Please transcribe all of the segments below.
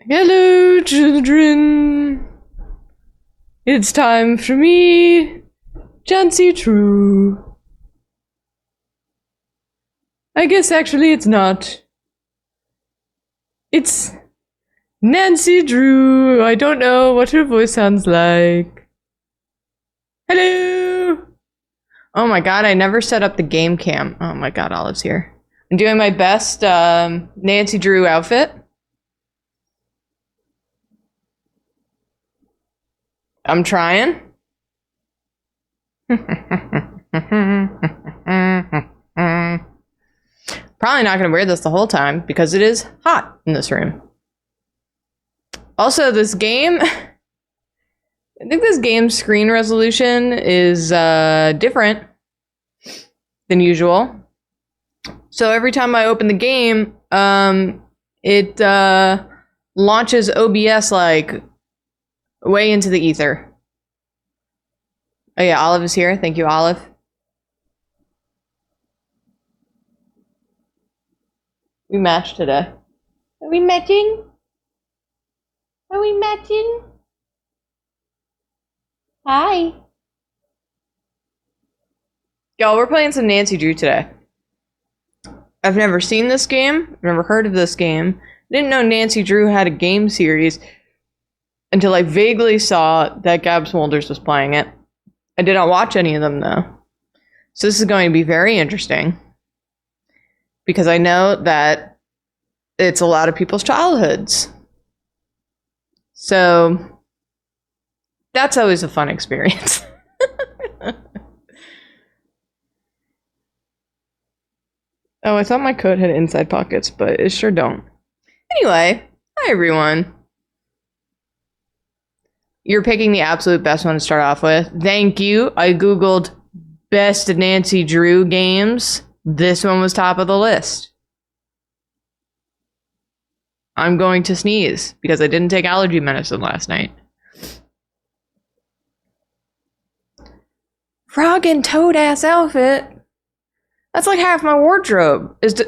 Hello, children. It's time for me, Jancy True. I guess actually it's not. It's Nancy Drew. I don't know what her voice sounds like. Hello. Oh my god, I never set up the game cam. Oh my god, Olive's here. I'm doing my best Nancy Drew outfit. I'm trying. Probably not going to wear this the whole time because it is hot in this room. Also, this game, I think this game's screen resolution is different than usual. So every time I open the game, it launches OBS like way into the ether. Oh yeah, Olive is here. Thank you, Olive. We matched today. Are we matching? Are we matching? Hi. Y'all, we're playing some Nancy Drew today. I've never seen this game. I've never heard of this game. I didn't know Nancy Drew had a game series until I vaguely saw that Gab Smulders was playing it. I did not watch any of them, though. So this is going to be very interesting. Because I know that it's a lot of people's childhoods. So that's always a fun experience. Oh, I thought my coat had inside pockets, but it sure don't. Anyway, hi everyone. You're picking the absolute best one to start off with. Thank you. I googled best Nancy Drew games. This one was top of the list. I'm going to sneeze because I didn't take allergy medicine last night. Frog and toad ass outfit. That's like half my wardrobe. If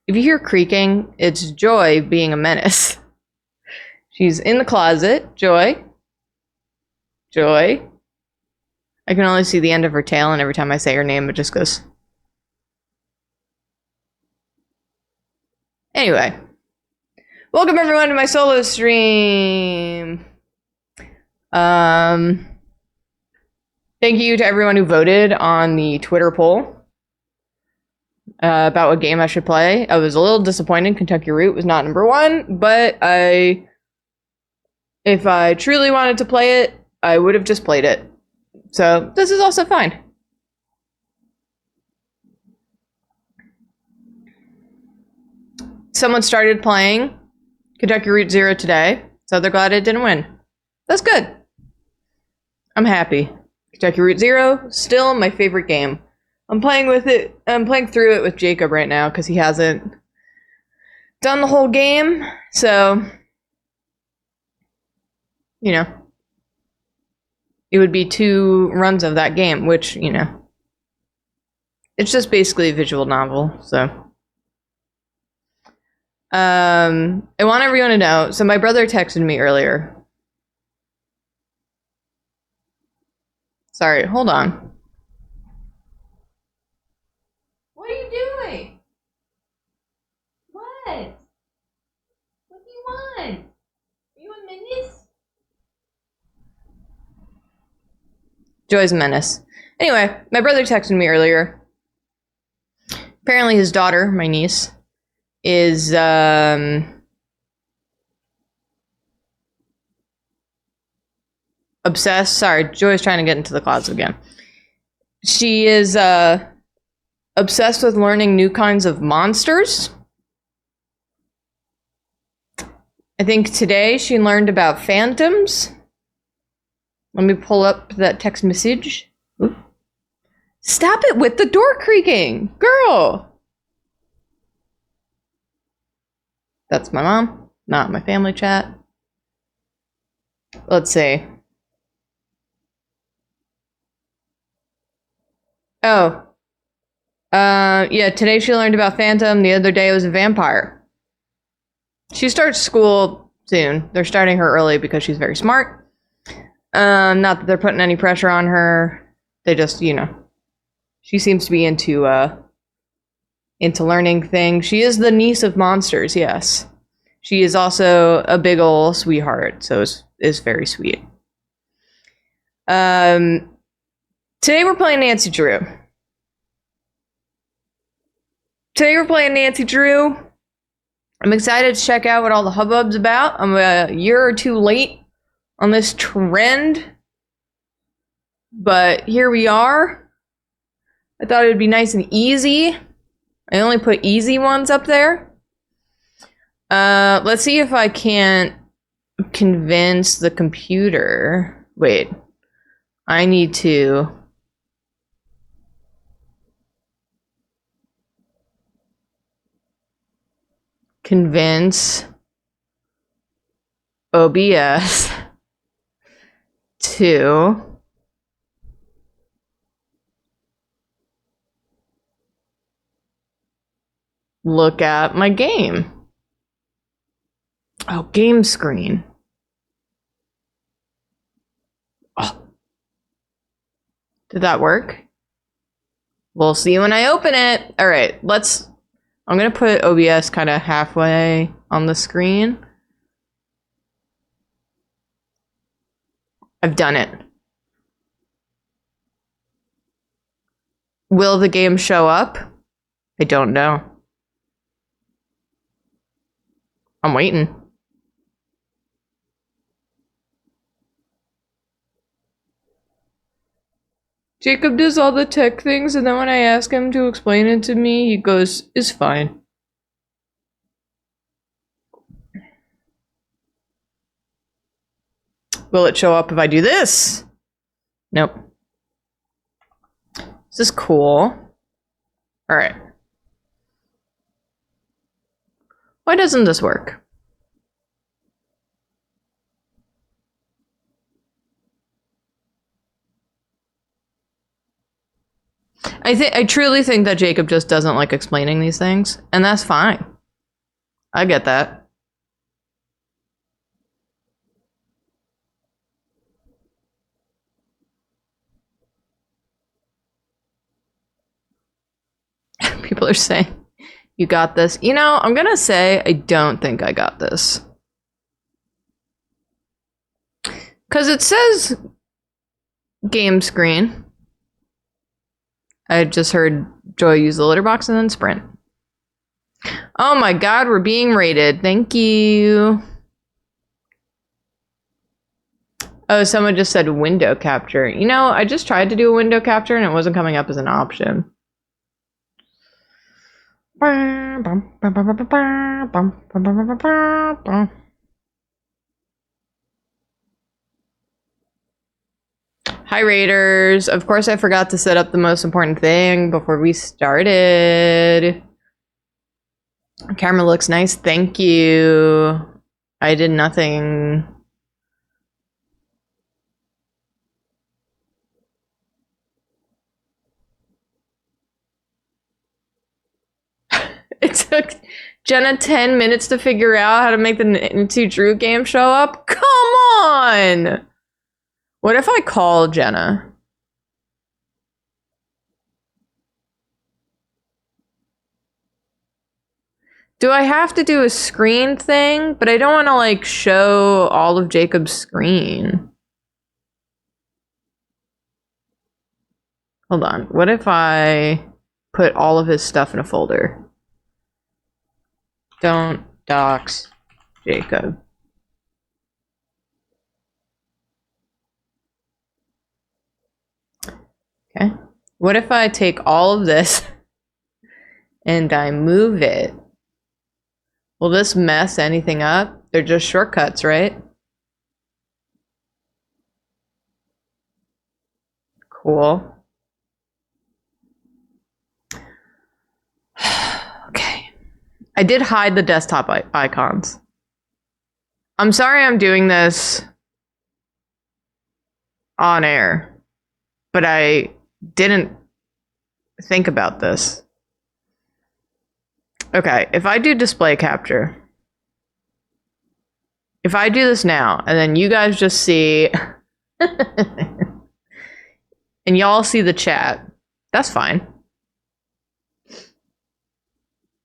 you hear creaking, it's Joy being a menace. She's in the closet. Joy. Joy. I can only see the end of her tail, and every time I say her name, it just goes. Anyway. Welcome everyone to my solo stream. Thank you to everyone who voted on the Twitter poll about what game I should play. I was a little disappointed Kentucky Route was not number one, but if I truly wanted to play it, I would have just played it. So this is also fine. Someone started playing Kentucky Route Zero today, so they're glad it didn't win. That's good. I'm happy. Kentucky Route Zero, still my favorite game. I'm playing through it with Jacob right now because he hasn't done the whole game, so you know, it would be 2 runs of that game, which, you know, it's just basically a visual novel, so. I want everyone to know, so my brother texted me earlier. Sorry, hold on. What are you doing? What? What do you want? Are you a menace? Joy's a menace. Anyway, my brother texted me earlier. Apparently his daughter, my niece, is obsessed. Sorry, Joy's trying to get into the closet again. She is obsessed with learning new kinds of monsters. I think today she learned about phantoms. Let me pull up that text message. Ooh. Stop it with the door creaking, girl. That's my mom, not my family chat. Let's see. Oh. Yeah, today she learned about Phantom. The other day it was a vampire. She starts school soon. They're starting her early because she's very smart. Not that they're putting any pressure on her. They just, you know, she seems to be into learning things. She is the niece of monsters, yes. She is also a big ol' sweetheart, so is very sweet. Today we're playing Nancy Drew. I'm excited to check out what all the hubbub's about. I'm a year or two late on this trend, but here we are. I thought it would be nice and easy. I only put easy ones up there. Let's see if I can't convince the computer. Wait, I need to convince OBS to look at my game. Oh, game screen. Oh. Did that work? We'll see when I open it. All right, I'm gonna put OBS kind of halfway on the screen. I've done it. Will the game show up? I don't know. I'm waiting. Jacob does all the tech things, and then when I ask him to explain it to me, he goes, "It's fine." Will it show up if I do this? Nope. This is cool. Alright. Why doesn't this work? I truly think that Jacob just doesn't like explaining these things, and that's fine. I get that. People are saying, you got this. You know, I'm gonna say I don't think I got this. Because it says game screen. I just heard Joy use the litter box and then sprint. Oh my god, we're being rated. Thank you. Oh, someone just said window capture. You know, I just tried to do a window capture and it wasn't coming up as an option. Hi, Raiders. Of course, I forgot to set up the most important thing before we started. Camera looks nice. Thank you. I did nothing. It took Jenna 10 minutes to figure out how to make the Nancy Drew game show up. Come on! What if I call Jenna? Do I have to do a screen thing? But I don't want to, like, show all of Jacob's screen. Hold on. What if I put all of his stuff in a folder? Don't dox Jacob. Okay. What if I take all of this and I move it? Will this mess anything up? They're just shortcuts, right? Cool. Okay. I did hide the desktop icons. I'm sorry I'm doing this on air, but I didn't think about this. Okay, if I do display capture, If I do this now, and then you guys just see, and y'all see the chat, that's fine.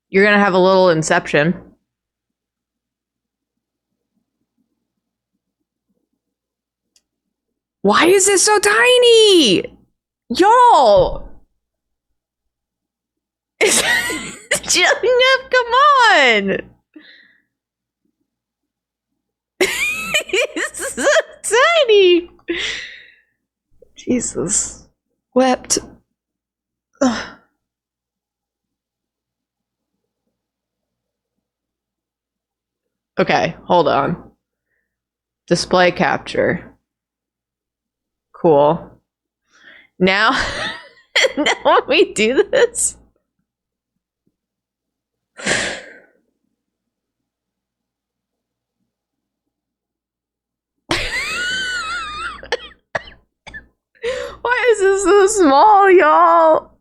You're gonna have a little inception. Why is it so tiny? Y'all! It's jumping up, come on! It's so tiny! Jesus. Wept. Ugh. Okay, hold on. Display capture. Cool. Now, now when we do this. Why is this so small, y'all?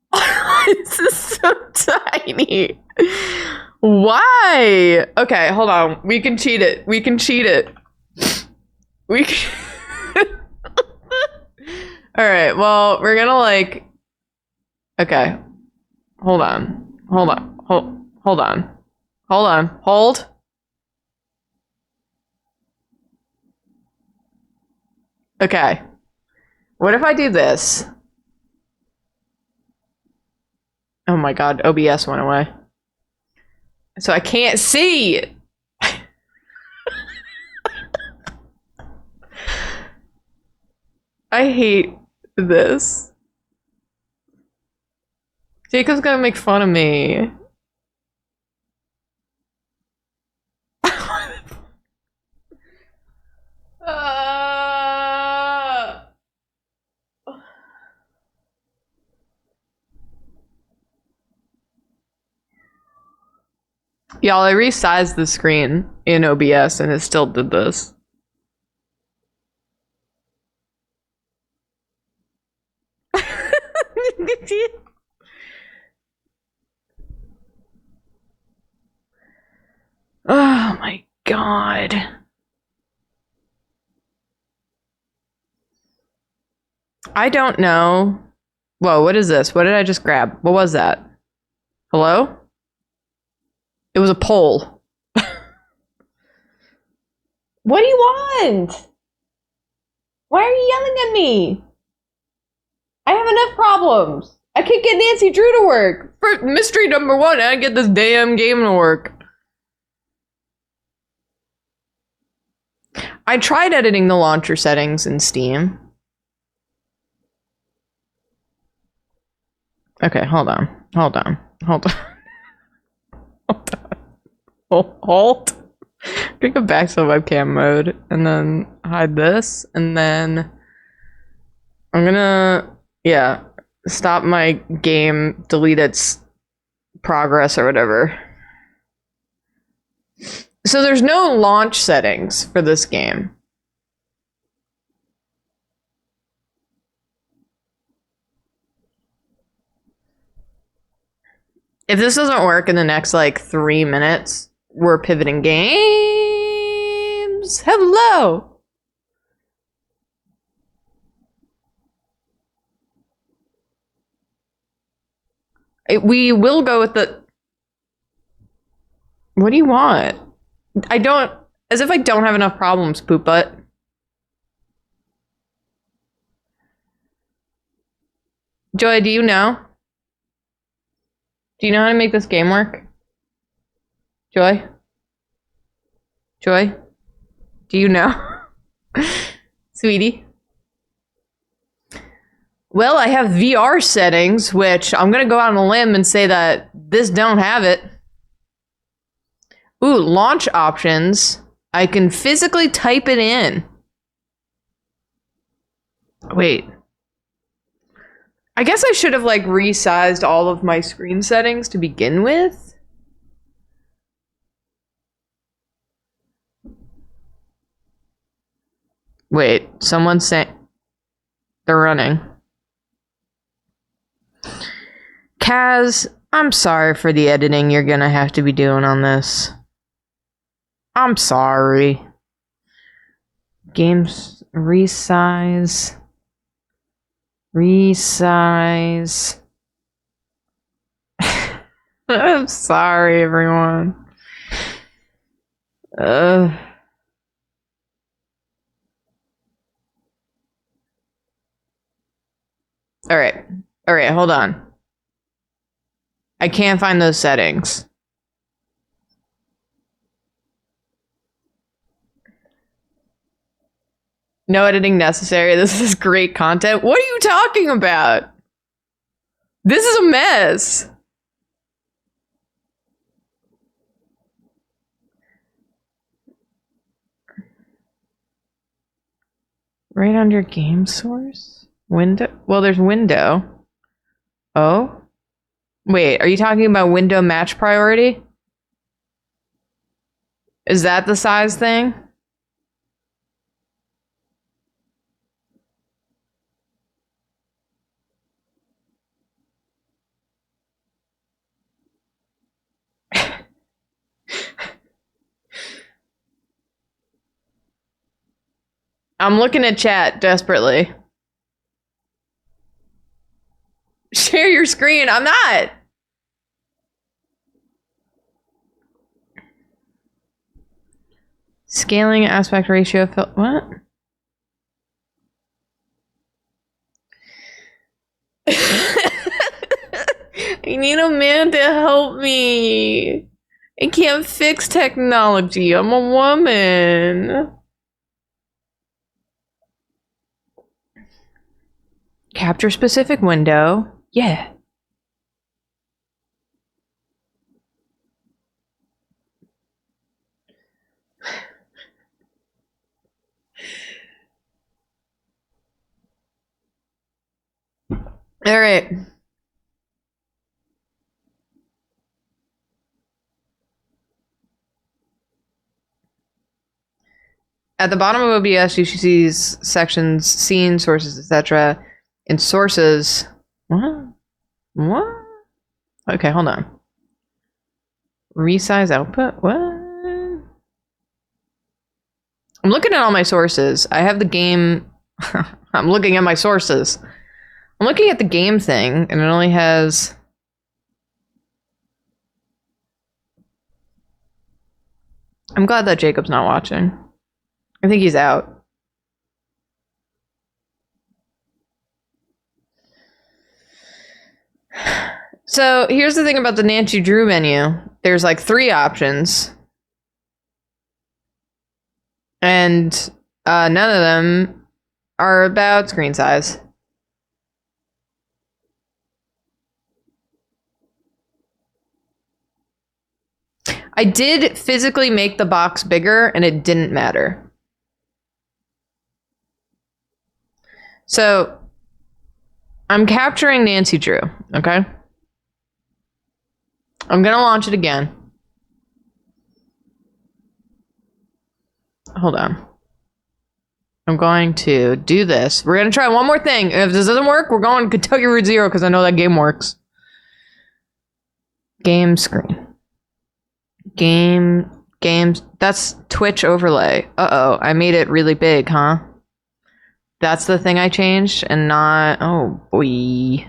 Why is this so tiny? Why? Okay, hold on. We can cheat it. We can cheat it. We can... Alright, well, we're gonna like... Okay. Hold on. Hold on. Hold on. Hold on. Hold. Okay. What if I do this? Oh my god, OBS went away. So I can't see! I hate this. Jacob's gonna make fun of me. Y'all, I resized the screen in OBS and it still did this. Oh my god. I don't know. Whoa, what is this? What did I just grab? What was that? Hello? It was a poll. What do you want? Why are you yelling at me? I have enough problems. I can't get Nancy Drew to work. For mystery number one, I get this damn game to work. I tried editing the launcher settings in Steam. Okay, hold on. Hold on. Hold on. Hold on. Hold. Go back to webcam mode and then hide this and then I'm gonna stop my game, delete its progress or whatever. So there's no launch settings for this game. If this doesn't work in the next like 3 minutes, we're pivoting games. Hello. We will go with the... What do you want? I don't... As if I don't have enough problems, poop butt. Joy, do you know? Do you know how to make this game work? Joy? Joy? Do you know? Sweetie? Well, I have VR settings, which I'm gonna go out on a limb and say that this don't have it. Ooh, launch options. I can physically type it in. Wait. I guess I should have like resized all of my screen settings to begin with. Wait, someone's saying they're running. Kaz, I'm sorry for the editing you're gonna have to be doing on this. I'm sorry. Games resize. Resize. I'm sorry, everyone. All right. All right, hold on. I can't find those settings. No editing necessary. This is great content. What are you talking about? This is a mess. Right under game source? Window? Well, there's window. Oh? Wait, are you talking about window match priority? Is that the size thing? I'm looking at chat desperately. Share your screen. I'm not. Scaling aspect ratio. What? I need a man to help me. I can't fix technology. I'm a woman. Capture specific window. Yeah. All right. At the bottom of OBS, you should see sections, scenes, sources, etc. In sources, what? What? Okay, hold on. Resize output? What? I'm looking at all my sources. I have the game. I'm looking at my sources. I'm looking at the game thing, and it only has. I'm glad that Jacob's not watching. I think he's out. So here's the thing about the Nancy Drew menu. There's like 3 options. And none of them are about screen size. I did physically make the box bigger, and it didn't matter. So I'm capturing Nancy Drew, okay? I'm gonna launch it again. Hold on. I'm going to do this. We're gonna try one more thing. If this doesn't work, we're going to Kentucky Route Zero because I know that game works. Game screen. Games. That's Twitch overlay. Uh-oh, I made it really big, huh? That's the thing I changed and not... Oh, boy.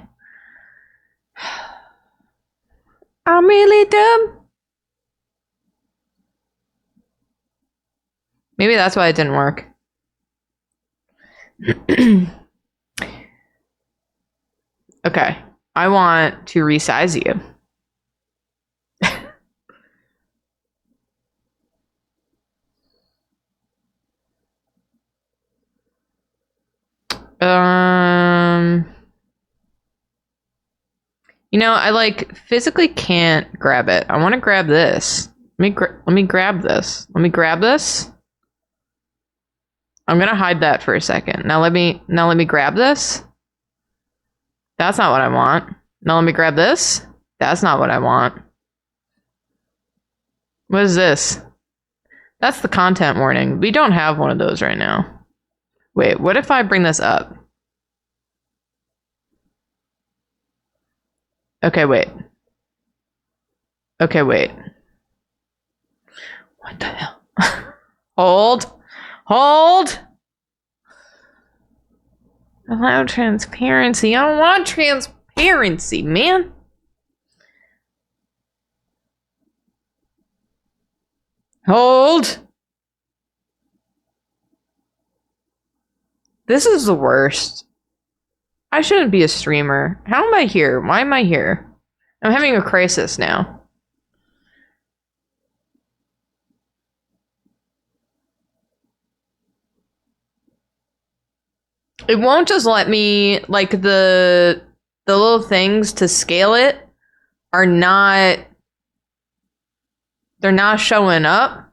I'm really dumb. Maybe that's why it didn't work. Okay. I want to resize you. You know, I like physically can't grab it. I want to grab this. Let me grab this. Let me grab this. I'm gonna hide that for a second. Now let me grab this. That's not what I want. Now let me grab this. That's not what I want. What is this? That's the content warning. We don't have one of those right now. Wait, what if I bring this up? Okay, wait. Okay, wait. What the hell? Hold. Hold. Allow transparency. I don't want transparency, man. Hold. This is the worst. I shouldn't be a streamer. How am I here? Why am I here? I'm having a crisis now. It won't just let me, like, the little things to scale it are not, they're not showing up.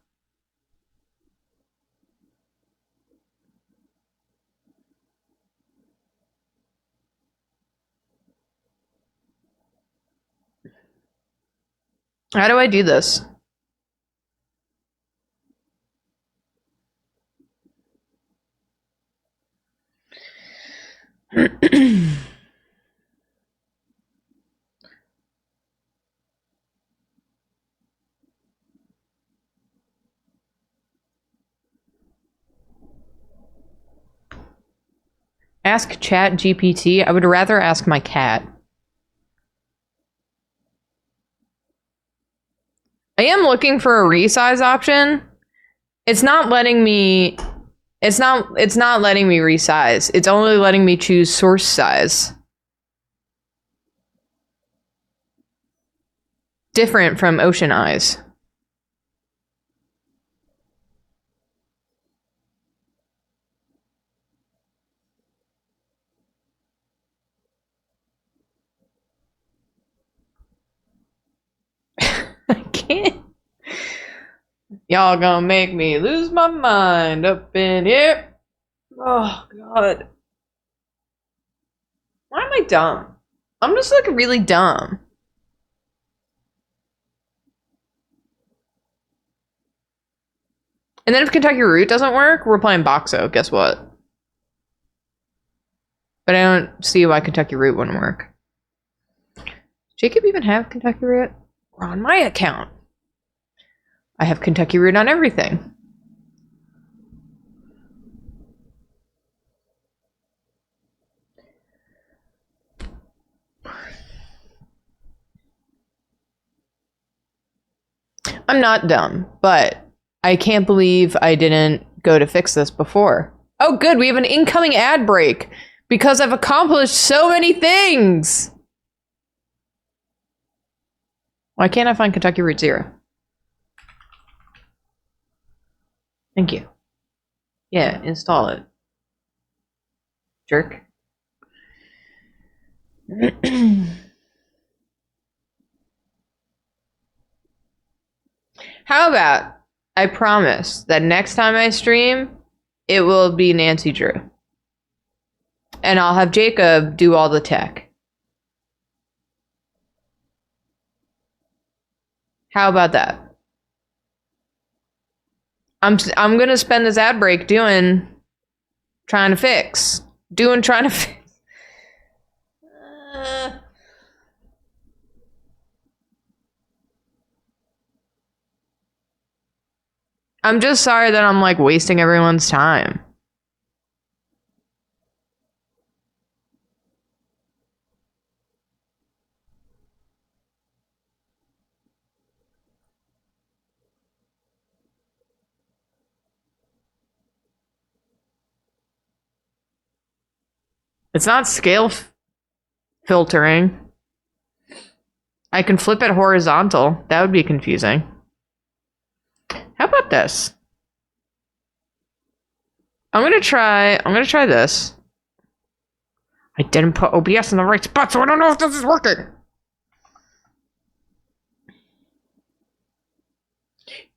How do I do this? Ask Chat GPT. I would rather ask my cat. I am looking for a resize option. It's not letting me. It's not letting me resize. It's only letting me choose source size. Different from Ocean Eyes. I can't. Y'all gonna make me lose my mind up in here. Oh, God. Why am I dumb? I'm just, like, really dumb. And then if Kentucky Route doesn't work, we're playing Boxo. Guess what? But I don't see why Kentucky Route wouldn't work. Jacob even have Kentucky Route? We're on my account. I have Kentucky Route on everything. I'm not dumb, but I can't believe I didn't go to fix this before. Oh, good. We have an incoming ad break because I've accomplished so many things. Why can't I find Kentucky Route 0? Thank you. Yeah, install it. Jerk. How about I promise that next time I stream, it will be Nancy Drew. And I'll have Jacob do all the tech. How about that? I'm gonna spend this ad break trying to fix. I'm just sorry that I'm, like, wasting everyone's time. It's not scale filtering. I can flip it horizontal. That would be confusing. How about this? I'm gonna try this. I didn't put OBS in the right spot, so I don't know if this is working.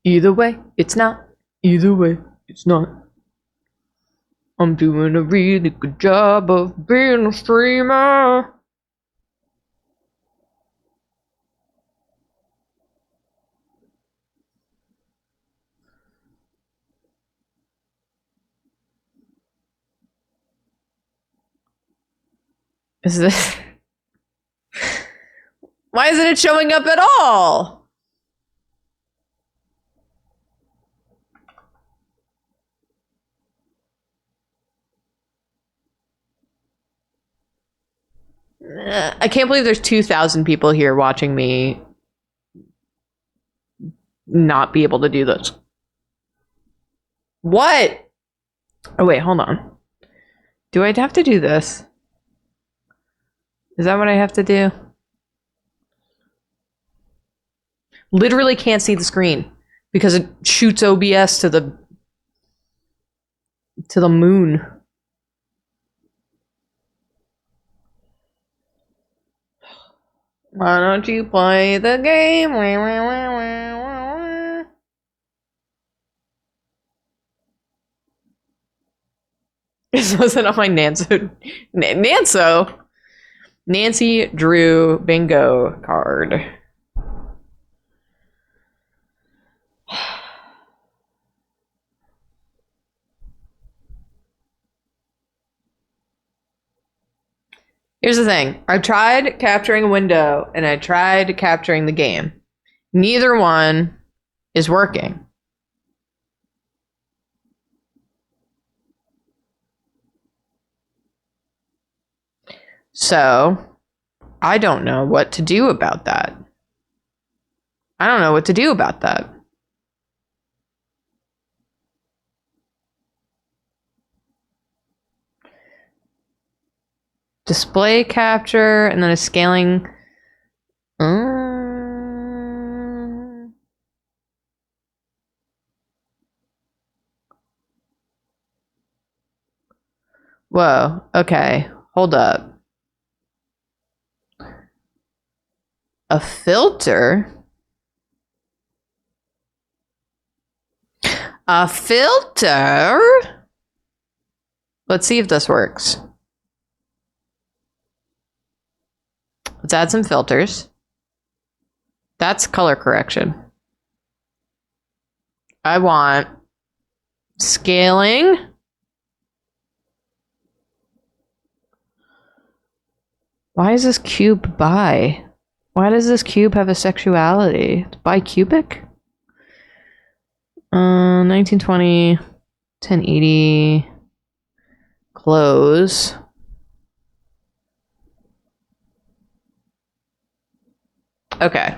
Either way, it's not. Either way, it's not. I'm doing a really good job of being a streamer. Is this... Why isn't it showing up at all? I can't believe there's 2,000 people here watching me not be able to do this. What? Oh, wait, hold on. Do I have to do this? Is that what I have to do? Literally can't see the screen because it shoots OBS to the moon. Why don't you play the game? This wasn't on my Nancy Drew bingo card. Here's the thing. I tried capturing a window and I tried capturing the game. Neither one is working. So, I don't know what to do about that. Display capture and then a scaling. Whoa. Okay. Hold up. A filter? A filter? Let's see if this works. Let's add some filters. That's color correction. I want scaling. Why is this cube bi? Why does this cube have a sexuality? It's bicubic? 1920, 1080, close. Okay.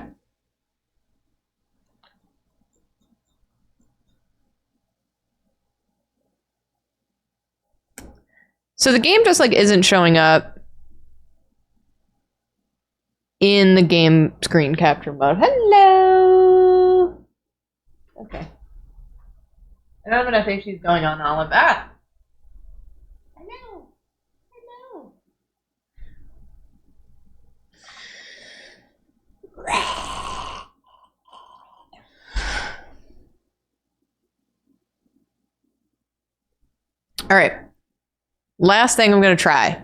So the game just like isn't showing up in the game screen capture mode. Hello. Okay. I don't have enough issues going on all of that. I know. All right. Last thing I'm going to try.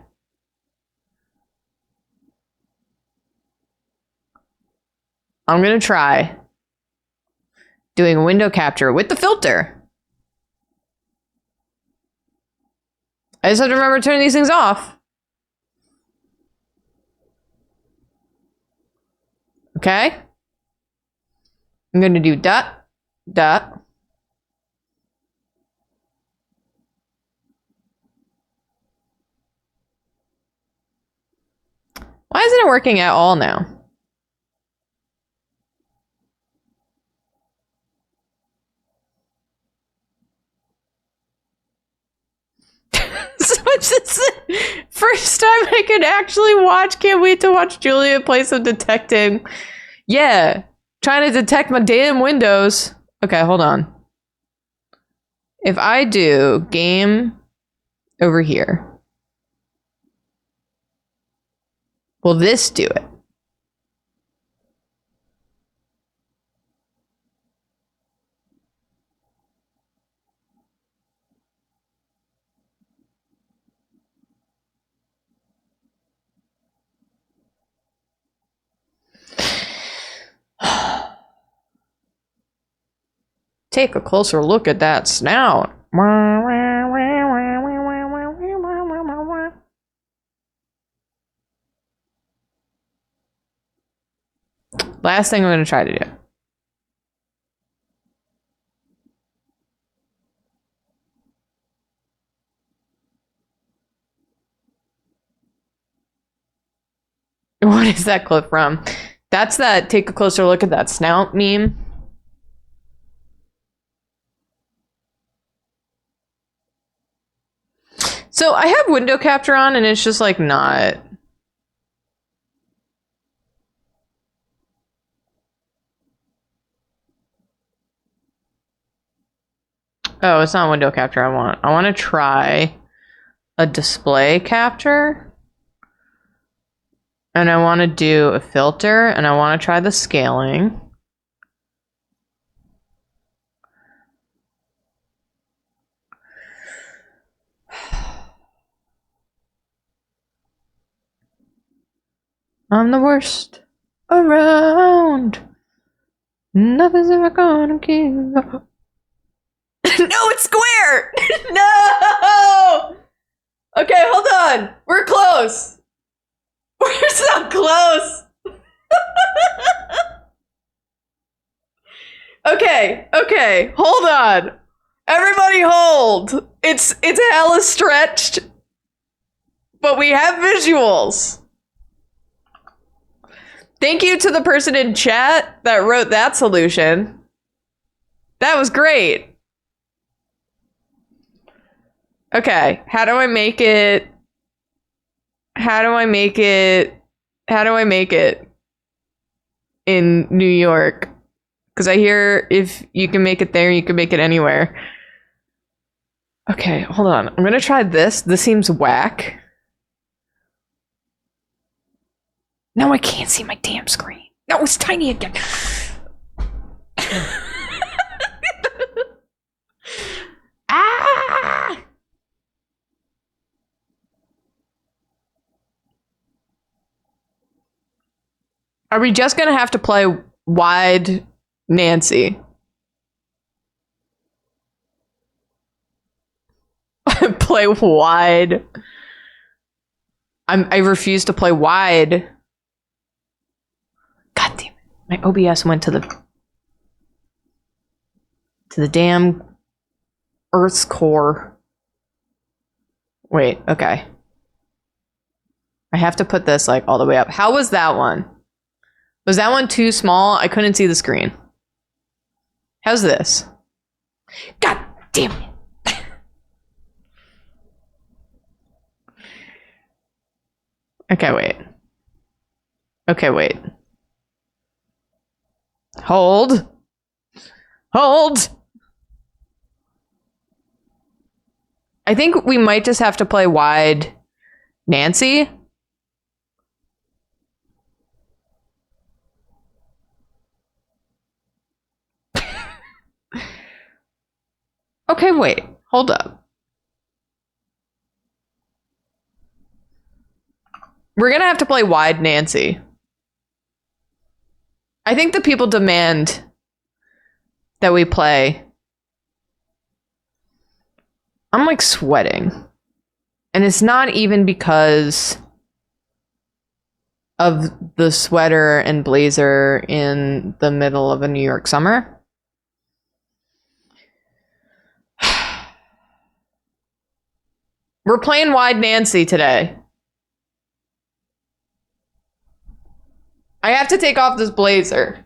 I'm going to try doing a window capture with the filter. I just have to remember to turn these things off. Okay? I'm going to do dot, dot. Why isn't it working at all now? So it's the first time I could actually watch. Can't wait to watch Julia play some detecting. Yeah. Trying to detect my damn windows. Okay, hold on. If I do game over here, will this do it? Take a closer look at that snout. Last thing I'm going to try to do. What is that clip from? That's that take a closer look at that snout meme. So I have window capture on and it's just like not. Oh, it's not window capture I want. I want to try a display capture. And I want to do a filter and I want to try the scaling. I'm the worst around. Nothing's ever gonna give up. No, it's square! No! Okay, hold on. We're close. We're so close. Okay, hold on. Everybody hold. It's hella stretched, but we have visuals. Thank you to the person in chat that wrote that solution. That was great. Okay, how do I make it? How do I make it in New York? Because I hear if you can make it there, you can make it anywhere. Okay, hold on. I'm gonna try this. This seems whack. Now I can't see my damn screen. No, it's tiny again. Ah! Are we just gonna have to play wide Nancy? Play wide. I refuse to play wide. God damn it. My OBS went to the damn Earth's core. Wait, okay. I have to put this like all the way up. How was that one? Was that one too small? I couldn't see the screen. How's this? God damn it. Okay, wait. Okay, wait. Hold. Hold. I think we might just have to play wide Nancy. Okay, wait. Hold up. We're gonna have to play wide Nancy. I think the people demand that we play. I'm like sweating. And it's not even because of the sweater and blazer in the middle of a New York summer. We're playing wide Nancy today. I have to take off this blazer.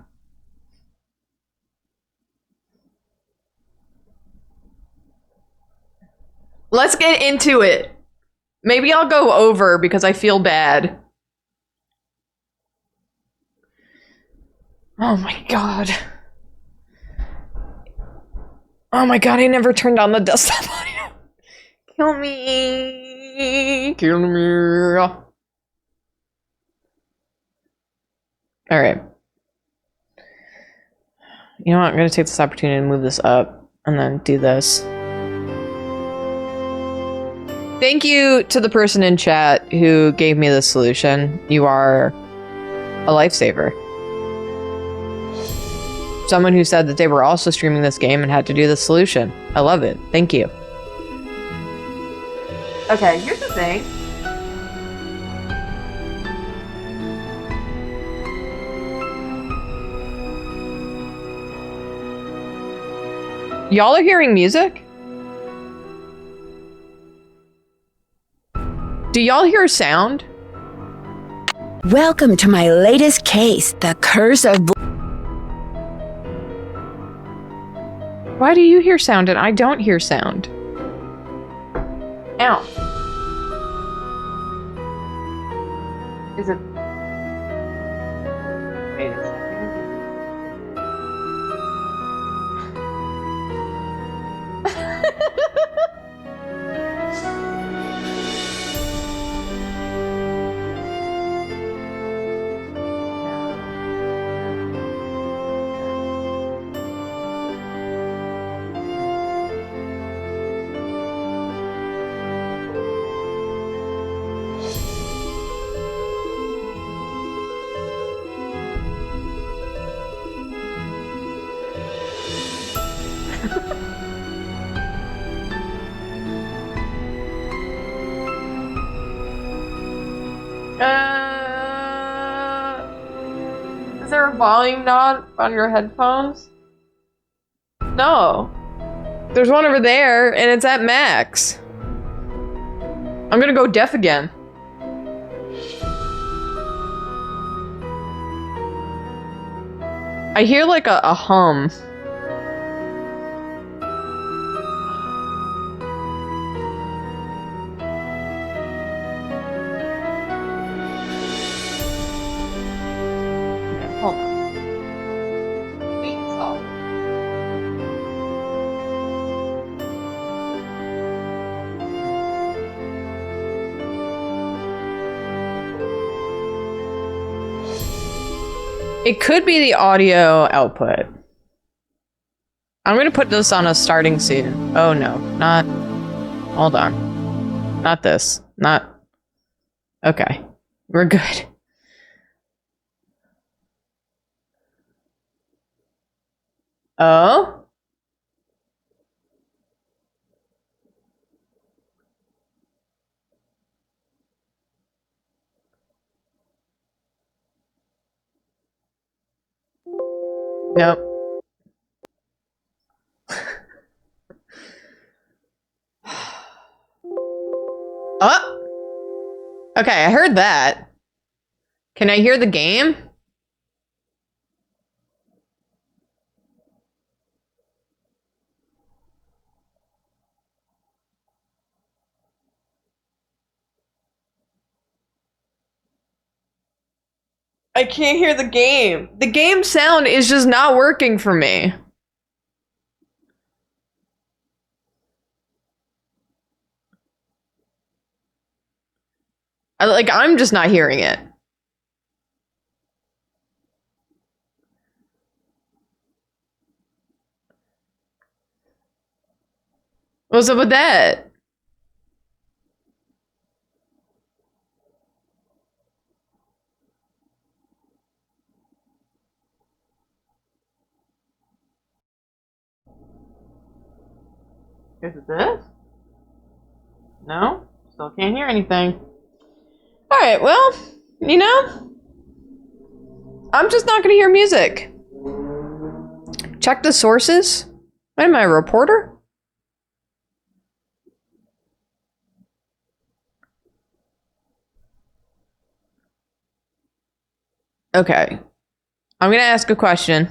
Let's get into it. Maybe I'll go over because I feel bad. Oh my god. Oh my god, I never turned on the desktop audio. Kill me. Kill me. Alright. You know what? I'm going to take this opportunity to move this up and then do this. Thank you to the person in chat who gave me this solution. You are a lifesaver. Someone who said that they were also streaming this game and had to do the solution. I love it. Thank you. Okay, here's the thing. Y'all are hearing music? Do y'all hear sound? Welcome to my latest case, the curse of... Why do you hear sound and I don't hear sound? Ow. Is it... Wait a second. Is there a volume knob on your headphones? No. There's one over there, and it's at max. I'm gonna go deaf again. I hear like a hum. Hold on. Sweet and salt. It could be the audio output. I'm gonna put this on a starting scene. Oh no, not... Hold on. Not this. Not... Okay. We're good. Oh? Nope. Oh! Okay, I heard that. Can I hear the game? I can't hear the game. The game sound is just not working for me. I'm just not hearing it. What's up with that? Is it this? No? Still can't hear anything. Alright, well, you know, I'm just not gonna hear music. Check the sources. What am I, a reporter? Okay. I'm gonna ask a question.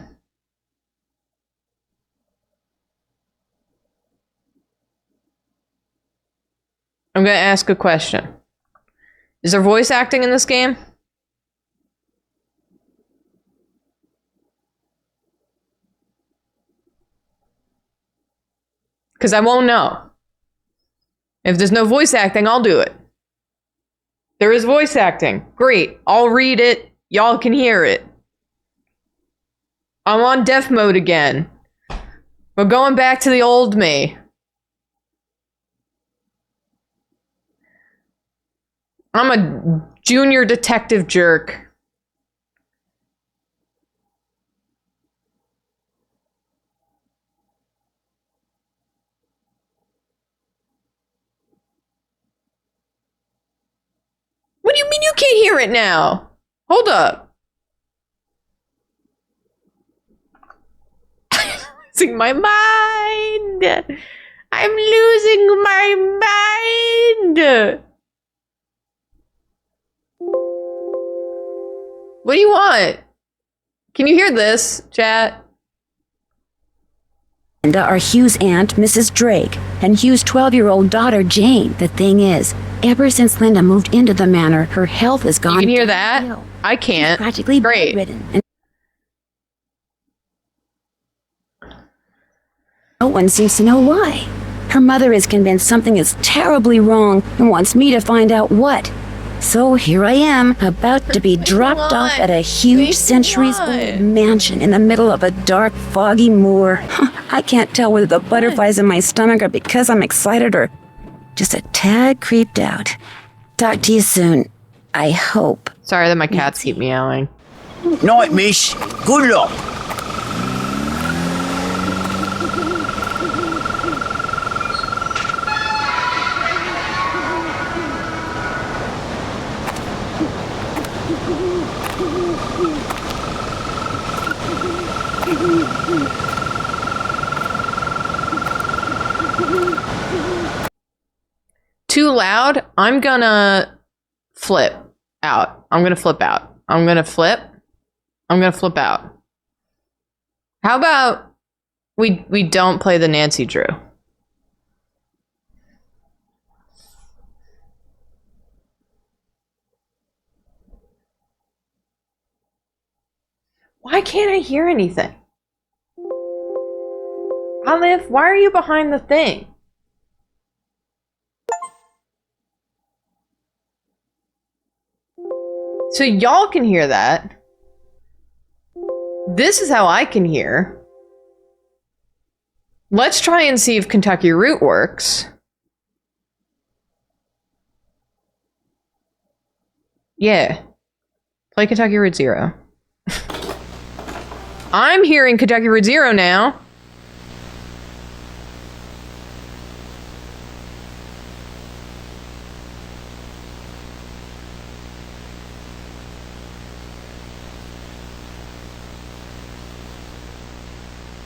I'm gonna ask a question. Is there voice acting in this game? Because I won't know. If there's no voice acting, I'll do it. There is voice acting. Great. I'll read it. Y'all can hear it. I'm on deaf mode again. We're going back to the old me. I'm a junior detective jerk. What do you mean you can't hear it now? Hold up. Losing my mind. I'm losing my mind. What do you want? Can you hear this, chat? Linda are Hugh's aunt, Mrs. Drake, and Hugh's 12-year-old daughter, Jane. The thing is, ever since Linda moved into the manor, her health has gone You can hear downhill. that? I can't. She's practically Great. bedridden. And no one seems to know why. Her mother is convinced something is terribly wrong and wants me to find out what. So here I am, about to be dropped off at a huge centuries-old mansion in the middle of a dark, foggy moor. I can't tell whether the butterflies in my stomach are because I'm excited or just a tad creeped out. Talk to you soon. I hope. Sorry that my cats keep meowing. Night, miss. Good luck. Too loud? I'm gonna flip out. I'm gonna flip out. I'm gonna flip. I'm gonna flip out. How about we don't play the Nancy Drew? Why can't I hear anything? Olive, why are you behind the thing? So y'all can hear that. This is how I can hear. Let's try and see if Kentucky Route works. Yeah. Play Kentucky Route 0. I'm hearing Kentucky Route 0 now.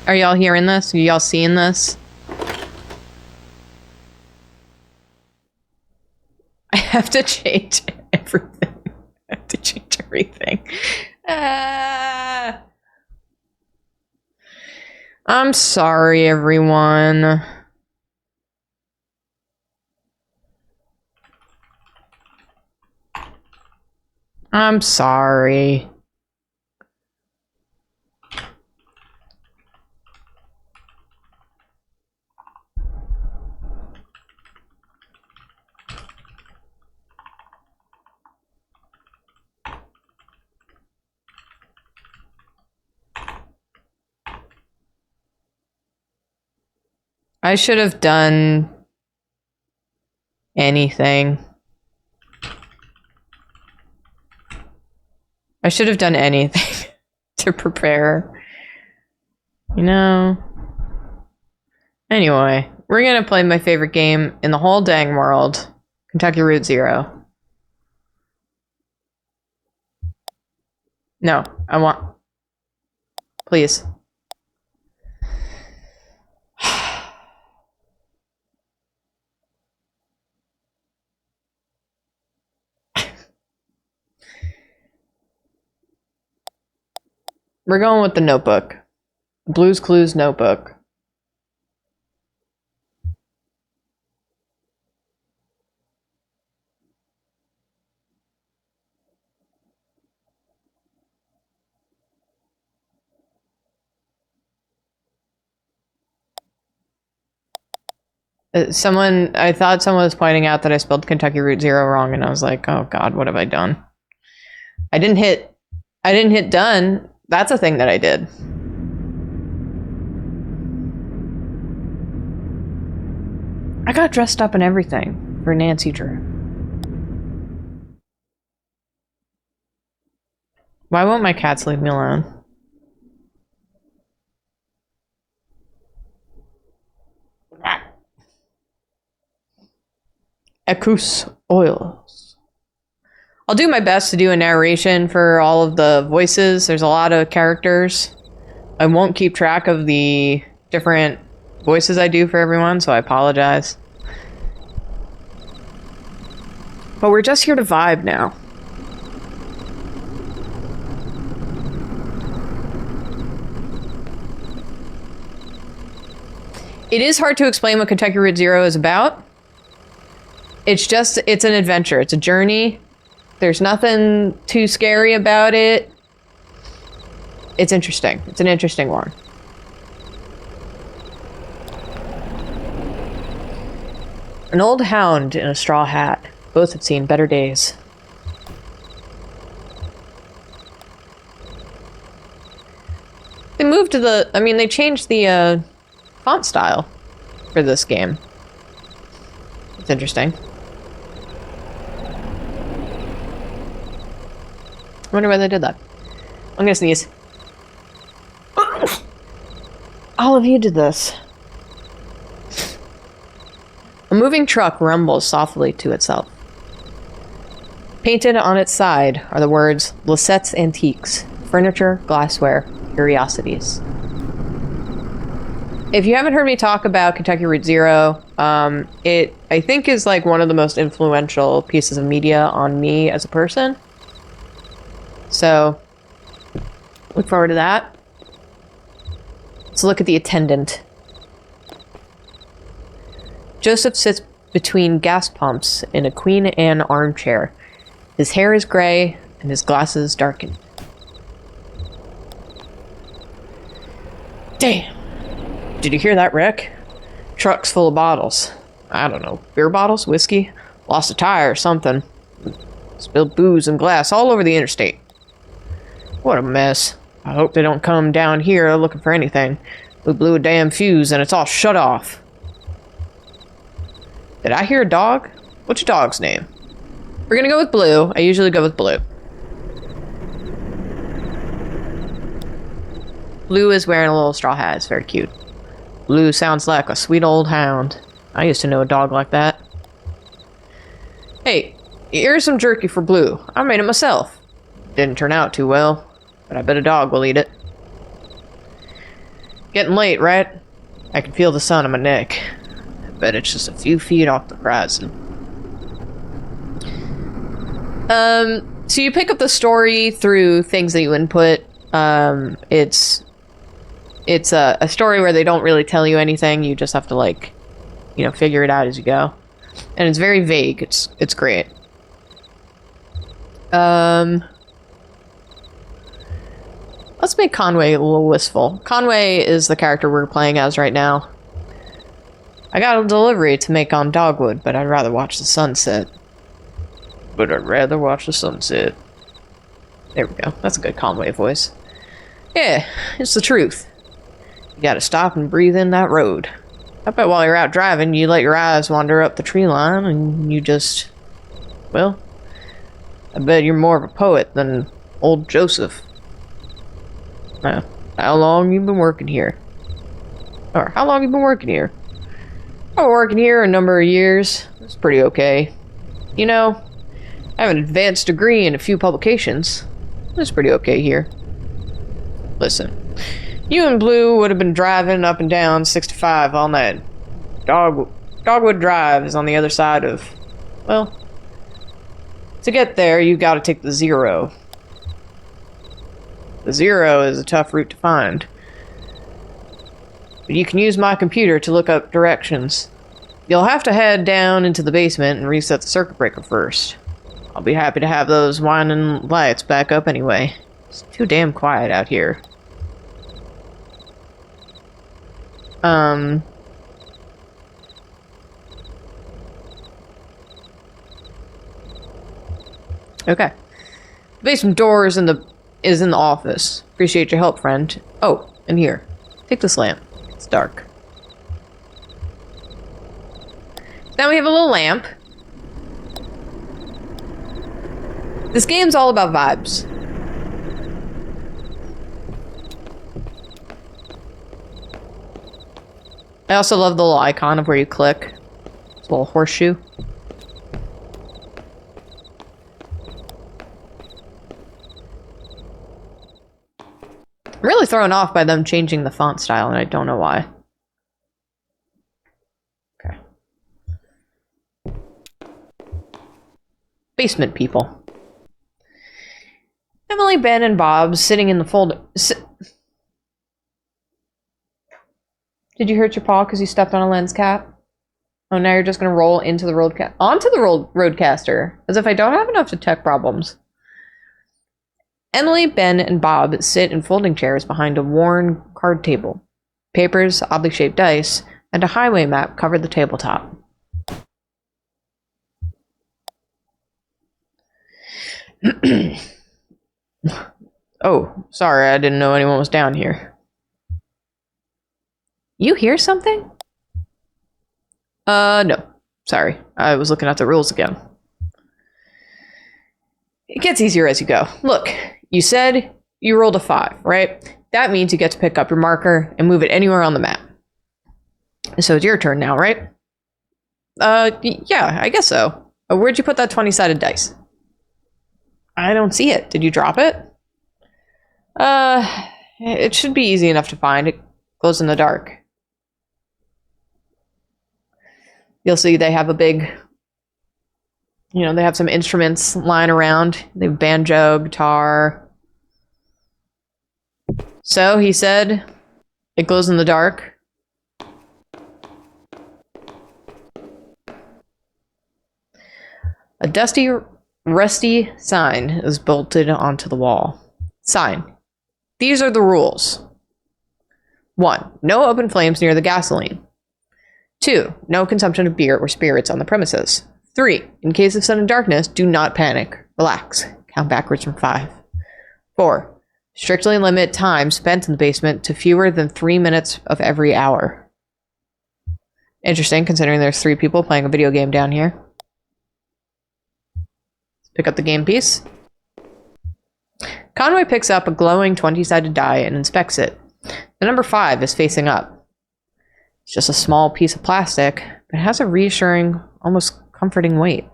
Are y'all hearing this? Are y'all seeing this? I have to change everything. I have to change everything. I'm sorry, everyone. I'm sorry. I should have done anything. I should have done anything to prepare. You know? Anyway, we're gonna play my favorite game in the whole dang world, Kentucky Route 0. No, I want... Please. We're going with the Notebook. Blue's Clues Notebook. I thought someone was pointing out that I spelled Kentucky Route 0 wrong, and I was like, oh god, what have I done? I didn't hit done. That's a thing that I did. I got dressed up and everything for Nancy Drew. Why won't my cats leave me alone? Ecus oils. I'll do my best to do a narration for all of the voices. There's a lot of characters. I won't keep track of the different voices I do for everyone, so I apologize. But we're just here to vibe now. It is hard to explain what Kentucky Route Zero is about. It's an adventure. It's a journey. There's nothing too scary about it. It's interesting. It's an interesting one. An old hound in a straw hat. Both have seen better days. They moved to the... I mean, they changed the, font style for this game. It's interesting. I wonder why they did that. I'm gonna sneeze. All of you did this. A moving truck rumbles softly to itself. Painted on its side are the words Lisette's Antiques, Furniture, Glassware, Curiosities. If you haven't heard me talk about Kentucky Route Zero, it, I think, is like one of the most influential pieces of media on me as a person. So, look forward to that. Let's look at the attendant. Joseph sits between gas pumps in a Queen Anne armchair. His hair is gray and his glasses darkened. Damn. Did you hear that wreck? Truck's full of bottles. I don't know, beer bottles, whiskey, lost a tire or something. Spilled booze and glass all over the interstate. What a mess. I hope they don't come down here looking for anything. We blew a damn fuse and it's all shut off. Did I hear a dog? What's your dog's name? We're gonna go with Blue. I usually go with Blue. Blue is wearing a little straw hat. It's very cute. Blue sounds like a sweet old hound. I used to know a dog like that. Hey, here's some jerky for Blue. I made it myself. Didn't turn out too well, but I bet a dog will eat it. Getting late, right? I can feel the sun on my neck. I bet it's just a few feet off the horizon. So you pick up the story through things that you input. It's a story where they don't really tell you anything. You just have to, like, you know, figure it out as you go. And it's very vague. It's great. Let's make Conway a little wistful. Conway is the character we're playing as right now. I got a delivery to make on Dogwood, but I'd rather watch the sunset. There we go. That's a good Conway voice. Yeah, it's the truth. You gotta stop and breathe in that road. I bet while you're out driving, you let your eyes wander up the tree line and you just... Well, I bet you're more of a poet than old Joseph. How long you been working here? Or how long you been working here? I've been working here a number of years. It's pretty okay. You know, I have an advanced degree in a few publications. It's pretty okay here. Listen, you and Blue would have been driving up and down 65 all night. Dogwood Drive is on the other side of... Well, to get there, you gotta take the Zero. The Zero is a tough route to find. But you can use my computer to look up directions. You'll have to head down into the basement and reset the circuit breaker first. I'll be happy to have those whining lights back up anyway. It's too damn quiet out here. Okay. The basement door is in the office. Appreciate your help, friend. Oh, and here. Take this lamp. It's dark. Now we have a little lamp. This game's all about vibes. I also love the little icon of where you click. It's a little horseshoe. I'm really thrown off by them changing the font style, and I don't know why. Okay. Basement people. Emily, Ben, and Bob sitting in the folder. Did you hurt your paw because you stepped on a lens cap? Oh, now you're just going to roll into the onto the roadcaster, as if I don't have enough tech problems. Emily, Ben, and Bob sit in folding chairs behind a worn card table. Papers, oddly shaped dice, and a highway map cover the tabletop. Oh, sorry, I didn't know anyone was down here. You hear something? No. Sorry, I was looking at the rules again. It gets easier as you go. Look, you said you rolled a 5, right? That means you get to pick up your marker and move it anywhere on the map. So it's your turn now, right? Yeah, I guess so. Where'd you put that 20-sided dice? I don't see it. Did you drop it? It should be easy enough to find. It glows in the dark. You'll see they have a big, they have some instruments lying around. They have banjo, guitar. So, he said, it glows in the dark. A dusty, rusty sign is bolted onto the wall. Sign. These are the rules. 1. No open flames near the gasoline. 2. No consumption of beer or spirits on the premises. 3. In case of sudden darkness, do not panic. Relax. Count backwards from 5. 4. Strictly limit time spent in the basement to fewer than 3 minutes of every hour. Interesting, considering there's 3 people playing a video game down here. Let's pick up the game piece. Conway picks up a glowing 20-sided die and inspects it. The number 5 is facing up. It's just a small piece of plastic, but it has a reassuring, almost comforting weight.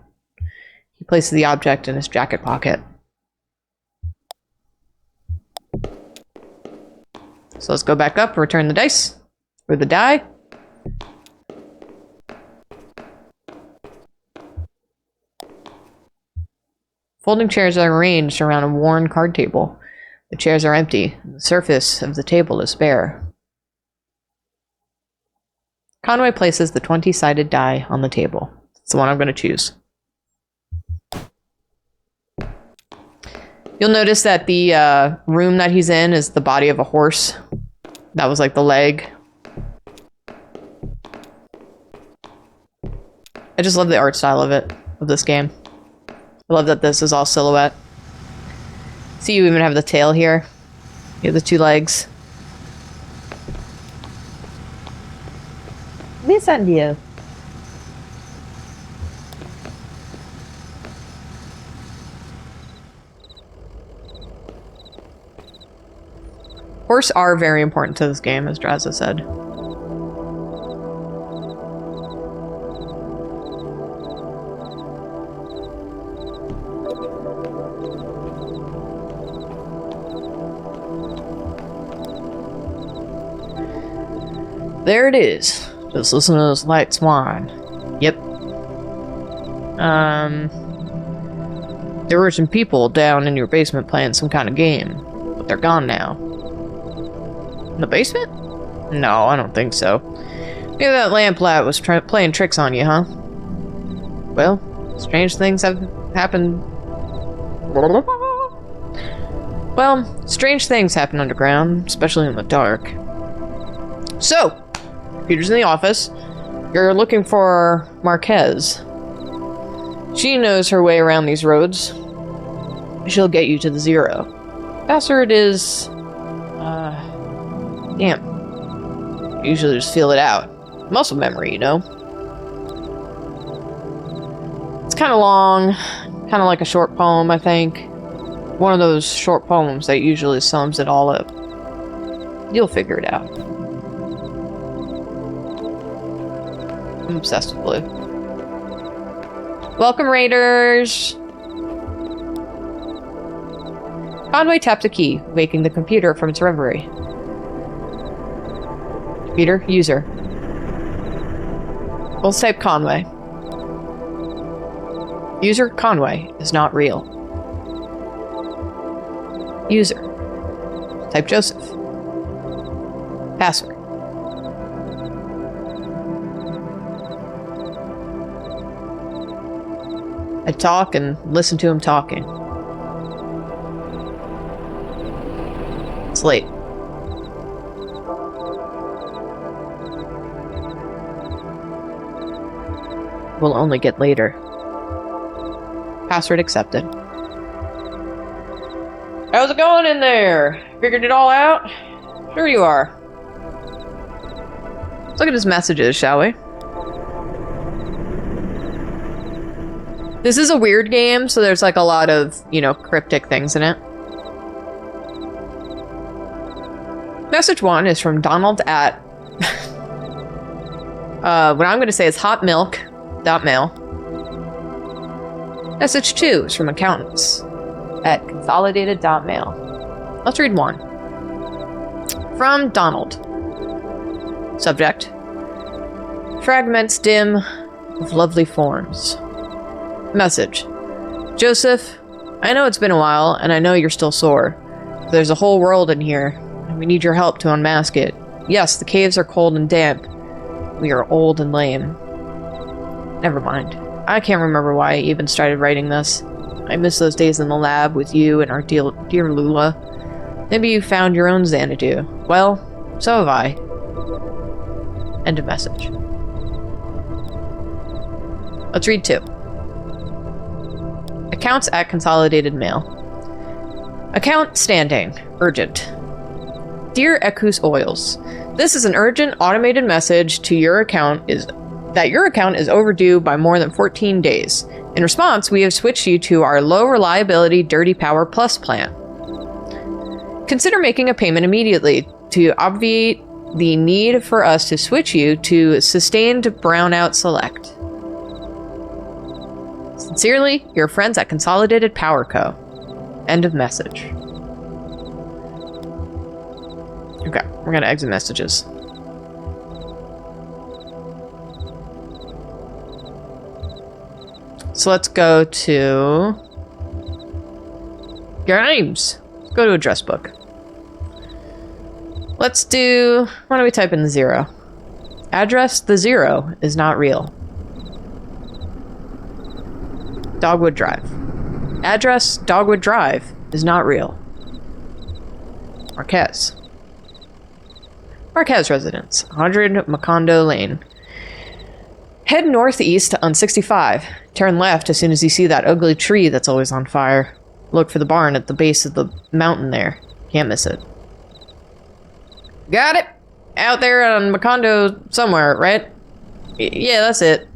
He places the object in his jacket pocket. So let's go back up, return the dice, or the die. Folding chairs are arranged around a worn card table. The chairs are empty, and the surface of the table is bare. Conway places the 20-sided die on the table. It's the one I'm going to choose. You'll notice that the room that he's in is the body of a horse. That was like the leg. I just love the art style of this game. I love that this is all silhouette. See, you even have the tail here. You have the 2 legs. Miss Sandio. Horses are very important to this game, as Drazza said. There it is. Just listen to those lights whine. Yep. There were some people down in your basement playing some kind of game, but they're gone now. In the basement? No, I don't think so. Maybe that lamplight was playing tricks on you, huh? Well, strange things have happened. Well, strange things happen underground, especially in the dark. So, Peter's in the office. You're looking for Marquez. She knows her way around these roads. She'll get you to the 0. Password is... damn. Usually just feel it out. Muscle memory, you know? It's kind of long. Kind of like a short poem, I think. One of those short poems that usually sums it all up. You'll figure it out. I'm obsessed with blue. Welcome, Raiders! Conway taps a key, waking the computer from its reverie. Computer, user. Let's type Conway. User Conway is not real. User. Type Joseph. Password. I talk and listen to him talking. It's late. Will only get later. Password accepted. How's it going in there? Figured it all out? Sure you are. Let's look at his messages, shall we? This is a weird game, so there's like a lot of, you know, cryptic things in it. Message 1 is from Donald at... what I'm going to say is hotmilk.mail. Message 2 is from accountants at consolidated.mail. Let's read 1. From Donald. Subject. Fragments dim of lovely forms. Message. Joseph, I know it's been a while, and I know you're still sore. There's a whole world in here, and we need your help to unmask it. Yes, the caves are cold and damp. We are old and lame. Never mind. I can't remember why I even started writing this. I miss those days in the lab with you and our dear Lula. Maybe you found your own Xanadu. Well, so have I. End of message. Let's read 2. Accounts at Consolidated Mail. Account standing. Urgent. Dear Ekus Oils, this is an urgent automated message to your account that your account is overdue by more than 14 days. In response, we have switched you to our low reliability Dirty Power Plus plan. Consider making a payment immediately to obviate the need for us to switch you to Sustained Brownout Select. Sincerely, your friends at Consolidated Power Co. End of message. Okay, we're gonna exit messages. So let's go to games. Let's go to address book. Let's do, why don't we type in the 0? Address, the 0 is not real. Dogwood Drive. Address, Dogwood Drive is not real. Marquez. Marquez residence, 100 Macondo Lane. Head northeast on 65. Turn left as soon as you see that ugly tree that's always on fire. Look for the barn at the base of the mountain there. Can't miss it. Got it! Out there on Macondo somewhere, right? Yeah, that's it.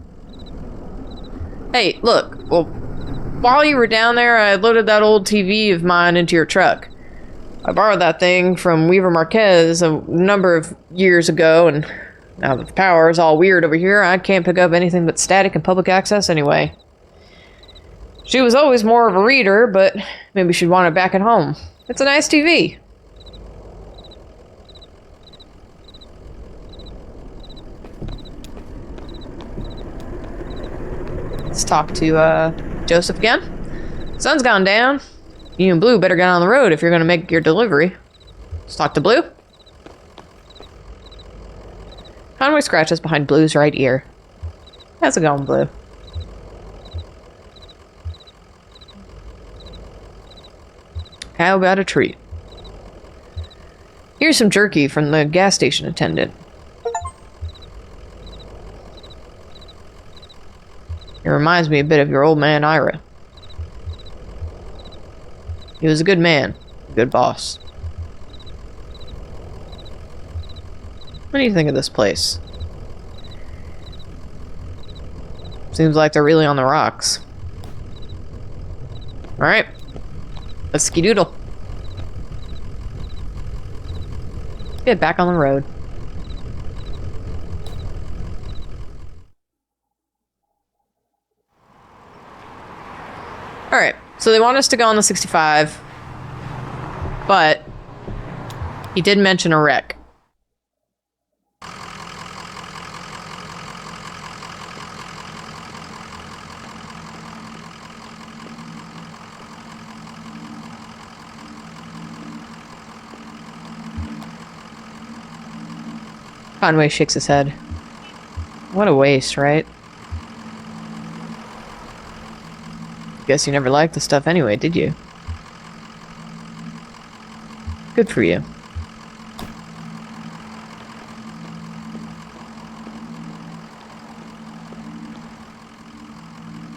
Hey, look. Well, while you were down there, I loaded that old TV of mine into your truck. I borrowed that thing from Weaver Marquez a number of years ago, and now that the power is all weird over here, I can't pick up anything but static and public access anyway. She was always more of a reader, but maybe she'd want it back at home. It's a nice TV. Let's talk to Joseph again. Sun's gone down. You and Blue better get on the road if you're going to make your delivery. Let's talk to Blue. Conway scratches behind Blue's right ear. How's it going, Blue? How about a treat? Here's some jerky from the gas station attendant. It reminds me a bit of your old man, Ira. He was a good man, a good boss. What do you think of this place? Seems like they're really on the rocks. Alright. Let's ski-doodle. Get back on the road. Alright, so they want us to go on the 65, but he did mention a wreck. Conway shakes his head. What a waste, right? Guess you never liked the stuff anyway, did you? Good for you.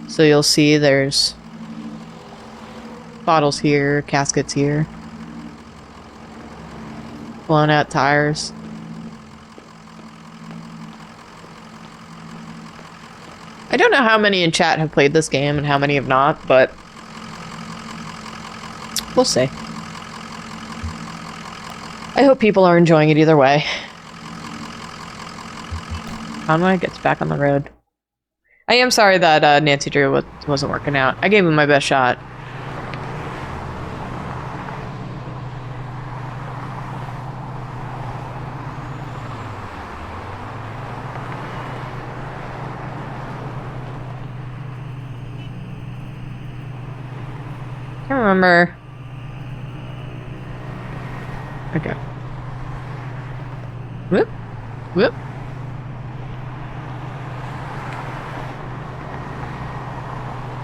So you'll see there's bottles here, caskets here, blown out tires. I don't know how many in chat have played this game and how many have not, but we'll see. I hope people are enjoying it either way. Conway gets back on the road. I am sorry that Nancy Drew wasn't working out. I gave him my best shot. Can't remember. Okay. Whoop. Whoop.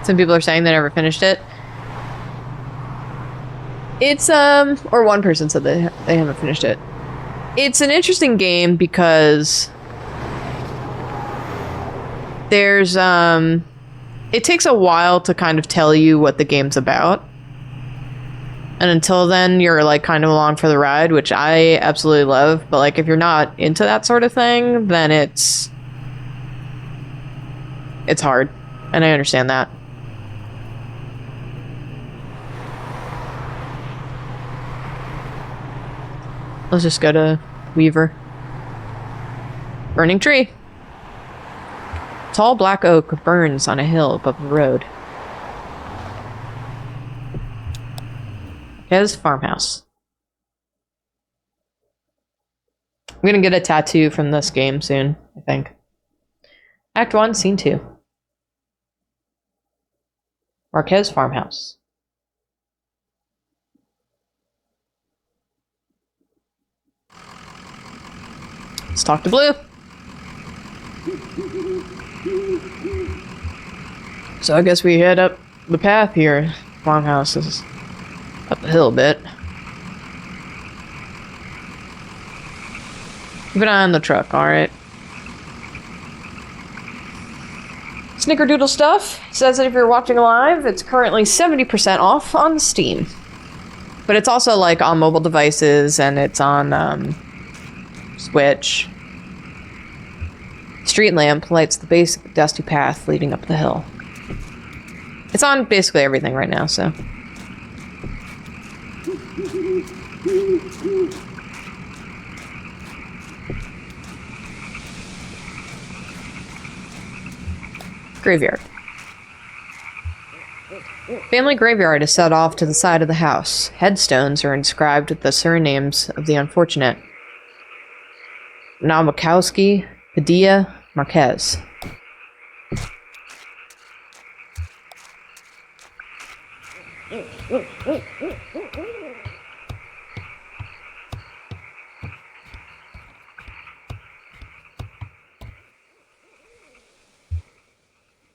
Some people are saying they never finished it. It's, or one person said they haven't finished it. It's an interesting game because there's, it takes a while to kind of tell you what the game's about. And until then, you're, like, kind of along for the ride, which I absolutely love. But, like, if you're not into that sort of thing, then it's hard. And I understand that. Let's just go to Weaver. Burning tree. Tall black oak burns on a hill above the road. His farmhouse. I'm gonna get a tattoo from this game soon, I think. Act 1, Scene 2. Marquez farmhouse. Let's talk to Blue. So I guess we head up the path here. Farmhouse is up the hill a bit. Keep an eye on the truck, alright? Snickerdoodle stuff says that if you're watching live, it's currently 70% off on Steam. But it's also like on mobile devices and it's on Switch. Street lamp lights the base of the dusty path leading up the hill. It's on basically everything right now, so. Graveyard. Family graveyard is set off to the side of the house. Headstones are inscribed with the surnames of the unfortunate. Nabokowski, Padilla, Marquez.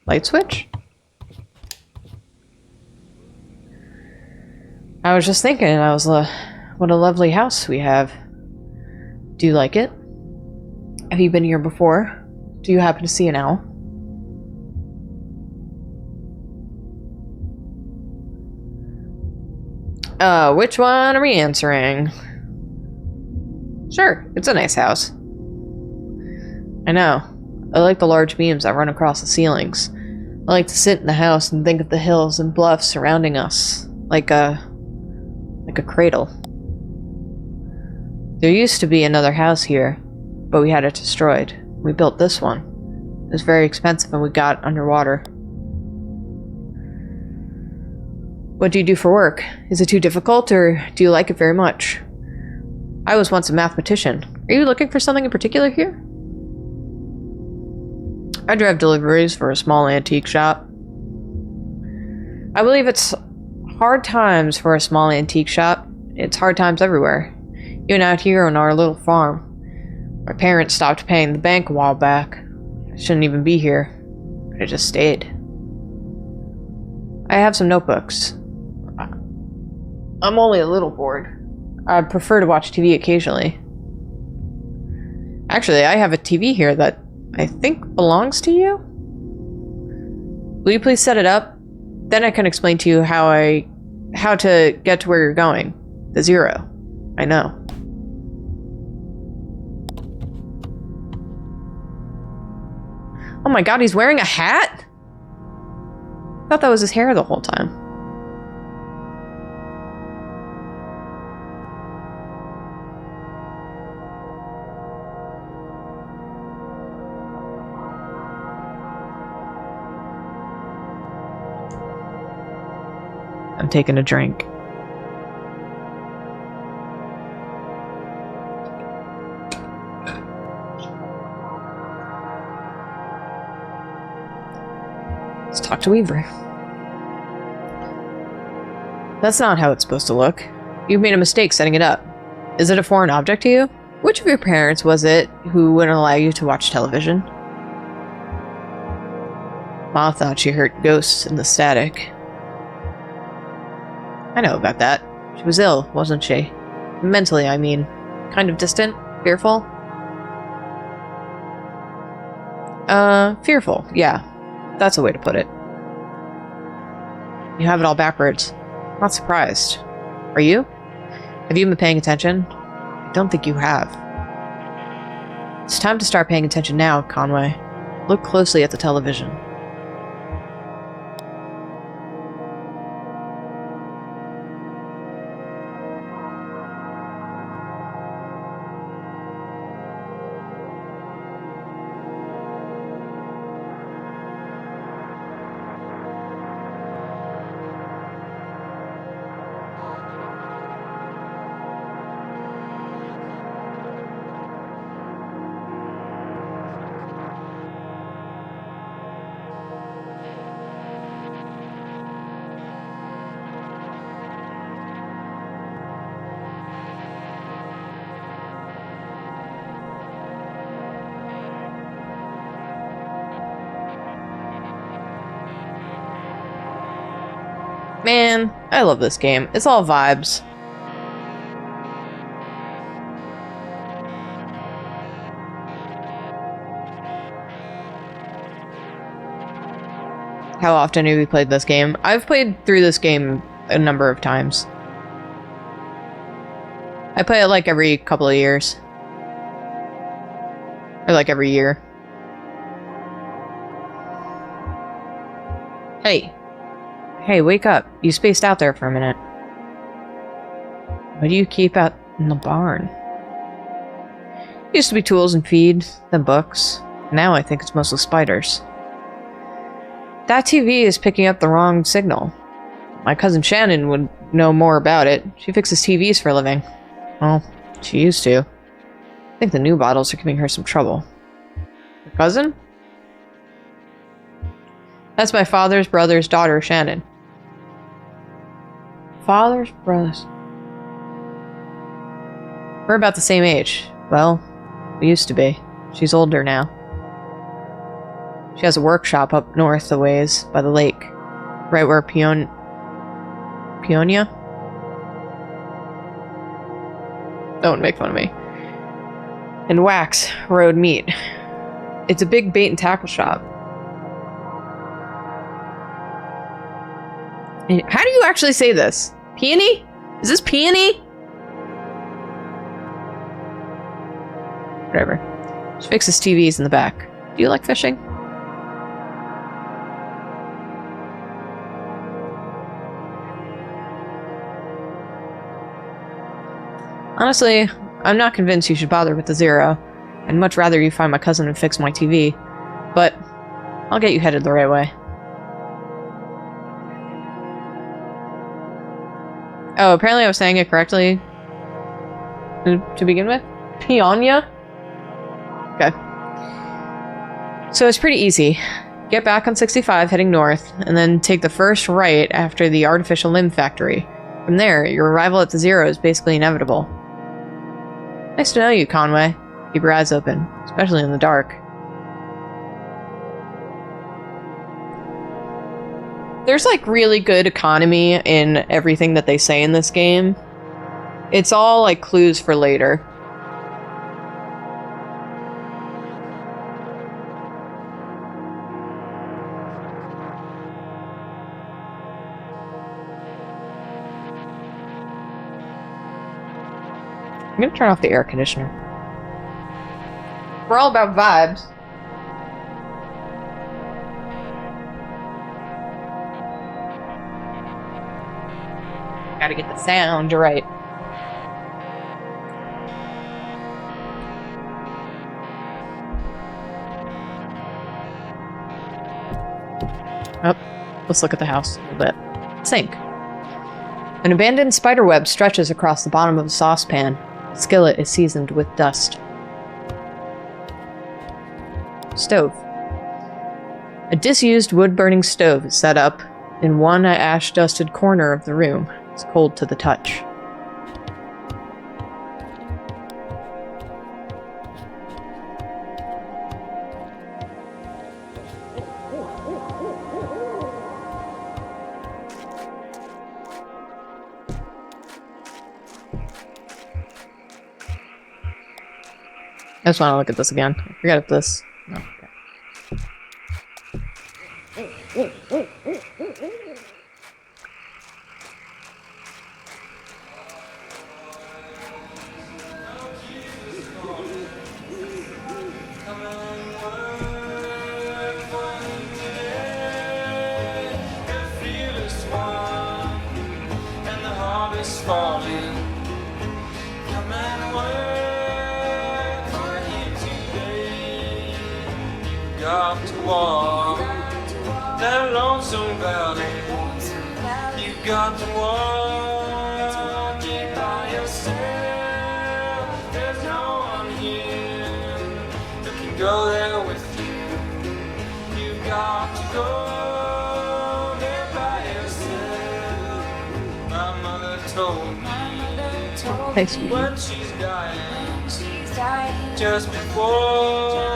Light switch? I was just thinking, what a lovely house we have. Do you like it? Have you been here before? Do you happen to see an owl? Which one are we answering? Sure, it's a nice house. I know. I like the large beams that run across the ceilings. I like to sit in the house and think of the hills and bluffs surrounding us, like a cradle. There used to be another house here, but we had it destroyed. We built this one. It was very expensive and we got underwater. What do you do for work? Is it too difficult or do you like it very much? I was once a mathematician. Are you looking for something in particular here? I drive deliveries for a small antique shop. I believe it's hard times for a small antique shop. It's hard times everywhere. Even out here on our little farm. My parents stopped paying the bank a while back. I shouldn't even be here, but I just stayed. I have some notebooks. I'm only a little bored. I prefer to watch TV occasionally. Actually, I have a TV here that I think belongs to you. Will you please set it up? Then I can explain to you how to get to where you're going. The zero. I know. Oh my god, he's wearing a hat? I thought that was his hair the whole time. I'm taking a drink. Let's talk to Weaver. That's not how it's supposed to look. You've made a mistake setting it up. Is it a foreign object to you? Which of your parents was it who wouldn't allow you to watch television? Ma thought she heard ghosts in the static. I know about that. She was ill, wasn't she? Mentally, I mean. Kind of distant? Fearful? Fearful, yeah. That's a way to put it. You have it all backwards. Not surprised. Are you? Have you been paying attention? I don't think you have. It's time to start paying attention now, Conway. Look closely at the television. Man, I love this game. It's all vibes. How often have you played this game? I've played through this game a number of times. I play it like every couple of years. Or like every year. Hey. Hey, wake up. You spaced out there for a minute. Why do you keep out in the barn? Used to be tools and feed, then books. Now I think it's mostly spiders. That TV is picking up the wrong signal. My cousin Shannon would know more about it. She fixes TVs for a living. Well, she used to. I think the new bottles are giving her some trouble. Your cousin? That's my father's brother's daughter, Shannon. Father's brothers. We're about the same age. Well, we used to be. She's older now. She has a workshop up north a ways by the lake. Right where Peonia? Don't make fun of me. And Wax Road meet. It's a big bait and tackle shop. How do you actually say this? Peony? Is this peony? Whatever. She fixes TVs in the back. Do you like fishing? Honestly, I'm not convinced you should bother with the zero. I'd much rather you find my cousin and fix my TV. But I'll get you headed the right way. Oh, apparently I was saying it correctly to begin with. Peonia? Okay. So it's pretty easy. Get back on 65 heading north, and then take the first right after the artificial limb factory. From there, your arrival at the zero is basically inevitable. Nice to know you, Conway. Keep your eyes open, especially in the dark. There's like really good economy in everything that they say in this game. It's all like clues for later. I'm gonna turn off the air conditioner. We're all about vibes. Gotta get the sound right. Oh, let's look at the house a little bit. Sink. An abandoned spiderweb stretches across the bottom of a saucepan. The skillet is seasoned with dust. Stove. A disused wood-burning stove is set up in one ash-dusted corner of the room. It's cold to the touch. I just want to look at this again. I forget if this... No, okay. Got to walk that lonesome valley. You got to walk it by yourself. There's no one here who can go there with you. You got to go there by yourself. My mother told me Thanks, sweetie. when she's dying, just before.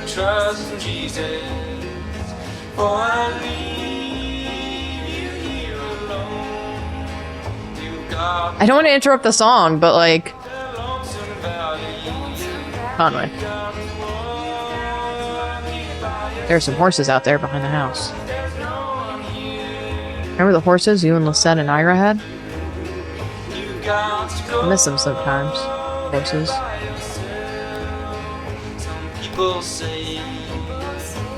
Trust in Jesus, for I leave you here alone. You got I don't want to interrupt the song, but like... the lonesome valley. Conway. There are some horses out there behind the house. Remember the horses you and Lisette and Ira had? I miss them sometimes. Horses. People say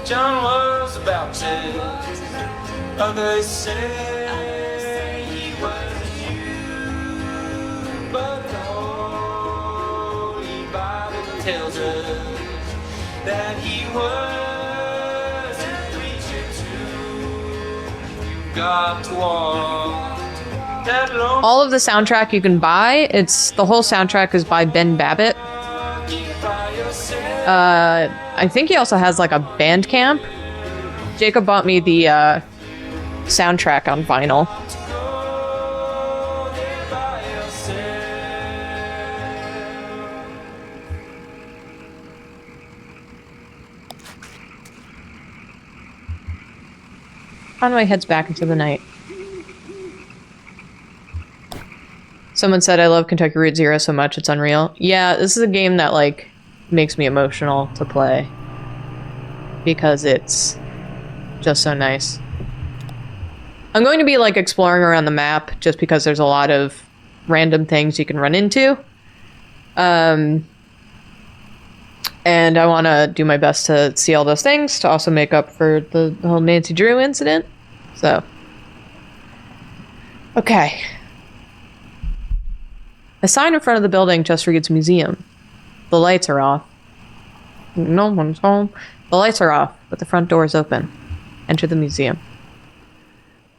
John was a Baptist. Others say he was a Jew. But the Holy Bible tells us that he was a preacher too. You got to walk that long. All of the soundtrack you can buy, the whole soundtrack is by Ben Babbitt. I think he also has like a Bandcamp. Jacob bought me the soundtrack on vinyl. Conway heads back into the night. Someone said, I love Kentucky Route Zero so much, it's unreal. Yeah, this is a game that, like, makes me emotional to play. Because it's just so nice. I'm going to be, like, exploring around the map, just because there's a lot of random things you can run into. And I want to do my best to see all those things, to also make up for the whole Nancy Drew incident. So. Okay. A sign in front of the building just reads museum. The lights are off. No one's home. The lights are off, but the front door is open. Enter the museum.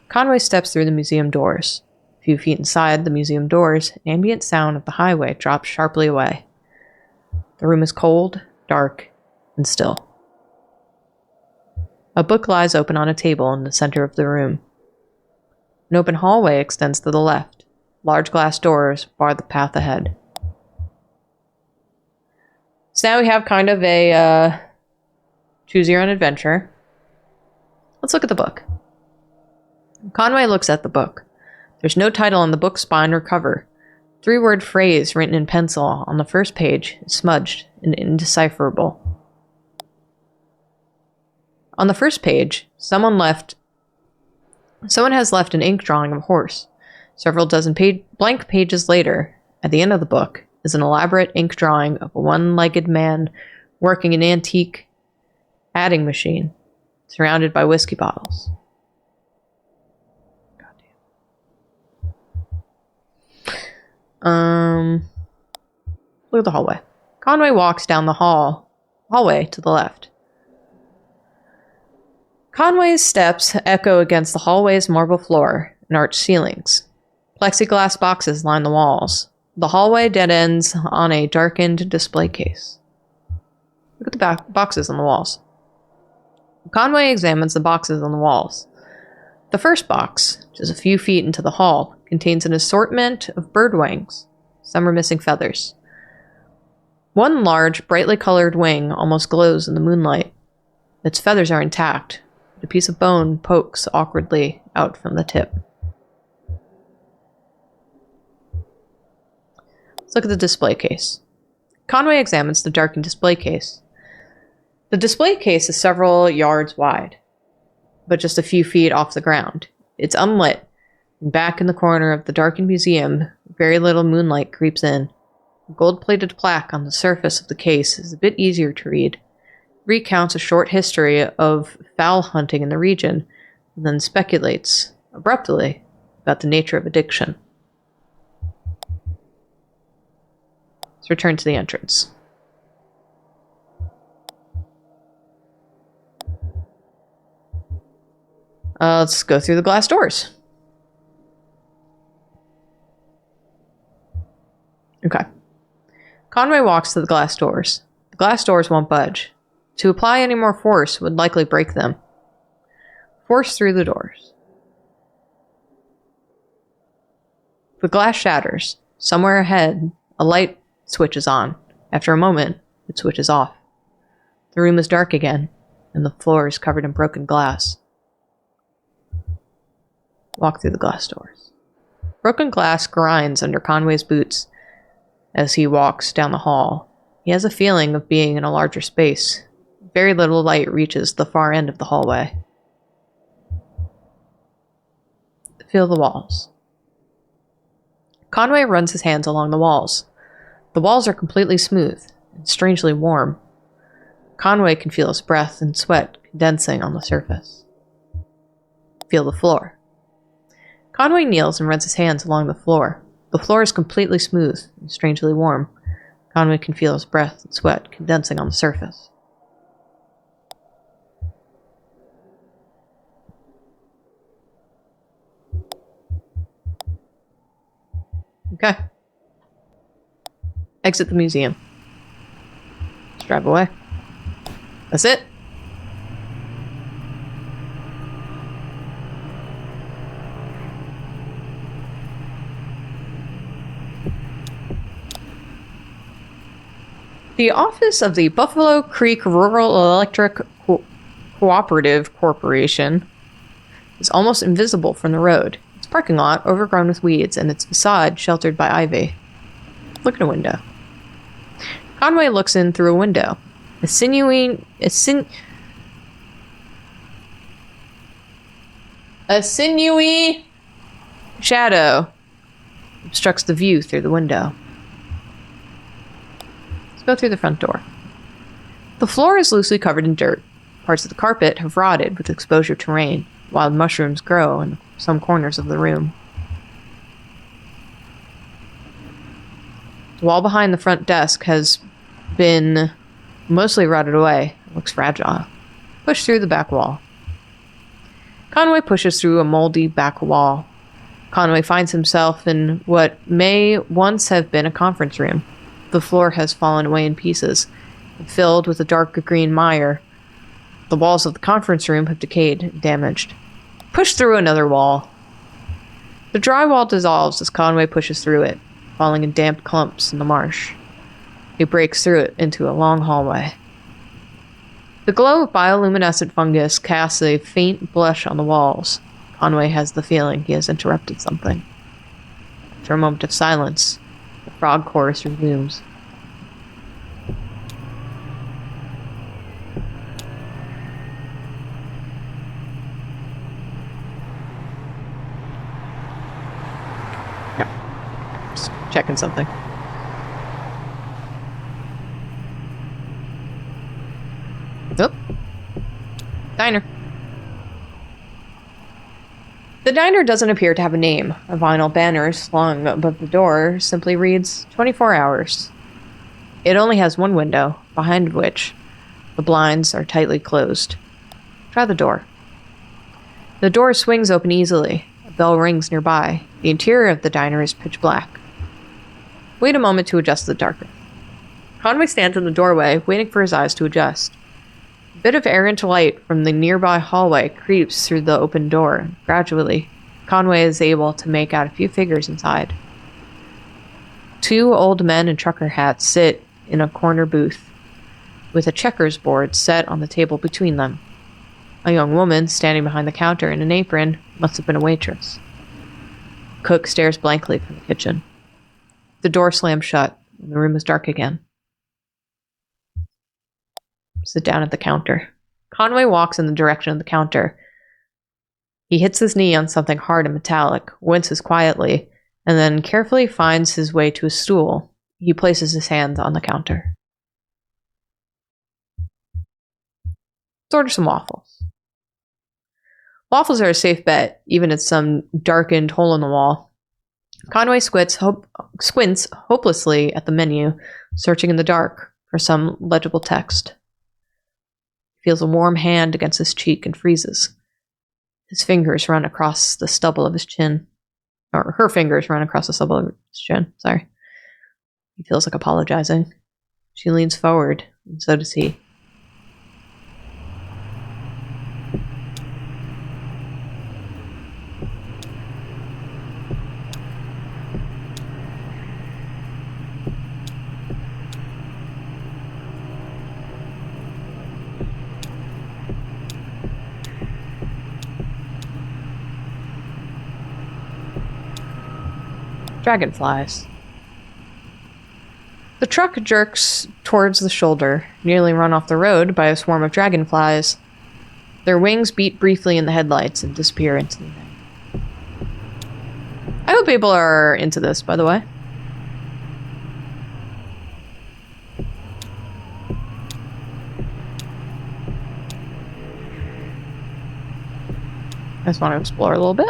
Conway steps through the museum doors. A few feet inside the museum doors, ambient sound of the highway drops sharply away. The room is cold, dark, and still. A book lies open on a table in the center of the room. An open hallway extends to the left. Large glass doors bar the path ahead. So now we have kind of a choose your own adventure. Let's look at the book. Conway looks at the book. There's no title on the book spine or cover. 3-word phrase written in pencil on the first page is smudged and indecipherable. On the first page, someone has left an ink drawing of a horse. Several dozen blank pages later, at the end of the book, is an elaborate ink drawing of a one-legged man working an antique adding machine, surrounded by whiskey bottles. Look at the hallway. Conway walks down the hallway to the left. Conway's steps echo against the hallway's marble floor and arched ceilings. Plexiglass boxes line the walls. The hallway dead ends on a darkened display case. Look at the boxes on the walls. Conway examines the boxes on the walls. The first box, just a few feet into the hall, contains an assortment of bird wings. Some are missing feathers. One large, brightly colored wing almost glows in the moonlight. Its feathers are intact, but a piece of bone pokes awkwardly out from the tip. Let's look at the display case. Conway examines the darkened display case. The display case is several yards wide, but just a few feet off the ground. It's unlit, and back in the corner of the darkened museum, very little moonlight creeps in. A gold-plated plaque on the surface of the case is a bit easier to read. It recounts a short history of fowl hunting in the region, and then speculates, abruptly, about the nature of addiction. Let's return to the entrance. Let's go through the glass doors. Okay. Conway walks to the glass doors. The glass doors won't budge. To apply any more force would likely break them. Force through the doors. The glass shatters. Somewhere ahead, a light switches on. After a moment, it switches off. The room is dark again, and the floor is covered in broken glass. Walk through the glass doors. Broken glass grinds under Conway's boots as he walks down the hall. He has a feeling of being in a larger space. Very little light reaches the far end of the hallway. Feel the walls. Conway runs his hands along the walls. The walls are completely smooth and strangely warm. Conway can feel his breath and sweat condensing on the surface. Feel the floor. Conway kneels and runs his hands along the floor. The floor is completely smooth and strangely warm. Conway can feel his breath and sweat condensing on the surface. Okay. Exit the museum. Let's drive away. That's it. The office of the Buffalo Creek Rural Electric Cooperative Corporation is almost invisible from the road. Its parking lot overgrown with weeds and its facade sheltered by ivy. Look at a window. Conway looks in through a window. A sinewy shadow obstructs the view through the window. Go through the front door. The floor is loosely covered in dirt. Parts of the carpet have rotted with exposure to rain. Wild mushrooms grow in some corners of the room. The wall behind the front desk has been mostly rotted away. It looks fragile. Push through the back wall. Conway pushes through a moldy back wall. Conway finds himself in what may once have been a conference room. The floor has fallen away in pieces, filled with a dark green mire. The walls of the conference room have decayed and damaged. Push through another wall. The drywall dissolves as Conway pushes through it, falling in damp clumps in the marsh. He breaks through it into a long hallway. The glow of bioluminescent fungus casts a faint blush on the walls. Conway has the feeling he has interrupted something. After a moment of silence, the frog chorus resumes. Yeah. Just checking something. Oh. Diner. The diner doesn't appear to have a name. A vinyl banner slung above the door simply reads 24 hours. It only has one window, behind which the blinds are tightly closed. Try the door. The door swings open easily. A bell rings nearby. The interior of the diner is pitch black. Wait a moment to adjust the darkness. Conway stands in the doorway, waiting for his eyes to adjust. A bit of errant light from the nearby hallway creeps through the open door. Gradually, Conway is able to make out a few figures inside. 2 old men in trucker hats sit in a corner booth, with a checkers board set on the table between them. A young woman standing behind the counter in an apron must have been a waitress. Cook stares blankly from the kitchen. The door slams shut, and the room is dark again. Sit down at the counter. Conway walks in the direction of the counter. He hits his knee on something hard and metallic, winces quietly, and then carefully finds his way to a stool. He places his hands on the counter. Let's order some waffles. Waffles are a safe bet, even at some darkened hole in the wall. Conway squints hopelessly at the menu, searching in the dark for some legible text. He feels a warm hand against his cheek and freezes. His fingers run across the stubble of his chin. Or her fingers run across the stubble of his chin, sorry. He feels like apologizing. She leans forward, and so does he. Dragonflies. The truck jerks towards the shoulder, nearly run off the road by a swarm of dragonflies. Their wings beat briefly in the headlights and disappear into the night. I hope people are into this, by the way. I just want to explore a little bit.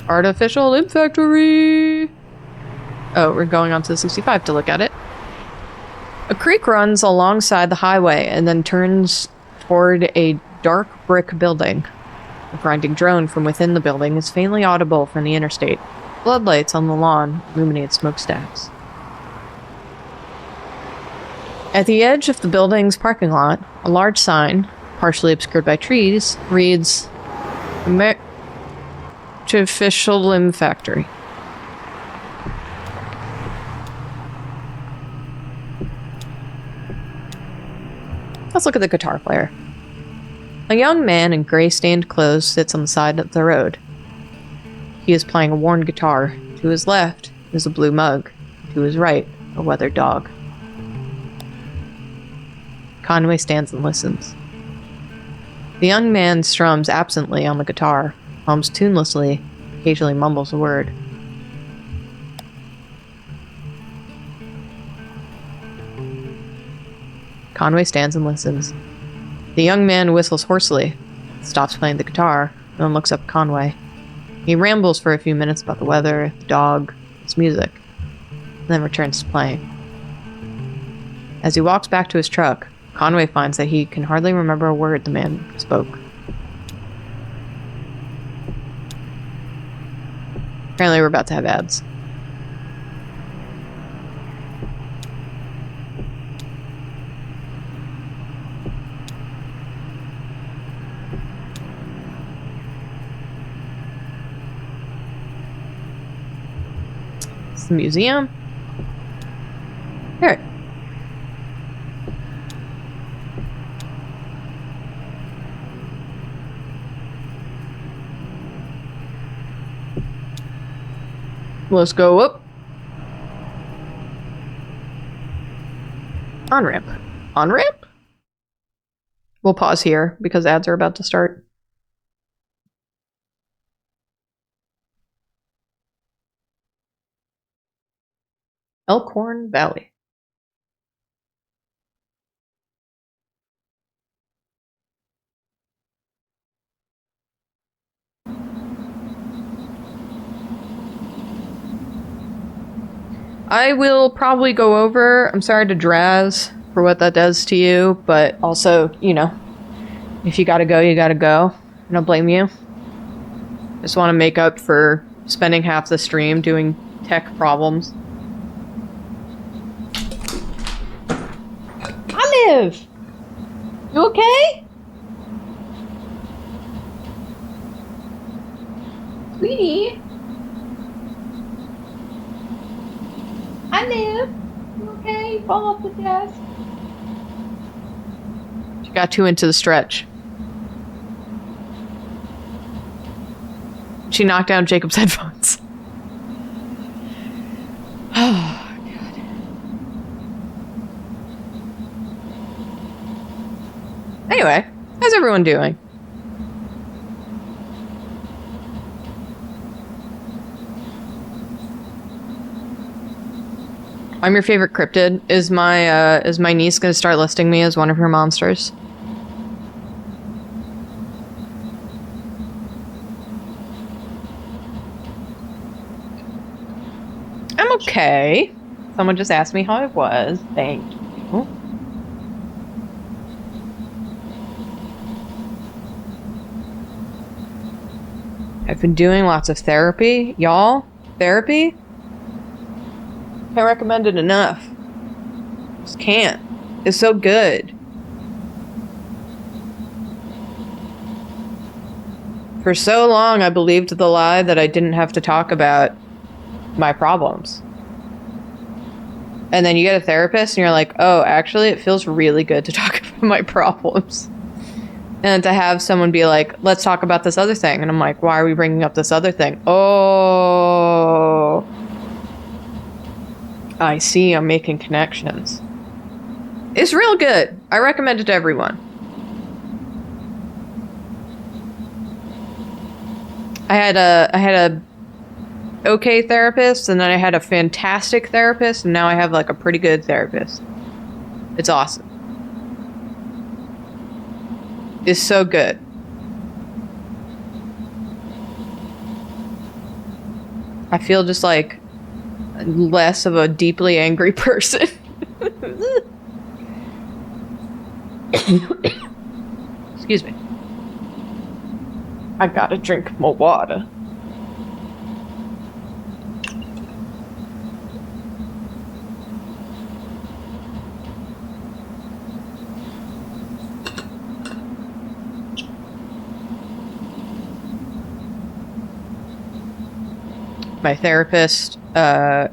Artificial Limb Factory! Oh, we're going on to the 65 to look at it. A creek runs alongside the highway and then turns toward a dark brick building. A grinding drone from within the building is faintly audible from the interstate. Floodlights on the lawn illuminate smokestacks. At the edge of the building's parking lot, a large sign, partially obscured by trees, reads Artificial Limb Factory. Let's look at the guitar player. A young man in gray-stained clothes sits on the side of the road. He is playing a worn guitar. To his left is a blue mug. To his right, a weathered dog. Conway stands and listens. The young man strums absently on the guitar, hums tunelessly, occasionally mumbles a word. Conway stands and listens. The young man whistles hoarsely, stops playing the guitar, and then looks up at Conway. He rambles for a few minutes about the weather, the dog, his music, and then returns to playing. As he walks back to his truck, Conway finds that he can hardly remember a word the man spoke. Apparently we're about to have ads. It's the museum. Let's go up. On-ramp. On-ramp? We'll pause here because ads are about to start. Elkhorn Valley. I will probably go over. I'm sorry to Draz for what that does to you, but also, you know, if you gotta go, you gotta go. I don't blame you. Just want to make up for spending half the stream doing tech problems. Olive! You okay? Sweetie? Olive! You okay? You fall off the desk. She got too into the stretch. She knocked down Jacob's headphones. Oh, God. Anyway, how's everyone doing? I'm your favorite cryptid. Is my niece gonna start listing me as one of her monsters? I'm okay. Someone just asked me how I was. Thank you. I've been doing lots of therapy. Y'all, therapy? Can't recommend it enough. Just can't. It's so good. For so long, I believed the lie that I didn't have to talk about my problems. And then you get a therapist and you're like, oh, actually, it feels really good to talk about my problems. And to have someone be like, let's talk about this other thing. And I'm like, why are we bringing up this other thing? Oh, I see. I'm making connections. It's real good. I recommend it to everyone. I had a okay therapist, and then I had a fantastic therapist, and now I have like a pretty good therapist. It's awesome. It's so good. I feel just like less of a deeply angry person. Excuse me. I gotta drink more water. My therapist, a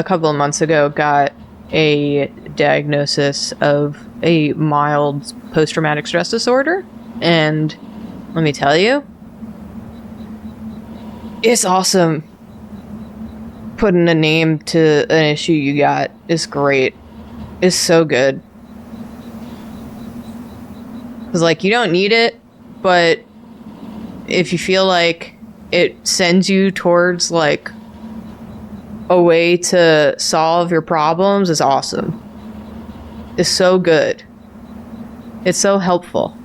couple of months ago got a diagnosis of a mild post-traumatic stress disorder, and let me tell you, it's awesome. Putting a name to an issue you got is great. It's so good. Because, like, you don't need it, but if you feel like it sends you towards, like, a way to solve your problems, is awesome. It's so good. It's so helpful.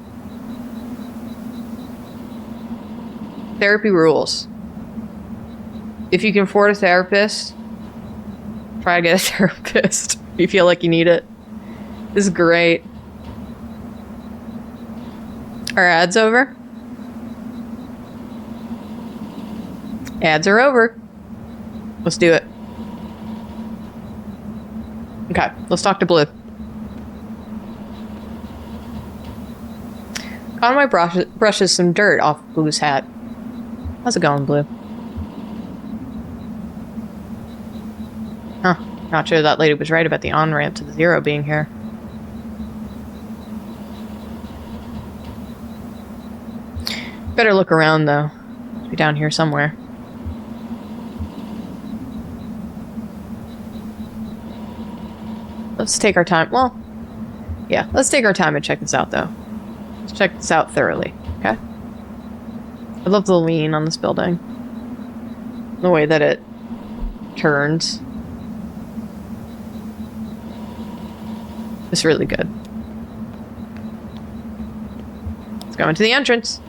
Therapy rules. If you can afford a therapist, try to get a therapist. If you feel like you need it. This is great. Are ads over? Ads are over. Let's do it. Okay, let's talk to Blue. Conway brushes some dirt off Blue's hat. How's it going, Blue? Huh. Not sure that lady was right about the on-ramp to the zero being here. Better look around, though. be down here somewhere. Let's take our time. Well, yeah, let's take our time and check this out, though. Let's check this out thoroughly, okay? I love the lean on this building. The way that it turns. It's really good. Let's go into the entrance.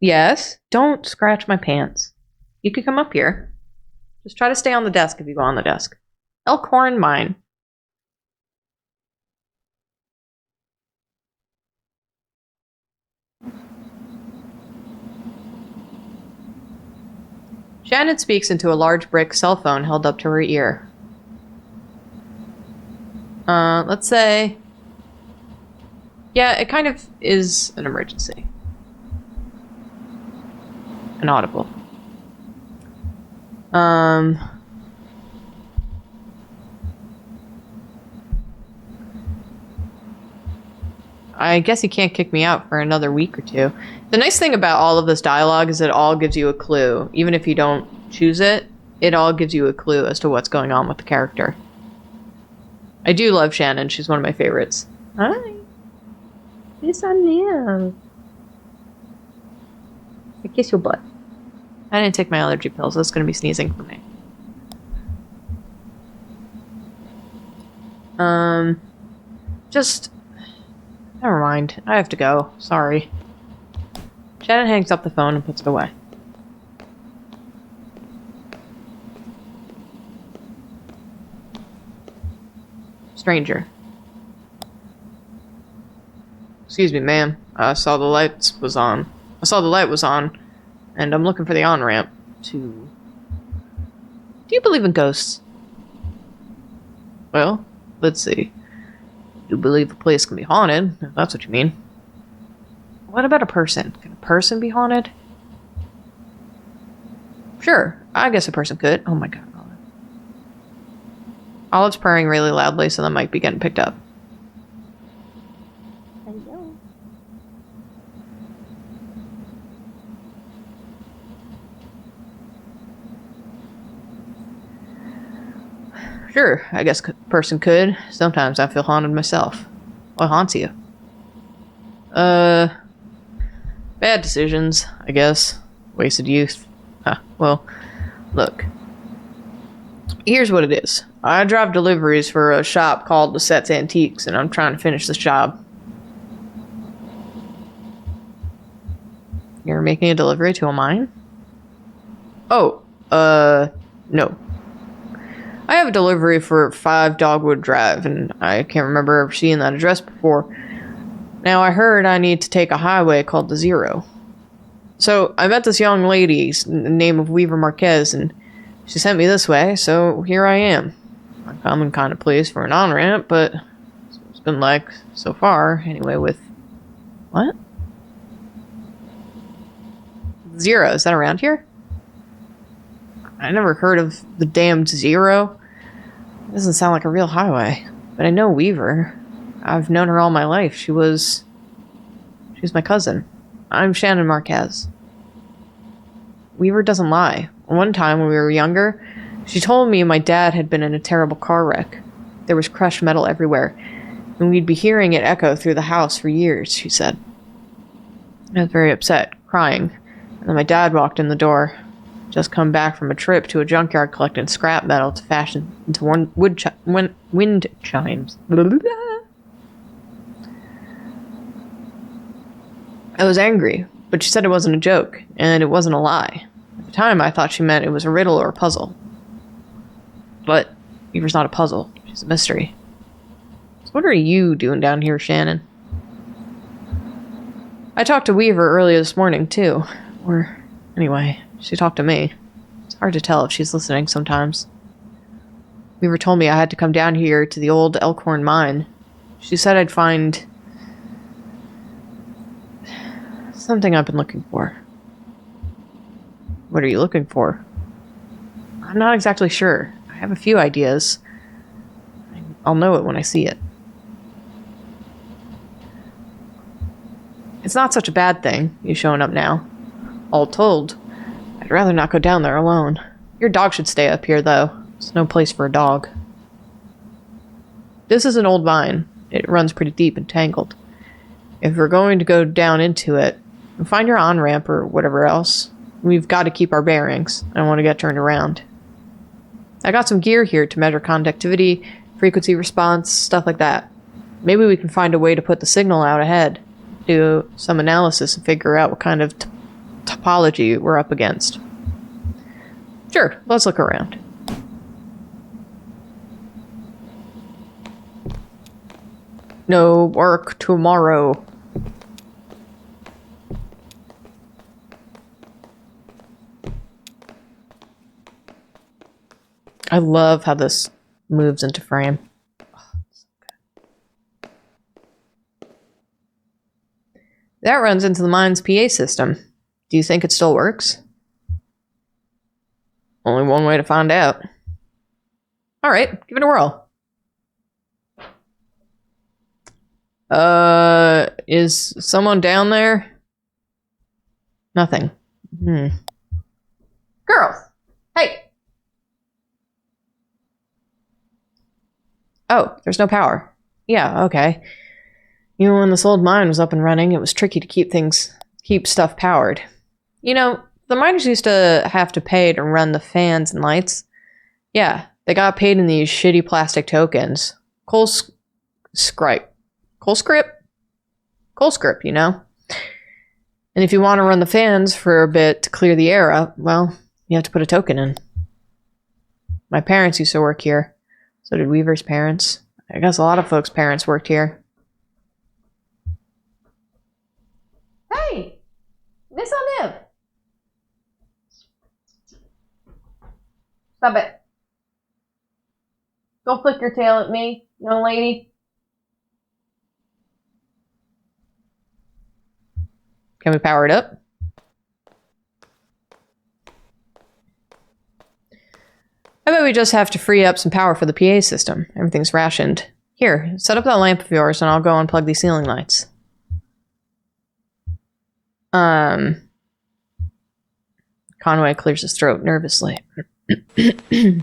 Yes? Don't scratch my pants. You could come up here. Just try to stay on the desk if you go on the desk. Elkhorn Mine. Shannon speaks into a large brick cell phone held up to her ear. Let's say... Yeah, it kind of is an emergency. Inaudible. I guess he can't kick me out for another week or two. The nice thing about all of this dialogue is it all gives you a clue. Even if you don't choose it, it all gives you a clue as to what's going on with the character. I do love Shannon. She's one of my favorites. Hi. Yes, I am. I kiss your butt. I didn't take my allergy pills. That's going to be sneezing for me. Just... Never mind. I have to go. Sorry. Shannon hangs up the phone and puts it away. Stranger. Excuse me, ma'am. I saw the light was on, and I'm looking for the on-ramp to... Do you believe in ghosts? Well, let's see. You believe a place can be haunted, if that's what you mean. What about a person? Can a person be haunted? Sure, I guess a person could. Oh my god. Olive's purring really loudly, so that might be getting picked up. Hello. Sure, I guess a person could. Sometimes I feel haunted myself. What haunts you? Bad decisions, I guess. Wasted youth. Well, look. Here's what it is. I drive deliveries for a shop called Lissette's Antiques, and I'm trying to finish this job. You're making a delivery to a mine? Oh, no. I have a delivery for 5 Dogwood Drive, and I can't remember ever seeing that address before. Now, I heard I need to take a highway called the Zero. So, I met this young lady, the name of Weaver Marquez, and she sent me this way, so here I am. I'm coming kind of pleased for an on-ramp, but it's been like, so far, anyway, with... What? Zero, is that around here? I never heard of the damned Zero. It doesn't sound like a real highway. But I know Weaver. I've known her all my life. She's my cousin. I'm Shannon Marquez. Weaver doesn't lie. One time when we were younger, she told me my dad had been in a terrible car wreck. There was crushed metal everywhere, and we'd be hearing it echo through the house for years, she said. I was very upset, crying, and then my dad walked in the door. Just come back from a trip to a junkyard collecting scrap metal to fashion into wind chimes. I was angry, but she said it wasn't a joke, and it wasn't a lie. At the time, I thought she meant it was a riddle or a puzzle. But Weaver's not a puzzle. She's a mystery. So what are you doing down here, Shannon? I talked to Weaver earlier this morning, too. Or, anyway, she talked to me. It's hard to tell if she's listening sometimes. Weaver told me I had to come down here to the old Elkhorn mine. She said I'd find... something I've been looking for. What are you looking for? I'm not exactly sure. I have a few ideas. I'll know it when I see it. It's not such a bad thing, you showing up now. All told, I'd rather not go down there alone. Your dog should stay up here, though. It's no place for a dog. This is an old mine. It runs pretty deep and tangled. If we're going to go down into it, find your on-ramp or whatever else. We've got to keep our bearings. I don't want to get turned around. I got some gear here to measure conductivity, frequency response, stuff like that. Maybe we can find a way to put the signal out ahead. Do some analysis and figure out what kind of topology we're up against. Sure, let's look around. No work tomorrow. I love how this moves into frame. That runs into the mine's PA system. Do you think it still works? Only one way to find out. Alright, give it a whirl. Is someone down there? Nothing. Girls! Hey! Oh, there's no power. Yeah, okay. Even when this old mine was up and running, it was tricky to keep stuff powered. You know, the miners used to have to pay to run the fans and lights. Yeah, they got paid in these shitty plastic tokens. Coal script, you know? And if you want to run the fans for a bit to clear the air up, well, you have to put a token in. My parents used to work here. So did Weaver's parents. I guess a lot of folks' parents worked here. Hey! Miss Olive! Stop it. Don't flick your tail at me, young lady. Can we power it up? I bet we just have to free up some power for the PA system. Everything's rationed. Here, set up that lamp of yours and I'll go unplug these ceiling lights. Conway clears his throat nervously. I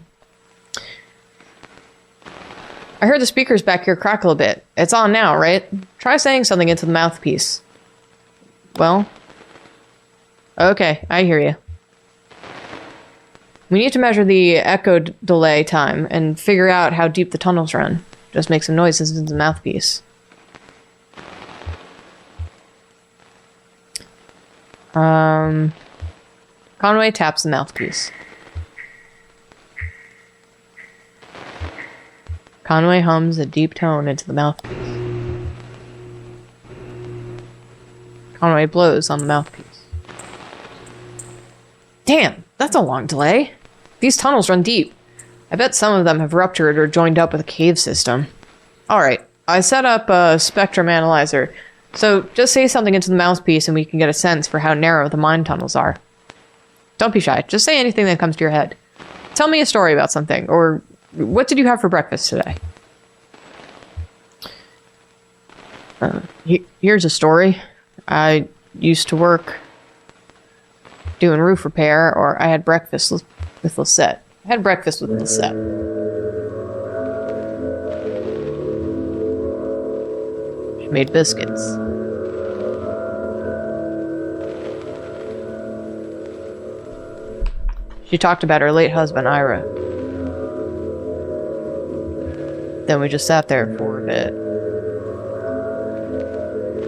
heard the speakers back here crackle a bit. It's on now, right? Try saying something into the mouthpiece. Well? Okay, I hear you. We need to measure the echo delay time and figure out how deep the tunnels run. Just make some noises into the mouthpiece. Conway taps the mouthpiece. Conway hums a deep tone into the mouthpiece. Conway blows on the mouthpiece. Damn, that's a long delay. These tunnels run deep. I bet some of them have ruptured or joined up with a cave system. Alright, I set up a spectrum analyzer, so just say something into the mouthpiece and we can get a sense for how narrow the mine tunnels are. Don't be shy, just say anything that comes to your head. Tell me a story about something, or what did you have for breakfast today? Here's a story. I used to work doing roof repair, or I had breakfast with Lisette. I had breakfast with Lisette. She made biscuits. She talked about her late husband, Ira. Then we just sat there for a bit.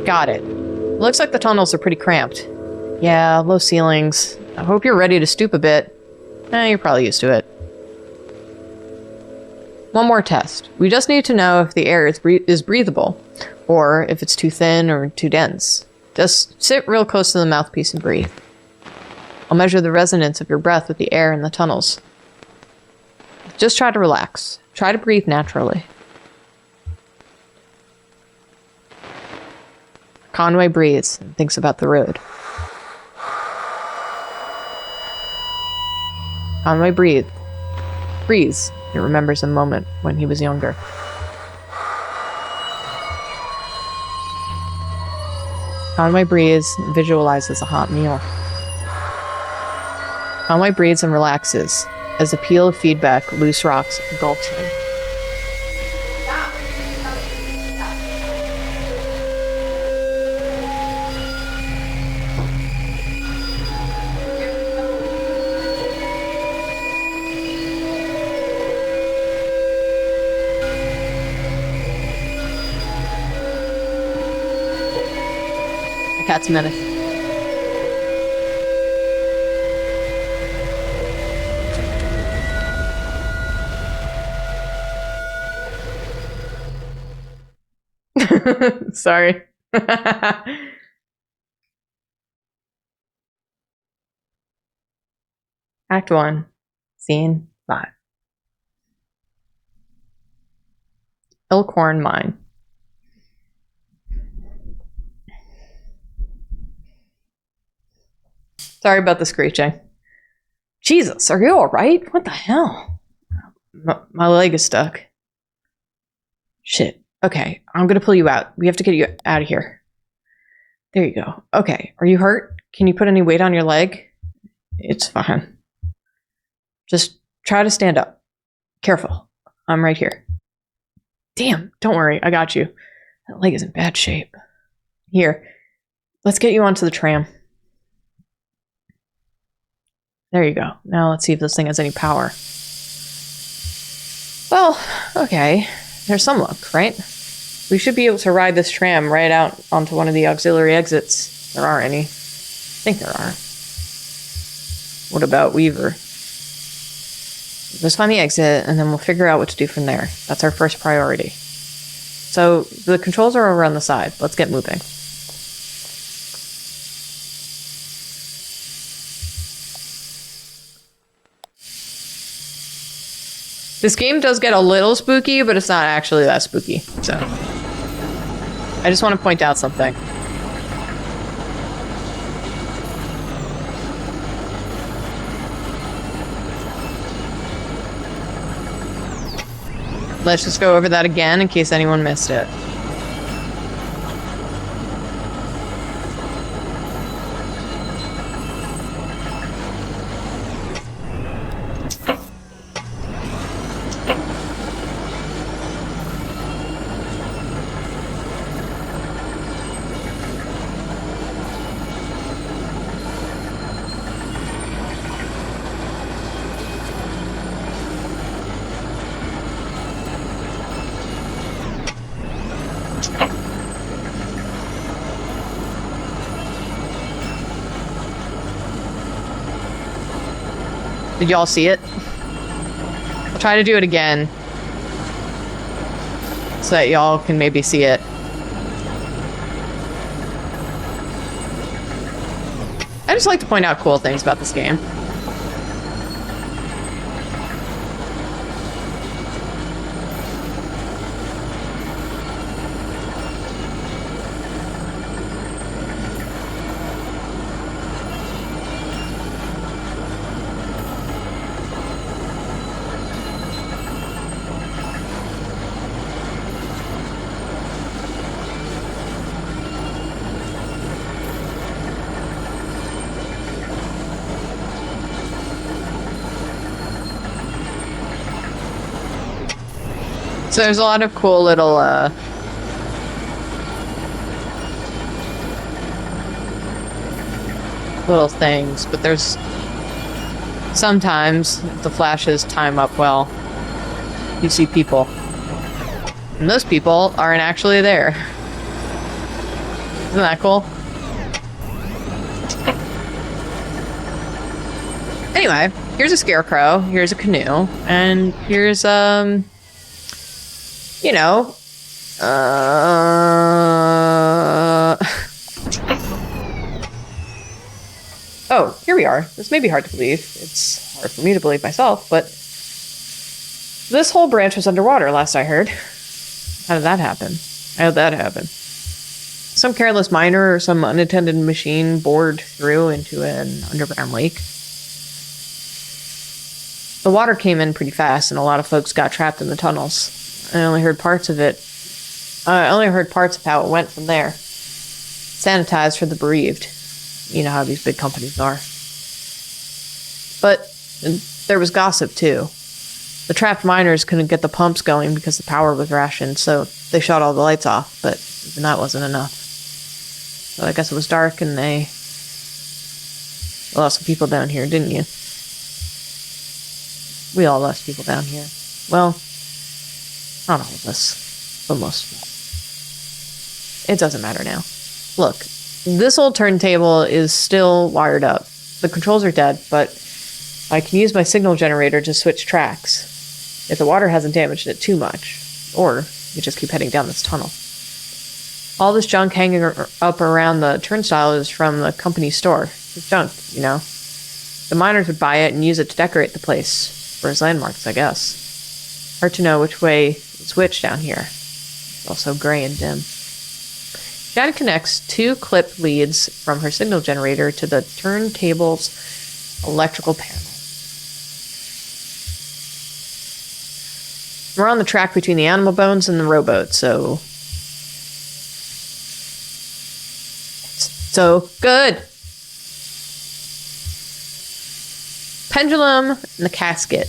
Got it. Looks like the tunnels are pretty cramped. Yeah, low ceilings. I hope you're ready to stoop a bit. You're probably used to it. One more test. We just need to know if the air is breathable, or if it's too thin or too dense. Just sit real close to the mouthpiece and breathe. I'll measure the resonance of your breath with the air in the tunnels. Just try to relax. Try to breathe naturally. Conway breathes and thinks about the road. Conway breathes and remembers a moment when he was younger. Conway breathes and visualizes a hot meal. Conway breathes and relaxes as the peal of feedback, loose rocks, engulfs him. The cat's menace. Sorry. Act 1, Scene 5. Elkhorn Mine. Sorry about the screeching. Jesus, are you alright? What the hell? My leg is stuck. Shit. Okay, I'm gonna pull you out. We have to get you out of here. There you go. Okay, are you hurt? Can you put any weight on your leg? It's fine. Just try to stand up. Careful. I'm right here. Damn, don't worry. I got you. That leg is in bad shape. Here, let's get you onto the tram. There you go. Now let's see if this thing has any power. Well, okay. There's some luck, right? We should be able to ride this tram right out onto one of the auxiliary exits. There are any. I think there are. What about Weaver? Just find the exit, and then we'll figure out what to do from there. That's our first priority. So, the controls are over on the side. Let's get moving. This game does get a little spooky, but it's not actually that spooky. So, I just want to point out something. Let's just go over that again in case anyone missed it. Did y'all see it? I'll try to do it again so that y'all can maybe see it. I just like to point out cool things about this game. So there's a lot of cool little little things, but there's sometimes if the flashes time up well, you see people. And those people aren't actually there. Isn't that cool? Anyway, here's a scarecrow, here's a canoe, and here's you know, oh, here we are. This may be hard to believe. It's hard for me to believe myself, but this whole branch was underwater last I heard. How did that happen? How did that happen? Some careless miner or some unattended machine bored through into an underground lake. The water came in pretty fast and a lot of folks got trapped in the tunnels. I only heard parts of it. I only heard parts of how it went from there. sanitized for the bereaved. You know how these big companies are. But there was gossip, too. The trapped miners couldn't get the pumps going because the power was rationed, so they shut all the lights off, but even that wasn't enough. So I guess it was dark and they lost some people down here, didn't you? We all lost people down here. Well, not all of us, but most of us. It doesn't matter now. Look, this old turntable is still wired up. The controls are dead, but I can use my signal generator to switch tracks. If the water hasn't damaged it too much. Or we just keep heading down this tunnel. All this junk hanging up around the turnstile is from the company store. It's junk, you know. The miners would buy it and use it to decorate the place. For as landmarks, I guess. Hard to know which way it's which down here. It's also gray and dim. Janet connects 2 clip leads from her signal generator to the turntable's electrical panel. We're on the track between the animal bones and the rowboat, so good. Pendulum and the casket.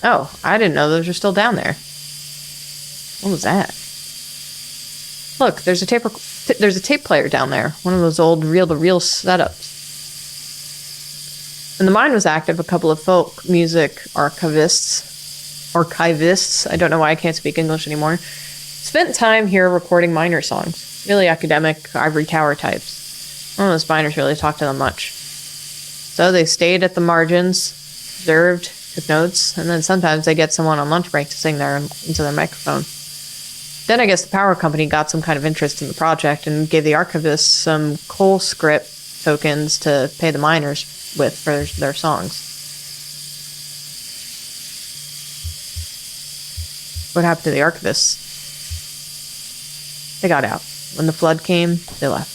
Oh, I didn't know those were still down there. What was that? Look, there's a tape player down there. One of those old reel-to-reel setups. When the mine was active, a couple of folk music archivists, I don't know why I can't speak English anymore, spent time here recording miner songs. Really academic, ivory tower types. None of those miners really talked to them much. So they stayed at the margins, observed, took notes, and then sometimes they get someone on lunch break to sing there into their microphone. Then I guess the power company got some kind of interest in the project and gave the archivists some coal script tokens to pay the miners with for their songs. What happened to the archivists? They got out. When the flood came, they left.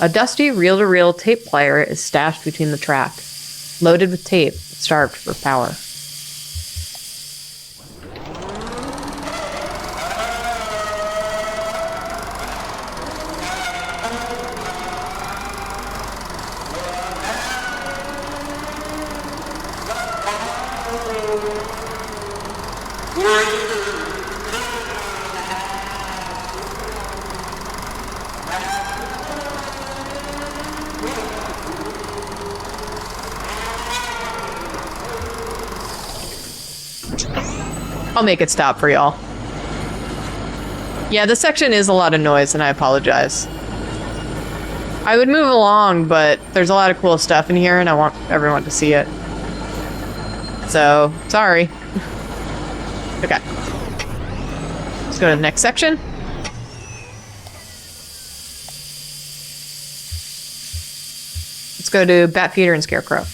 A dusty reel-to-reel tape player is stashed between the track. Loaded with tape, starved for power. I'll make it stop for y'all. Yeah, this section is a lot of noise, and I apologize. I would move along, but there's a lot of cool stuff in here, and I want everyone to see it. So, sorry. Okay. Let's go to the next section. Let's go to Bat Feeder and Scarecrow.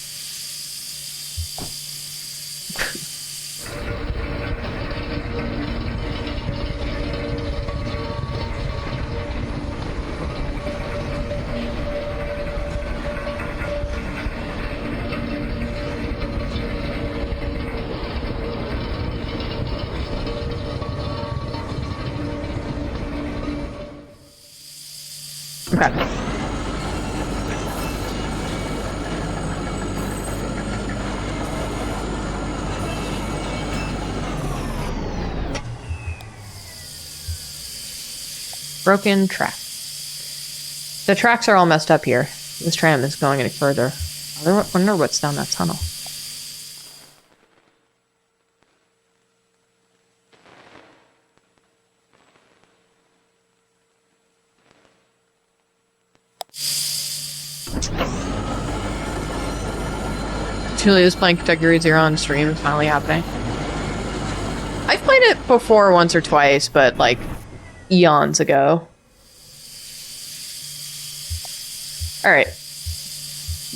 Okay. Broken track. The tracks are all messed up here. This tram isn't going any further. I wonder what's down that tunnel. Julia's playing Kentucky Route Zero on stream. It's finally happening. I've played it before once or twice, but like eons ago. Alright.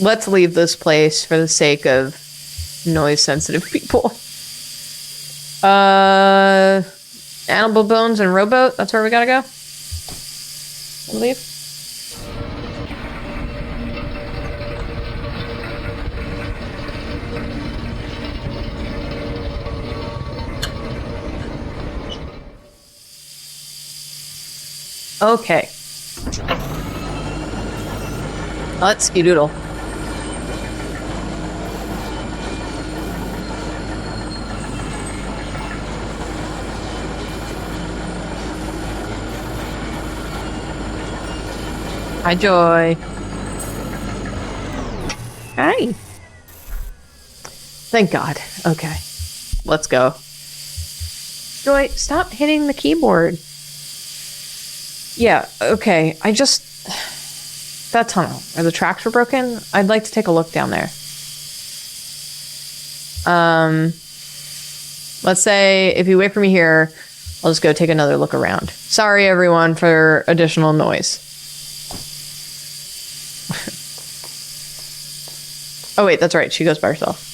Let's leave this place for the sake of noise-sensitive people. Animal Bones and Rowboat, that's where we gotta go? I believe. Okay. Let's skedoodle. Hi, Joy. Hi. Thank God. Okay. Let's go. Joy, stop hitting the keyboard. Yeah, okay. That tunnel, where the tracks were broken, I'd like to take a look down there. Let's say if you wait for me here, I'll just go take another look around. Sorry, everyone, for additional noise. Oh, wait, that's right. She goes by herself.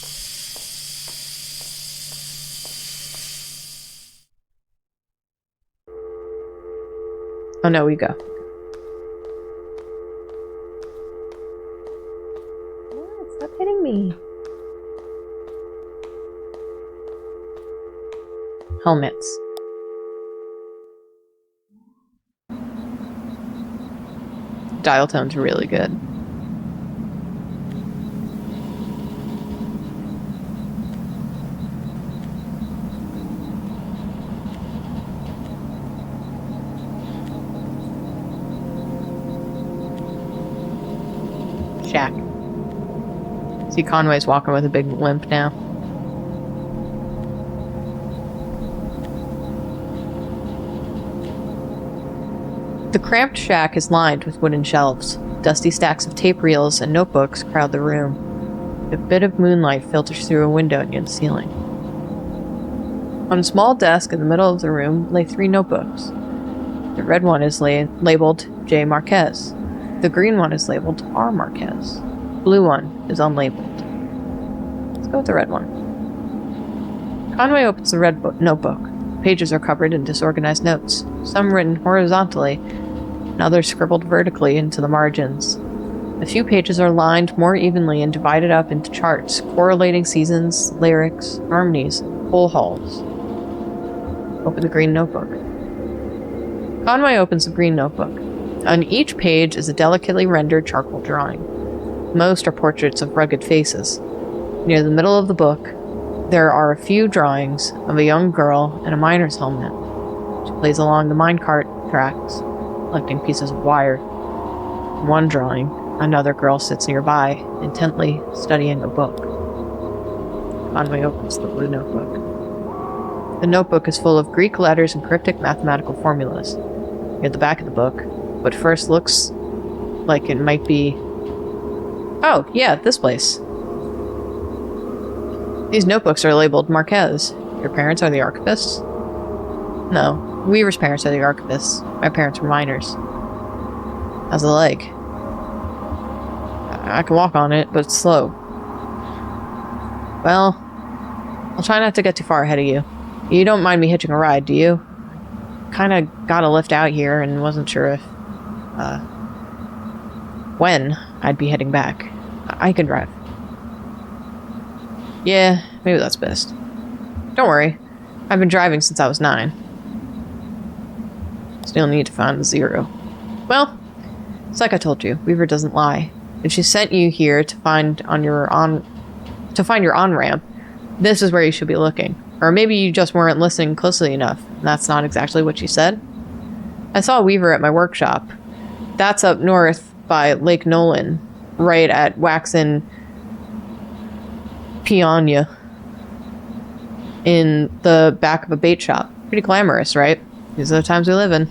Oh, no, we go. Stop hitting me. Helmets. Dial tone's really good. Shack. See, Conway's walking with a big limp now. The cramped shack is lined with wooden shelves. Dusty stacks of tape reels and notebooks crowd the room. A bit of moonlight filters through a window near the ceiling. On a small desk in the middle of the room lay 3 notebooks. The red one is labeled J. Marquez. The green one is labeled R. Marquez. The blue one is unlabeled. Let's go with the red one. Conway opens the red notebook. Pages are covered in disorganized notes, some written horizontally, and others scribbled vertically into the margins. A few pages are lined more evenly and divided up into charts, correlating seasons, lyrics, harmonies, whole hauls. Open the green notebook. Conway opens the green notebook. On each page is a delicately rendered charcoal drawing. Most are portraits of rugged faces. Near the middle of the book, there are a few drawings of a young girl in a miner's helmet. She plays along the minecart tracks, collecting pieces of wire. In one drawing, another girl sits nearby, intently studying a book. Conway opens the blue notebook. The notebook is full of Greek letters and cryptic mathematical formulas. Near the back of the book, what first looks like it might be... Oh, yeah, this place. These notebooks are labeled Marquez. Your parents are the archivists? No, Weaver's parents are the archivists. My parents were miners. How's the leg? I can walk on it, but it's slow. Well, I'll try not to get too far ahead of you. You don't mind me hitching a ride, do you? Kinda got a lift out here and wasn't sure if, when I'd be heading back. I can drive. Yeah, maybe that's best. Don't worry. I've been driving since I was 9. Still need to find the 0. Well, it's like I told you, Weaver doesn't lie. If she sent you here to find your on-ramp, this is where you should be looking. Or maybe you just weren't listening closely enough, and that's not exactly what she said. I saw Weaver at my workshop. That's up north by Lake Nolan, right at Waxen Peonia, in the back of a bait shop. Pretty glamorous, right? These are the times we live in.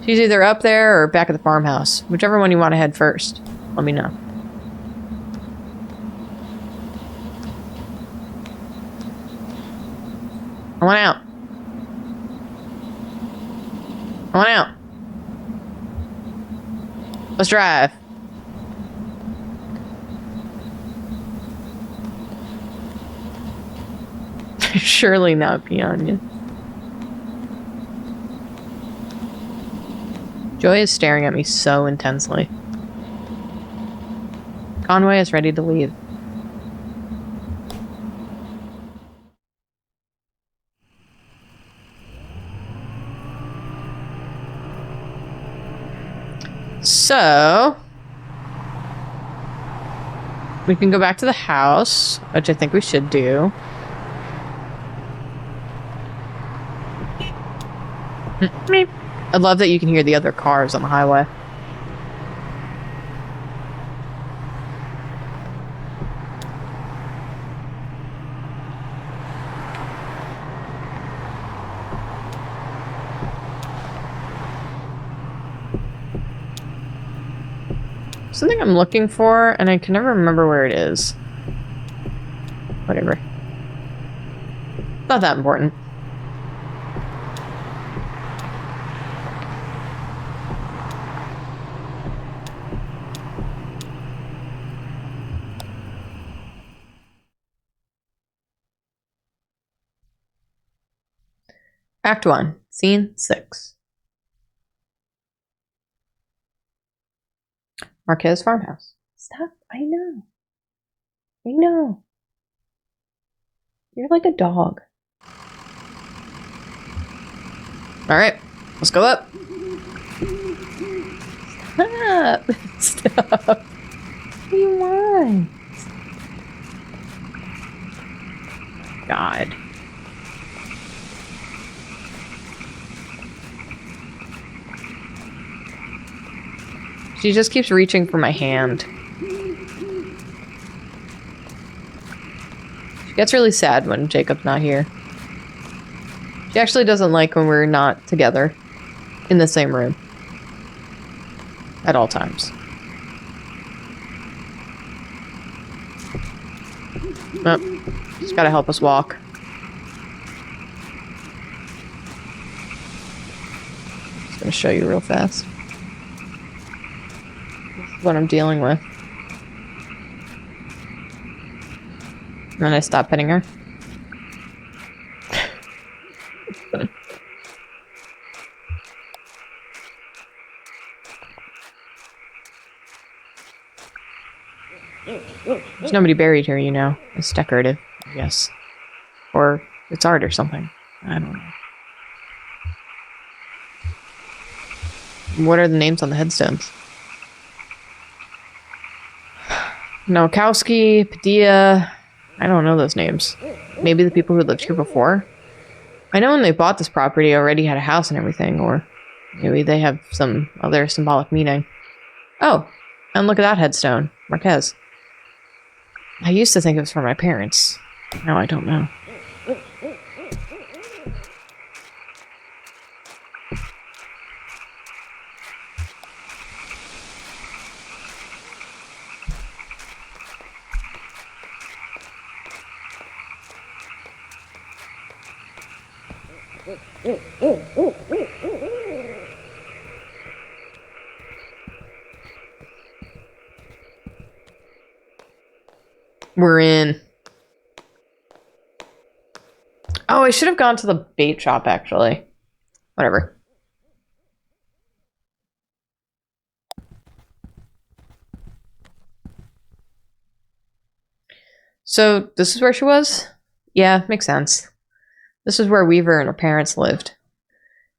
She's either up there or back at the farmhouse. Whichever one you want to head first, let me know. I want out. I want out. Let's drive. Surely not Pianya. Joy is staring at me so intensely. Conway is ready to leave. So, we can go back to the house, which I think we should do. I love that you can hear the other cars on the highway. Something I'm looking for, and I can never remember where it is. Whatever. Not that important. Act 1, Scene 6. Marquez farmhouse. Stop. I know. I know. You're like a dog. Alright, let's go up. Stop. Stop. What do you want? God. She just keeps reaching for my hand. She gets really sad when Jacob's not here. She actually doesn't like when we're not together in the same room at all times. Oh, she's gotta help us walk. Just gonna show you real fast. What I'm dealing with. And then I stop petting her. There's nobody buried here, you know. It's decorative, I guess. Or it's art or something. I don't know. What are the names on the headstones? Nowakowski, Padilla. I don't know those names. Maybe the people who lived here before? I know when they bought this property already had a house and everything, or maybe they have some other symbolic meaning. Oh, and look at that headstone. Marquez. I used to think it was for my parents. Now I don't know. We're in. Oh, I should have gone to the bait shop, actually. Whatever. So, this is where she was? Yeah, makes sense. This is where Weaver and her parents lived.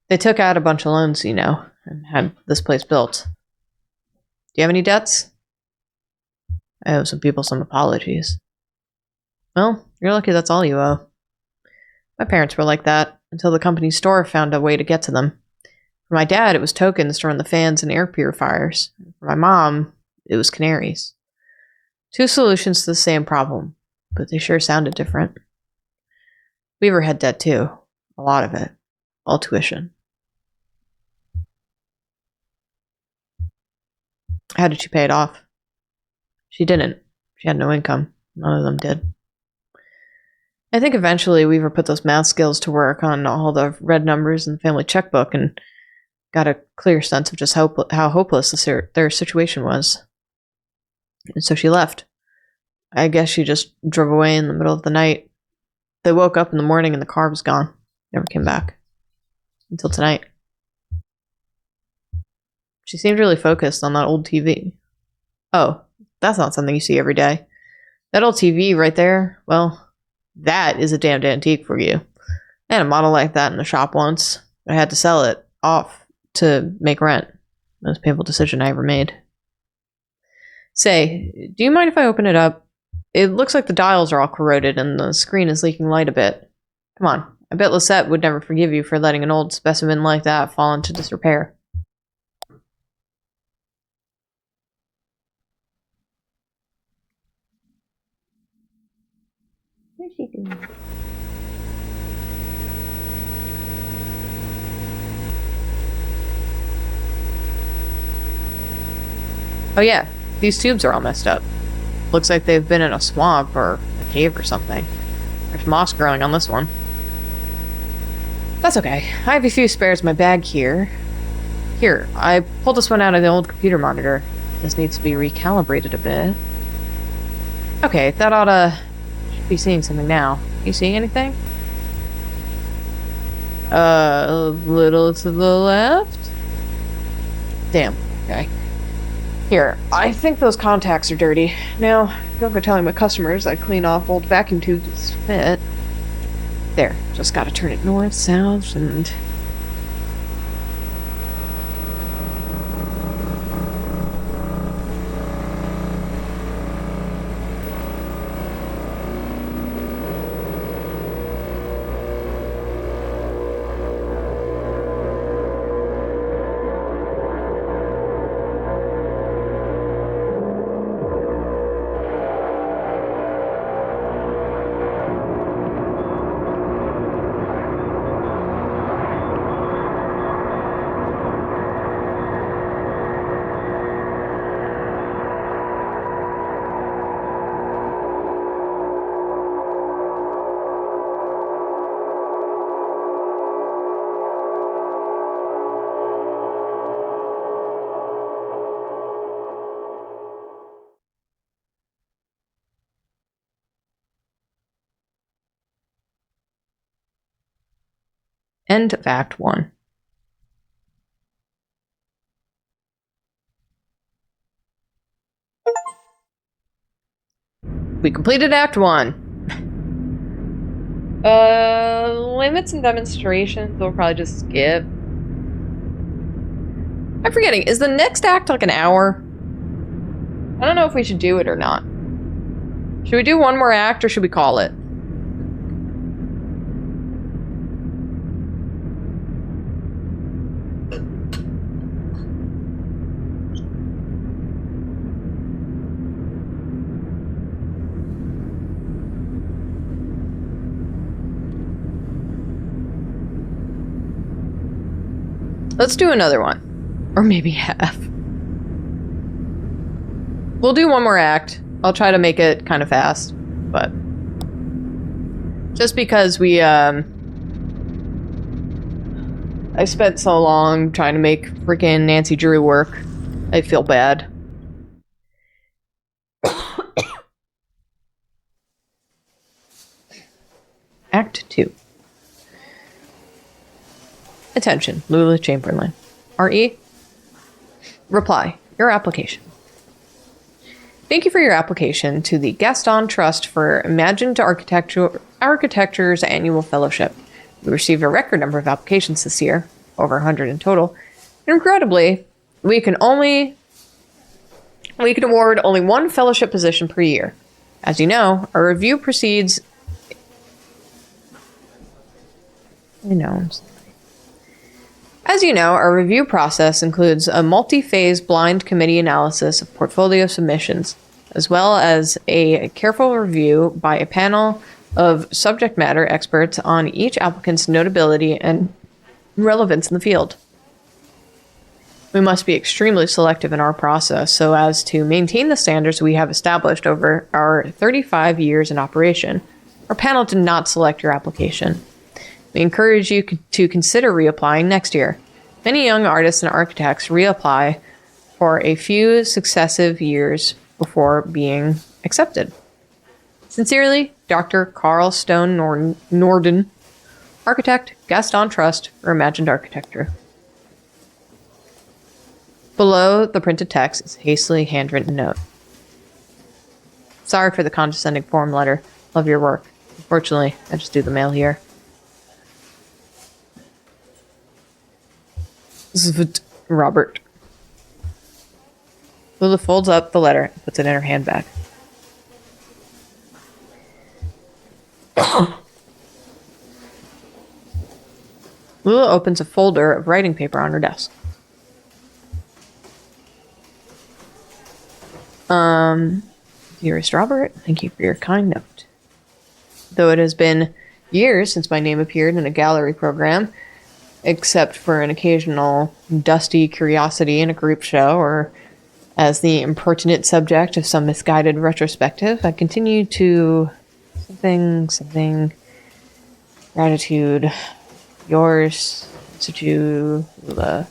They took out a bunch of loans, you know, and had this place built. Do you have any debts? I owe some people some apologies. Well, you're lucky that's all you owe. My parents were like that, until the company store found a way to get to them. For my dad, it was tokens to run the fans and air purifiers. For my mom, it was canaries. Two solutions to the same problem, but they sure sounded different. Weaver had debt too. A lot of it. All tuition. How did she pay it off? She didn't. She had no income. None of them did. I think eventually Weaver put those math skills to work on all the red numbers in the family checkbook and got a clear sense of just how hopeless their situation was. And so she left. I guess she just drove away in the middle of the night. They woke up in the morning and the car was gone. Never came back. Until tonight. She seemed really focused on that old TV. Oh, that's not something you see every day. That old TV right there, well, that is a damned antique for you. I had a model like that in the shop once. I had to sell it off to make rent. Most painful decision I ever made. Say, do you mind if I open it up? It looks like the dials are all corroded and the screen is leaking light a bit. Come on, I bet Lisette would never forgive you for letting an old specimen like that fall into disrepair. What's she doing? Oh yeah, these tubes are all messed up. Looks like they've been in a swamp or a cave or something. There's moss growing on this one. That's okay. I have a few spares in my bag here. Here, I pulled this one out of the old computer monitor. This needs to be recalibrated a bit. Okay, that oughta... should be seeing something now. You seeing anything? A little to the left? Damn, okay. Here, I think those contacts are dirty. Now, don't go telling my customers I clean off old vacuum tubes with spit. There, just gotta turn it north, south, and... End of Act 1. We completed Act 1. Limits and demonstrations, we'll probably just skip. I'm forgetting, is the next act like an hour? I don't know if we should do it or not. Should we do one more act or should we call it? Let's do another one. Or maybe half. We'll do one more act. I'll try to make it kind of fast, but... just because I spent so long trying to make freaking Nancy Drew work. I feel bad. Act 2. Attention, Lula Chamberlain. R.E. Reply. Your application. Thank you for your application to the Gaston Trust for Imagined Architecture's annual fellowship. We received a record number of applications this year, over 100 in total. And regrettably, we can award only one fellowship position per year. As you know, our review proceeds... As you know, our review process includes a multi-phase blind committee analysis of portfolio submissions, as well as a careful review by a panel of subject matter experts on each applicant's notability and relevance in the field. We must be extremely selective in our process so as to maintain the standards we have established over our 35 years in operation. Our panel did not select your application. We encourage you to consider reapplying next year. Many young artists and architects reapply for a few successive years before being accepted. Sincerely, Dr. Carl Stone Norden, architect, Gaston Trust for Imagined Architecture. Below the printed text is a hastily handwritten note. Sorry for the condescending form letter. Love your work. Unfortunately, I just do the mail here. Robert. Lula folds up the letter and puts it in her handbag. Lula opens a folder of writing paper on her desk. Dearest Robert, thank you for your kind note. Though it has been years since my name appeared in a gallery program, except for an occasional dusty curiosity in a group show or as the impertinent subject of some misguided retrospective, I continue to something gratitude. Yours to Lula.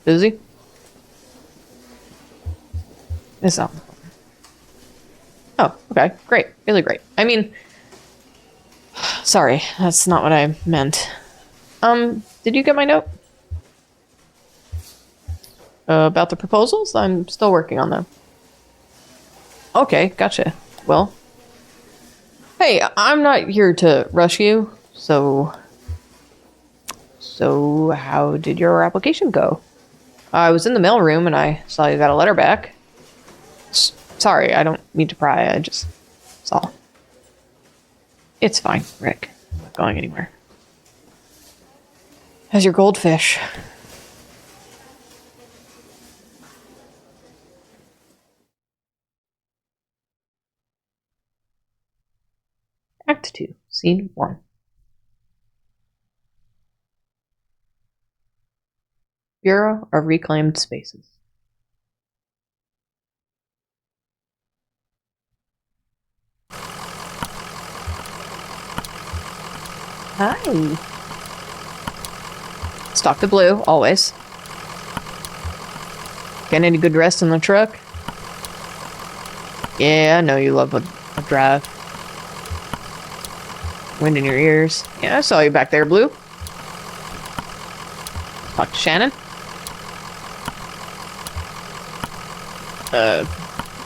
Busy? It's not. Oh, okay. Great. Really great. I mean, sorry, that's not what I meant. Did you get my note? About the proposals? I'm still working on them. Okay, gotcha. Well, hey, I'm not here to rush you, so how did your application go? I was in the mailroom and I saw you got a letter back. Sorry, I don't mean to pry, I just saw. It's fine, Rick. I'm not going anywhere. How's your goldfish? Act 2, Scene 1. Bureau of Reclaimed Spaces. Hi. Stock the blue, always. Getting any good rest in the truck? Yeah, I know you love a drive. Wind in your ears. Yeah, I saw you back there, Blue. Talk to Shannon.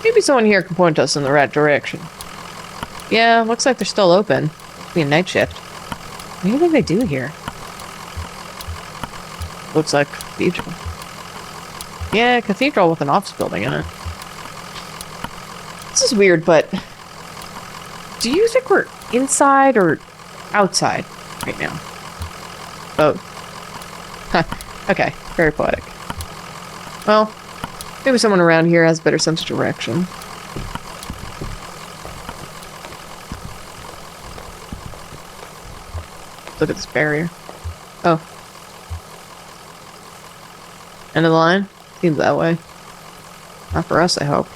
Maybe someone here can point us in the right direction. Yeah, looks like they're still open. Must be a night shift. What do you think they do here? Looks like cathedral. Yeah, cathedral with an office building in it. This is weird, but do you think we're inside or outside right now? Oh. Okay, very poetic. Well, maybe someone around here has a better sense of direction. Look at this barrier. Oh. End of the line? Seems that way. Not for us, I hope.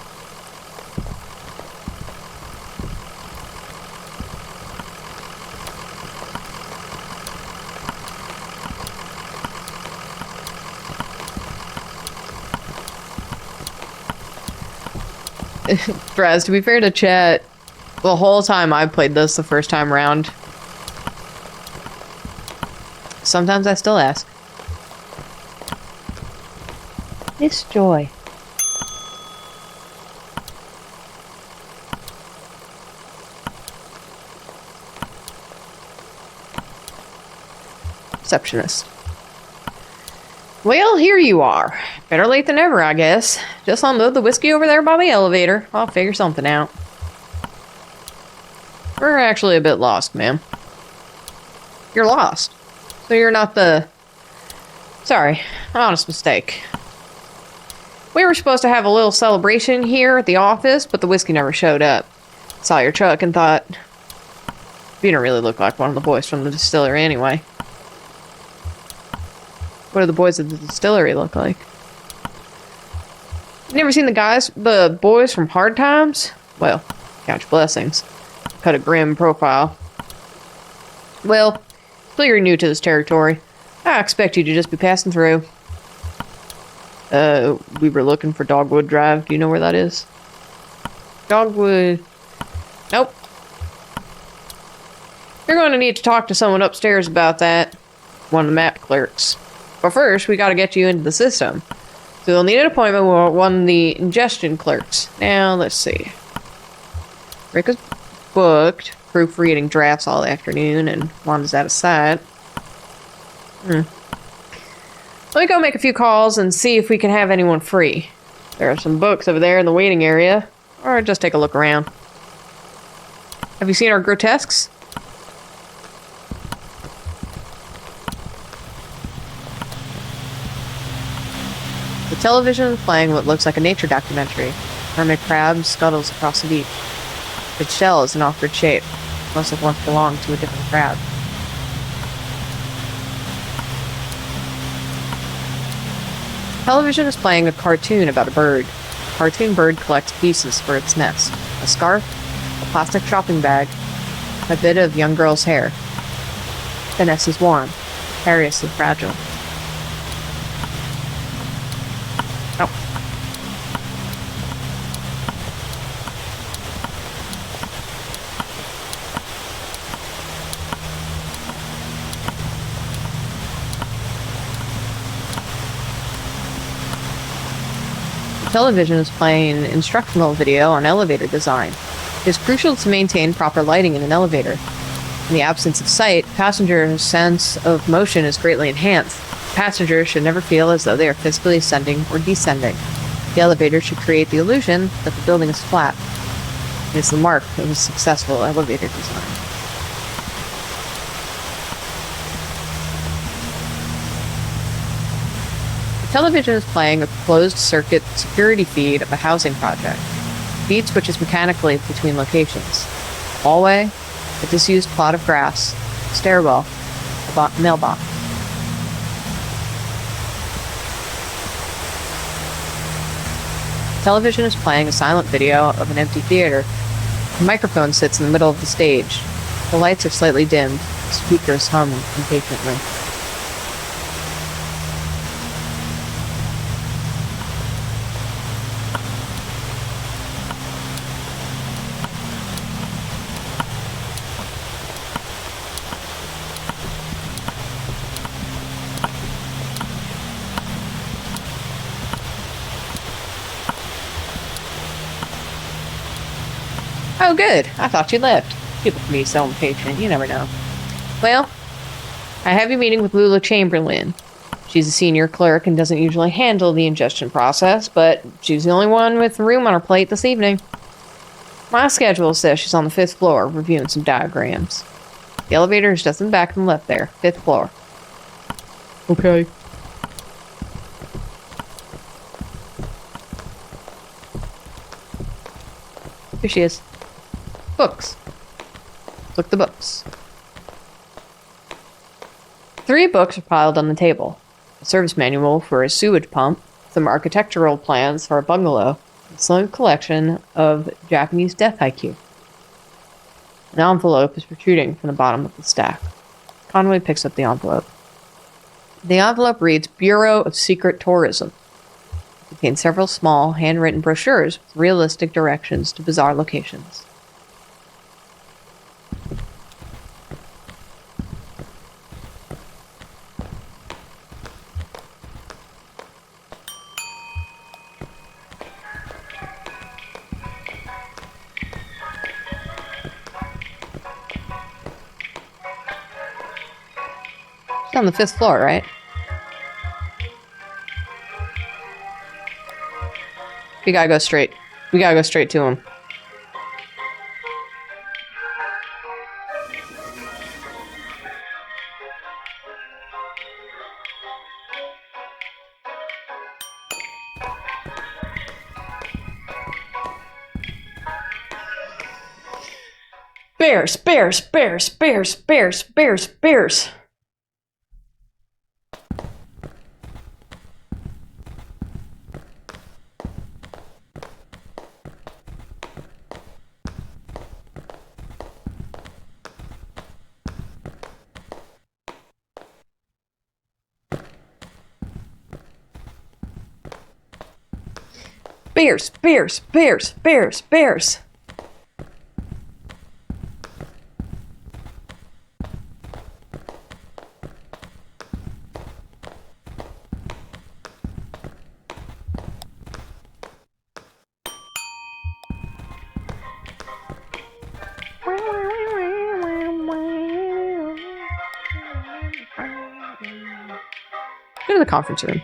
Braz, to be fair to chat, the whole time I played this the first time around, sometimes I still ask. Miss Joy. Receptionist. Well, here you are. Better late than ever, I guess. Just unload the whiskey over there by the elevator. I'll figure something out. We're actually a bit lost, ma'am. You're lost. So you're not the... Sorry, honest mistake. We were supposed to have a little celebration here at the office, but the whiskey never showed up. Saw your truck and thought... You don't really look like one of the boys from the distillery anyway. What do the boys at the distillery look like? You never seen the boys from Hard Times? Well, count your blessings. Cut a grim profile. Well, still you're new to this territory. I expect you to just be passing through. We were looking for Dogwood Drive. Do you know where that is? Dogwood... Nope. You're going to need to talk to someone upstairs about that. One of the map clerks. But first, we got to get you into the system. So you'll need an appointment with one of the ingestion clerks. Now, let's see. Rick is booked. Proofreading drafts all afternoon, and Wanda's out of sight. Let me go make a few calls and see if we can have anyone free. There are some books over there in the waiting area. Or just take a look around. Have you seen our grotesques? The television is playing what looks like a nature documentary. Hermit crab scuttles across the beach. Its shell is an awkward shape. Must have once belonged to a different crab. Television is playing a cartoon about a bird. The cartoon bird collects pieces for its nest. A scarf, a plastic shopping bag, a bit of young girl's hair. The nest is warm, precariously fragile. Oh. Television is playing an instructional video on elevator design. It is crucial to maintain proper lighting in an elevator. In the absence of sight, passengers' sense of motion is greatly enhanced. Passengers should never feel as though they are physically ascending or descending. The elevator should create the illusion that the building is flat. It is the mark of a successful elevator design. The television is playing a closed-circuit security feed of a housing project. The feed switches mechanically between locations. A hallway, a disused plot of grass, a stairwell, a mailbox. The television is playing a silent video of an empty theater. A microphone sits in the middle of the stage. The lights are slightly dimmed. The speakers hum impatiently. Oh, good. I thought you left. People can be so impatient. You never know. Well, I have you meeting with Lula Chamberlain. She's a senior clerk and doesn't usually handle the ingestion process, but she's the only one with room on her plate this evening. My schedule says she's on the 5th floor reviewing some diagrams. The elevator is just in the back and left there. 5th floor. Okay. Here she is. Books. Look the books. 3 books are piled on the table. A service manual for a sewage pump, some architectural plans for a bungalow, a slim collection of Japanese death haiku. An envelope is protruding from the bottom of the stack. Conway picks up the envelope. The envelope reads Bureau of Secret Tourism. It contains several small, handwritten brochures with realistic directions to bizarre locations. On the 5th floor, right? We gotta go straight. We gotta go straight to him. Bears, bears, bears, bears, bears, bears, bears. Bears, bears, bears, bears, bears. Go to the conference room.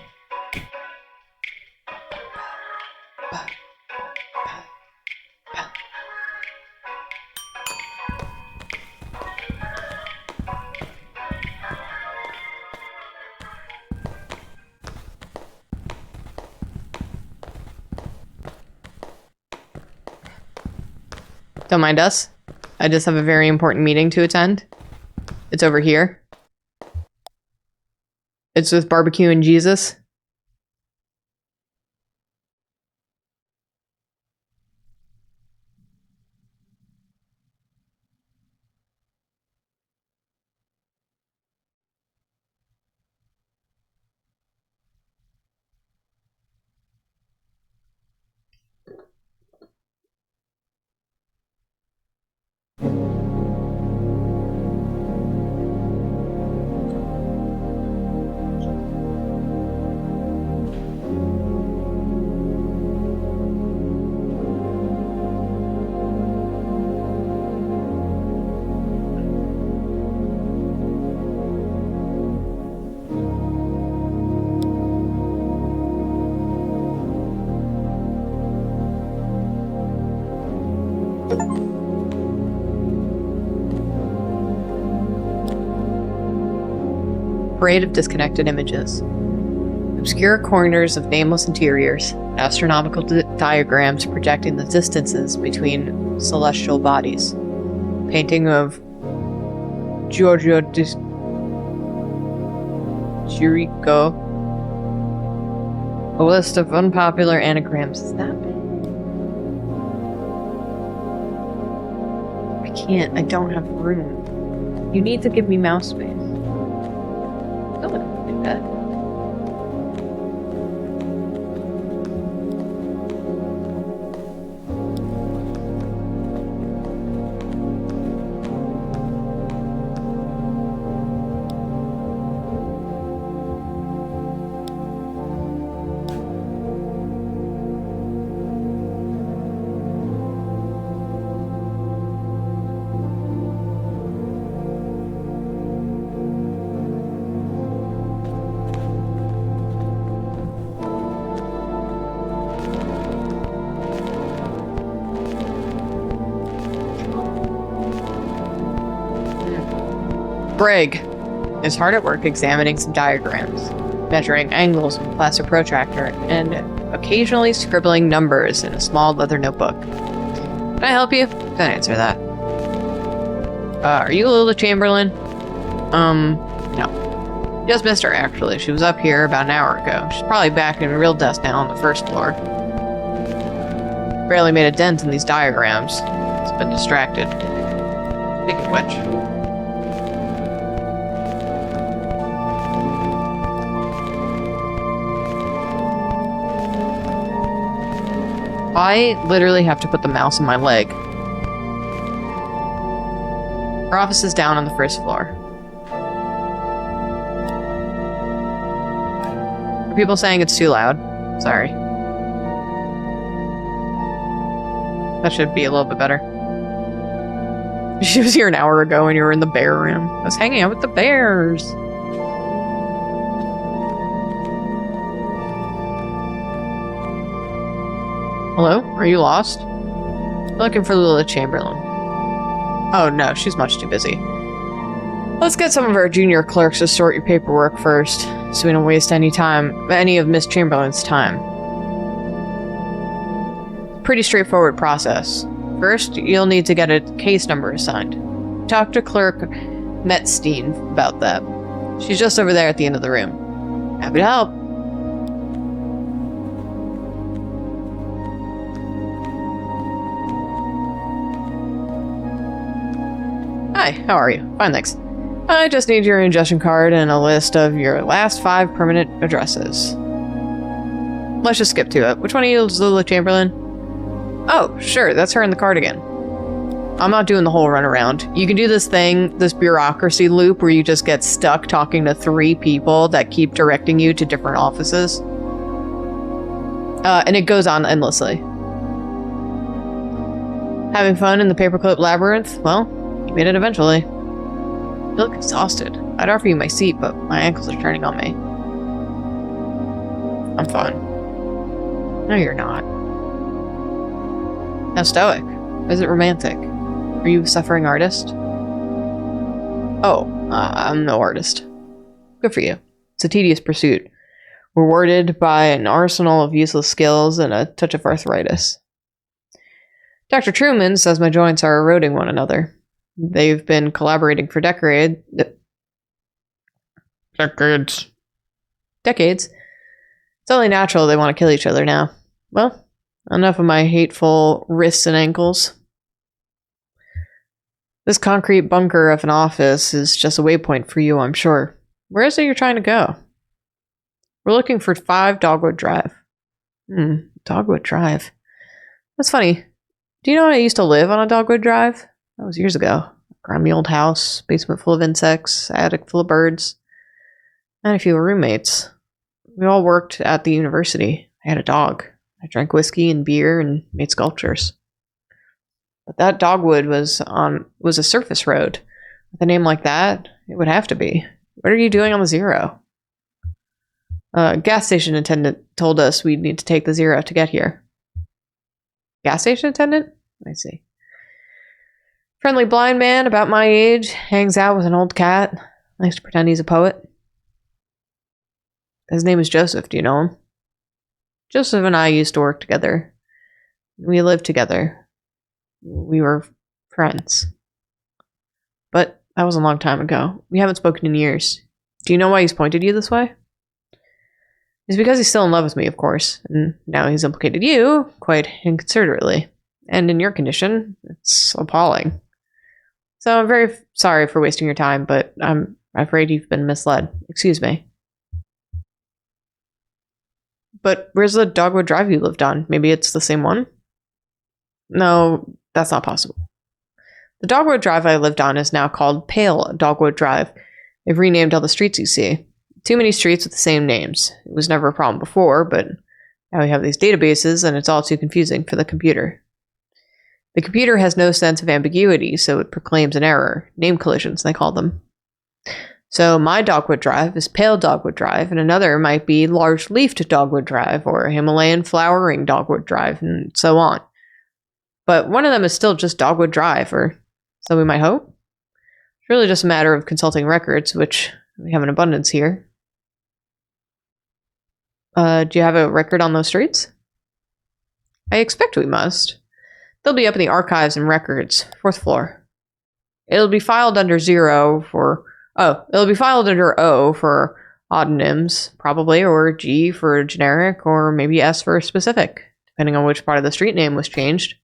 Don't mind us. I just have a very important meeting to attend. It's over here. It's with Barbecue and Jesus. Parade of disconnected images. Obscure corners of nameless interiors, astronomical diagrams projecting the distances between celestial bodies. Painting of Giorgio di Chirico. A list of unpopular anagrams. Is that big? I can't. I don't have room. You need to give me mouse space. Don't look like that. Brig is hard at work examining some diagrams, measuring angles with a plastic protractor, and occasionally scribbling numbers in a small leather notebook. Can I help you? Don't answer that. Are you Lila Chamberlain? No. Just missed her, actually. She was up here about an hour ago. She's probably back in real desk now on the first floor. Barely made a dent in these diagrams. It's been distracted. Speaking of which... I literally have to put the mouse on my leg. Her office is down on the first floor. Are people saying it's too loud? Sorry. That should be a little bit better. She was here an hour ago and you were in the bear room. I was hanging out with the bears. Hello? Are you lost? Looking for Lila Chamberlain. Oh no, she's much too busy. Let's get some of our junior clerks to sort your paperwork first, so we don't waste any of Miss Chamberlain's time. Pretty straightforward process. First, you'll need to get a case number assigned. Talk to Clerk Metstein about that. She's just over there at the end of the room. Happy to help. Hi, how are you? Fine, thanks. I just need your ingestion card and a list of your last 5 permanent addresses. let's just skip to it. Which one of you is Lula Chamberlain? Oh, sure, that's her in the cardigan. I'm not doing the whole runaround. You can do this thing, this bureaucracy loop, where you just get stuck talking to 3 people that keep directing you to different offices. And it goes on endlessly. Having fun in the paperclip labyrinth? Well, you made it eventually. I feel exhausted. I'd offer you my seat, but my ankles are turning on me. I'm fine. No, you're not. How stoic? Is it romantic? Are you a suffering artist? Oh, I'm no artist. Good for you. It's a tedious pursuit, rewarded by an arsenal of useless skills and a touch of arthritis. Dr. Truman says my joints are eroding one another. They've been collaborating for decades. It's only natural they want to kill each other now. Well, enough of my hateful wrists and ankles. This concrete bunker of an office is just a waypoint for you, I'm sure. Where is it you're trying to go? We're looking for 5 Dogwood Drive. Dogwood Drive. That's funny. Do you know I used to live on a Dogwood Drive? That was years ago. Grimy old house, basement full of insects, attic full of birds, and a few roommates. We all worked at the university. I had a dog. I drank whiskey and beer and made sculptures. But that dogwood was a surface road. With a name like that, it would have to be. What are you doing on the Zero? Gas station attendant told us we'd need to take the Zero to get here. Gas station attendant? I see. Friendly blind man about my age, hangs out with an old cat, likes to pretend he's a poet. His name is Joseph, do you know him? Joseph and I used to work together. We lived together. We were friends. But that was a long time ago. We haven't spoken in years. Do you know why he's pointed you this way? It's because he's still in love with me, of course, and now he's implicated you quite inconsiderately. And in your condition, it's appalling. So I'm very sorry for wasting your time, but I'm afraid you've been misled. Excuse me. But where's the Dogwood Drive you lived on? Maybe it's the same one? No, that's not possible. The Dogwood Drive I lived on is now called Pale Dogwood Drive. They've renamed all the streets you see. Too many streets with the same names. It was never a problem before, but now we have these databases and it's all too confusing for the computer. The computer has no sense of ambiguity, so it proclaims an error. Name collisions, they call them. So my Dogwood Drive is Pale Dogwood Drive, and another might be Large-Leafed Dogwood Drive, or Himalayan Flowering Dogwood Drive, and so on. But one of them is still just Dogwood Drive, or so we might hope. It's really just a matter of consulting records, which we have in abundance here. Do you have a record on those streets? I expect we must. They'll be up in the archives and records, 4th floor. It'll be filed under O for odonyms, probably, or G for generic, or maybe S for specific, depending on which part of the street name was changed.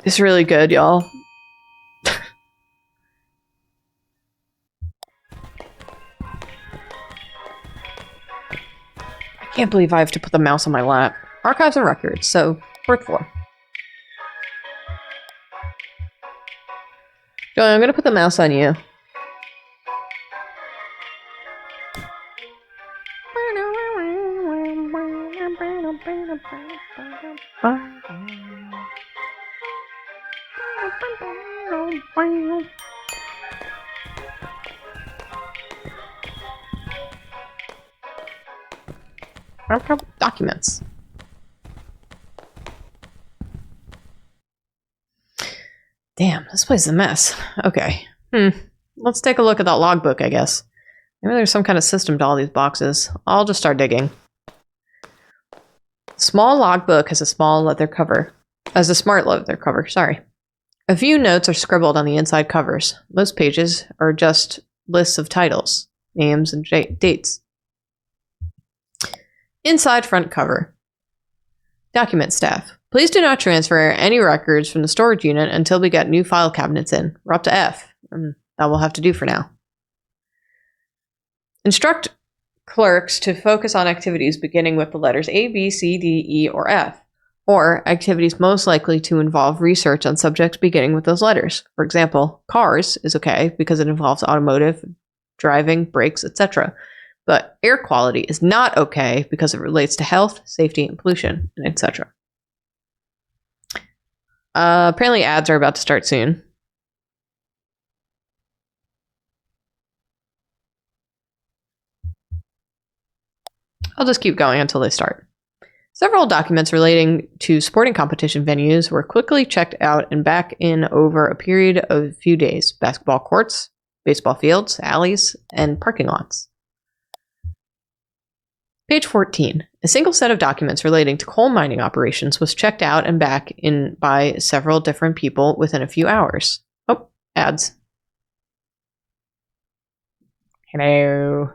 It's really good, y'all. I can't believe I have to put the mouse on my lap. Archives and records, so 4th floor. Joey, I'm gonna put the mouse on you. Documents. Damn, this place is a mess. Okay. Let's take a look at that logbook, I guess. Maybe there's some kind of system to all these boxes. I'll just start digging. Small logbook has a smart leather cover, sorry. A few notes are scribbled on the inside covers. Most pages are just lists of titles, names, and dates. Inside front cover. Document staff. Please do not transfer any records from the storage unit until we get new file cabinets in. We're up to F. that will have to do for now. Instruct clerks to focus on activities beginning with the letters A, B, C, D, E, or F, or activities most likely to involve research on subjects beginning with those letters. For example, cars is okay because it involves automotive, driving, brakes, etc. But air quality is not okay because it relates to health, safety, and pollution, etc. Apparently ads are about to start soon. I'll just keep going until they start. Several documents relating to sporting competition venues were quickly checked out and back in over a period of a few days. Basketball courts, baseball fields, alleys, and parking lots. Page 14. A single set of documents relating to coal mining operations was checked out and back in by several different people within a few hours. Oh, ads. Hello.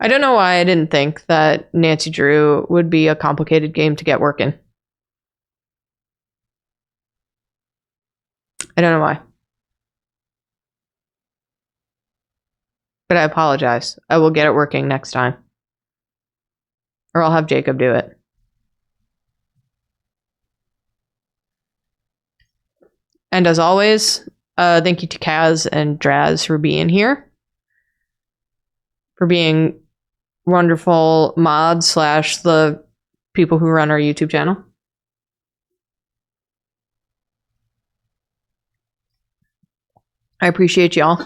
I don't know why I didn't think that Nancy Drew would be a complicated game to get working. I don't know why. But I apologize. I will get it working next time. Or I'll have Jacob do it. And as always, thank you to Kaz and Draz for being here. For being wonderful mods / the people who run our YouTube channel. I appreciate y'all.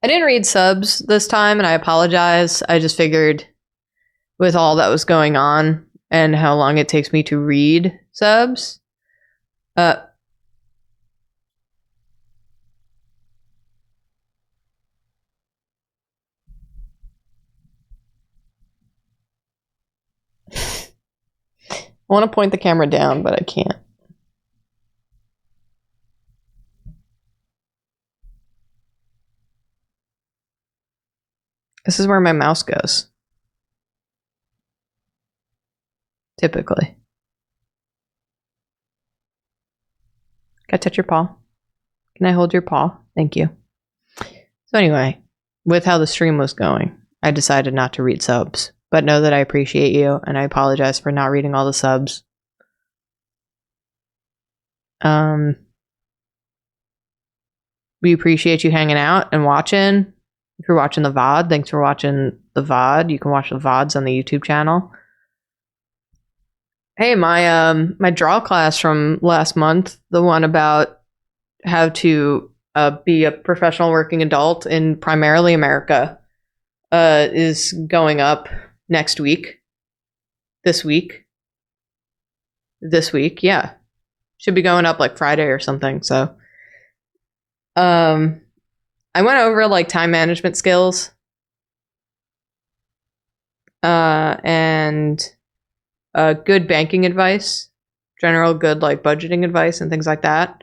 I didn't read subs this time, and I apologize. I just figured with all that was going on and how long it takes me to read subs, I want to point the camera down, but I can't. This is where my mouse goes. Typically. Can I touch your paw? Can I hold your paw? Thank you. So anyway, with how the stream was going, I decided not to read subs. But know that I appreciate you, and I apologize for not reading all the subs. We appreciate you hanging out and watching. If you're watching the VOD, thanks for watching the VOD. You can watch the VODs on the YouTube channel. Hey, my draw class from last month, the one about how to be a professional working adult in primarily America, is going up next week. This week, yeah. Should be going up like Friday or something, so. I went over like time management skills. And good banking advice. General good like budgeting advice and things like that.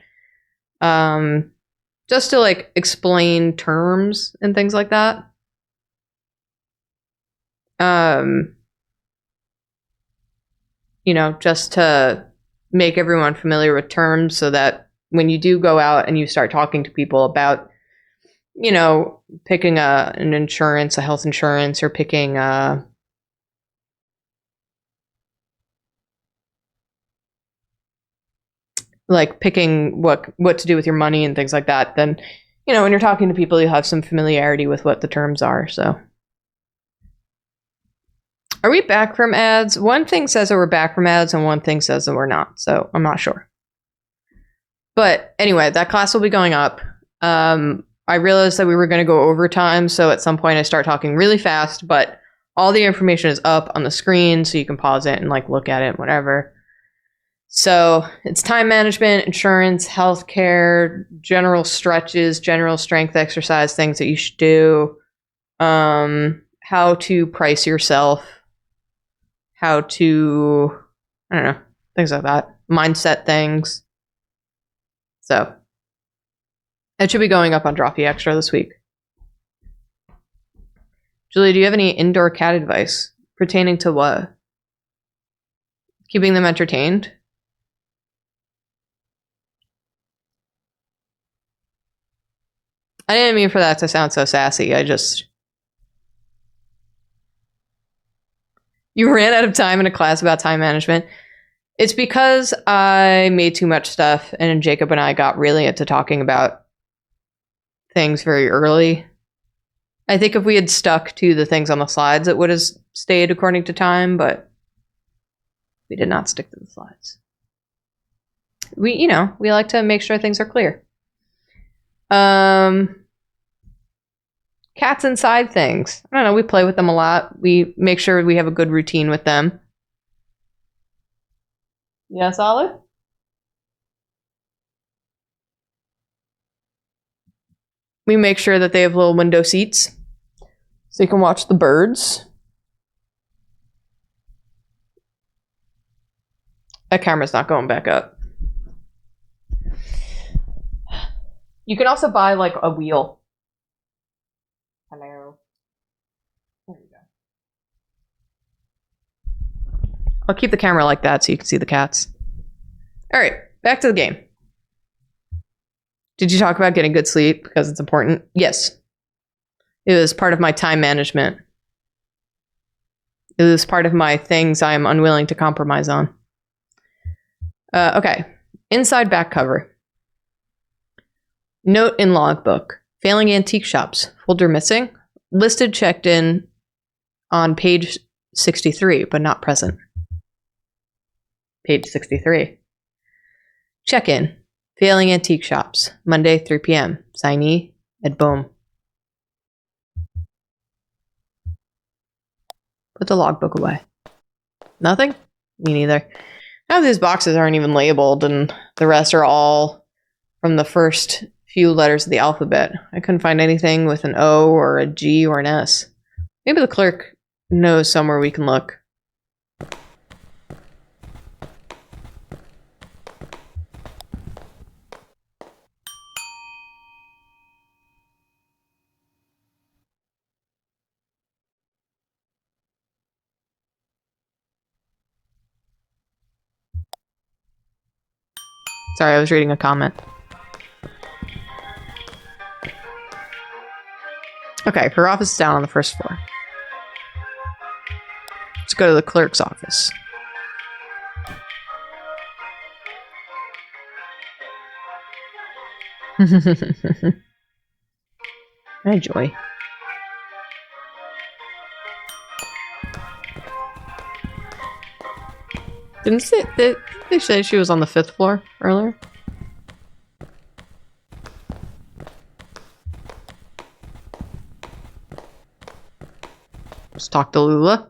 Just to like explain terms and things like that. You know, just to make everyone familiar with terms so that when you do go out and you start talking to people about, you know, picking an insurance, a health insurance, or picking like picking what to do with your money and things like that, then, you know, when you're talking to people, you have some familiarity with what the terms are, so. Are we back from ads? One thing says that we're back from ads and one thing says that we're not, so I'm not sure. But anyway, that class will be going up. I realized that we were going to go over time, so at some point I start talking really fast, but all the information is up on the screen, so you can pause it and like look at it, whatever. So it's time management, insurance, healthcare, general stretches, general strength exercise, things that you should do, how to price yourself, how to, I don't know, things like that, mindset things. So it should be going up on Dropy Extra this week. Julie, do you have any indoor cat advice pertaining to what? Keeping them entertained? I didn't mean for that to sound so sassy. You ran out of time in a class about time management. It's because I made too much stuff and Jacob and I got really into talking about things very early. I think if we had stuck to the things on the slides, it would have stayed according to time, but we did not stick to the slides. We like to make sure things are clear. Cats inside things. I don't know, we play with them a lot. We make sure we have a good routine with them. Yes, Olive? We make sure that they have little window seats so you can watch the birds. That camera's not going back up. You can also buy like a wheel. Hello. There you go. I'll keep the camera like that so you can see the cats. All right, back to the game. Did you talk about getting good sleep because it's important? Yes. It was part of my time management. It was part of my things I am unwilling to compromise on. Okay. Inside back cover. Note in logbook. Failing antique shops. Folder missing. Listed checked in on page 63, but not present. Page 63. Check-in. Failing antique shops. Monday, 3 p.m. Signee, Ed Bohm. Put the logbook away. Nothing? Me neither. Now these boxes aren't even labeled, and the rest are all from the first few letters of the alphabet. I couldn't find anything with an O or a G or an S. Maybe the clerk knows somewhere we can look. Sorry, I was reading a comment. Okay, her office is down on the first floor. Let's go to the clerk's office. Hi, Joy. Did they say she was on the 5th floor earlier? Just talk to Lula.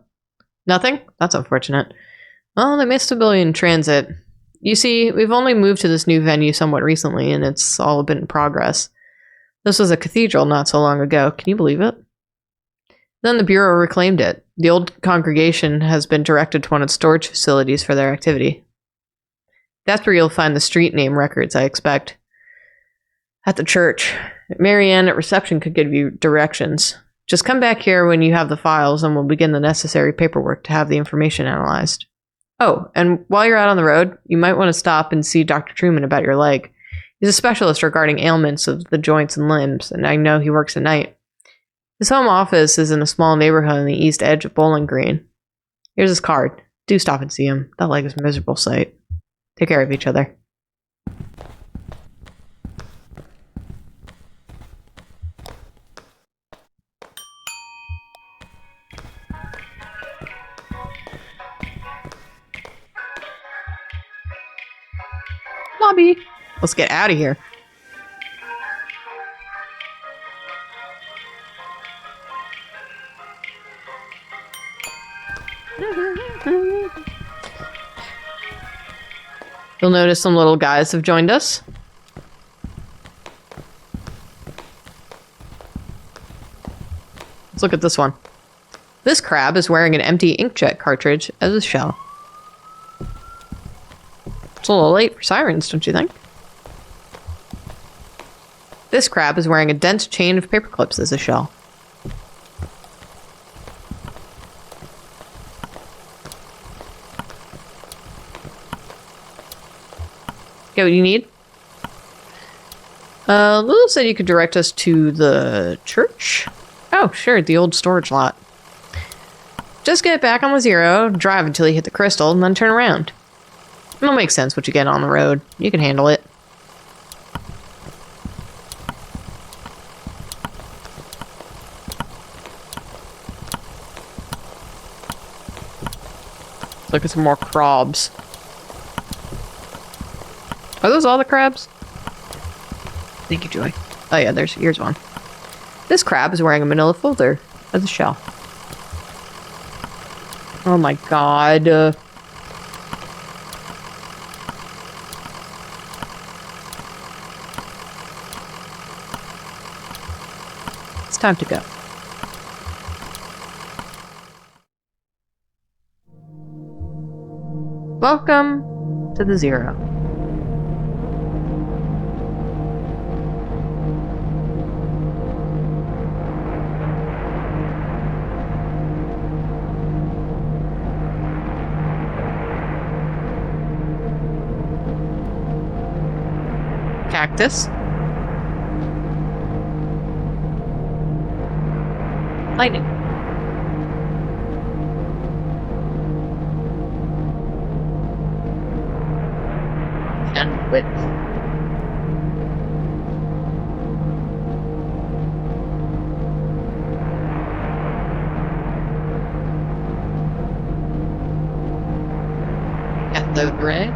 Nothing? That's unfortunate. Well, they missed a billion in transit. You see, we've only moved to this new venue somewhat recently, and it's all a bit in progress. This was a cathedral not so long ago. Can you believe it? Then the Bureau reclaimed it. The old congregation has been directed to one of its storage facilities for their activity. That's where you'll find the street name records, I expect. At the church. Marianne at reception could give you directions. Just come back here when you have the files and we'll begin the necessary paperwork to have the information analyzed. Oh, and while you're out on the road, you might want to stop and see Dr. Truman about your leg. He's a specialist regarding ailments of the joints and limbs, and I know he works at night. His home office is in a small neighborhood on the east edge of Bowling Green. Here's his card. Do stop and see him. That leg is a miserable sight. Take care of each other. Lobby. Let's get out of here. You'll notice some little guys have joined us. Let's look at this one. This crab is wearing an empty inkjet cartridge as a shell. It's a little late for sirens, don't you think? This crab is wearing a dense chain of paper clips as a shell. Get what you need? Lulu said you could direct us to the church. Oh, sure, the old storage lot. Just get back on the Zero, drive until you hit the crystal, and then turn around. It'll make sense what you get on the road. You can handle it. Look at some more crabs. Are those all the crabs? Thank you, Joy. Oh yeah, here's one. This crab is wearing a manila folder as a shell. Oh my god. It's time to go. Welcome to the Zero. Cactus. Lightning. And width. Cathode ray.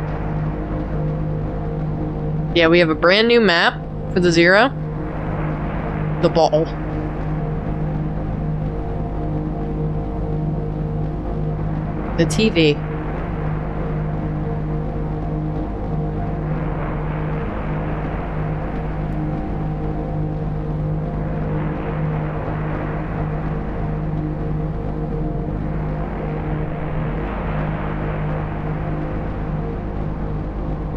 Yeah, we have a brand new map for the Zero. The ball. The TV.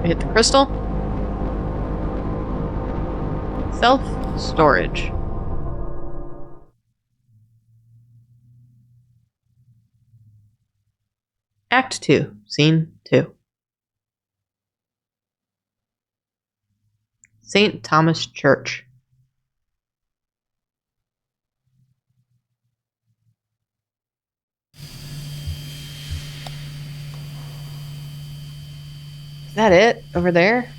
Hit the crystal. Self-storage. Act 2, Scene 2. St. Thomas Church. Is that it? Over there?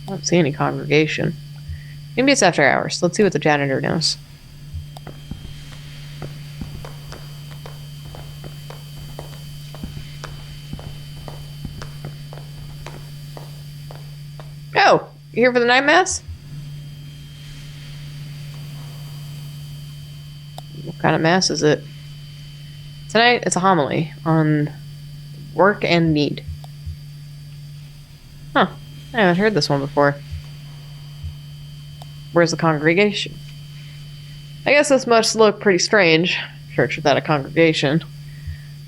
I don't see any congregation. Maybe it's after hours. Let's see what the janitor knows. Oh, you here for the night mass? What kind of mass is it? Tonight, it's a homily on work and need. Huh, I haven't heard this one before. Where's the congregation? I guess this must look pretty strange. Church without a congregation.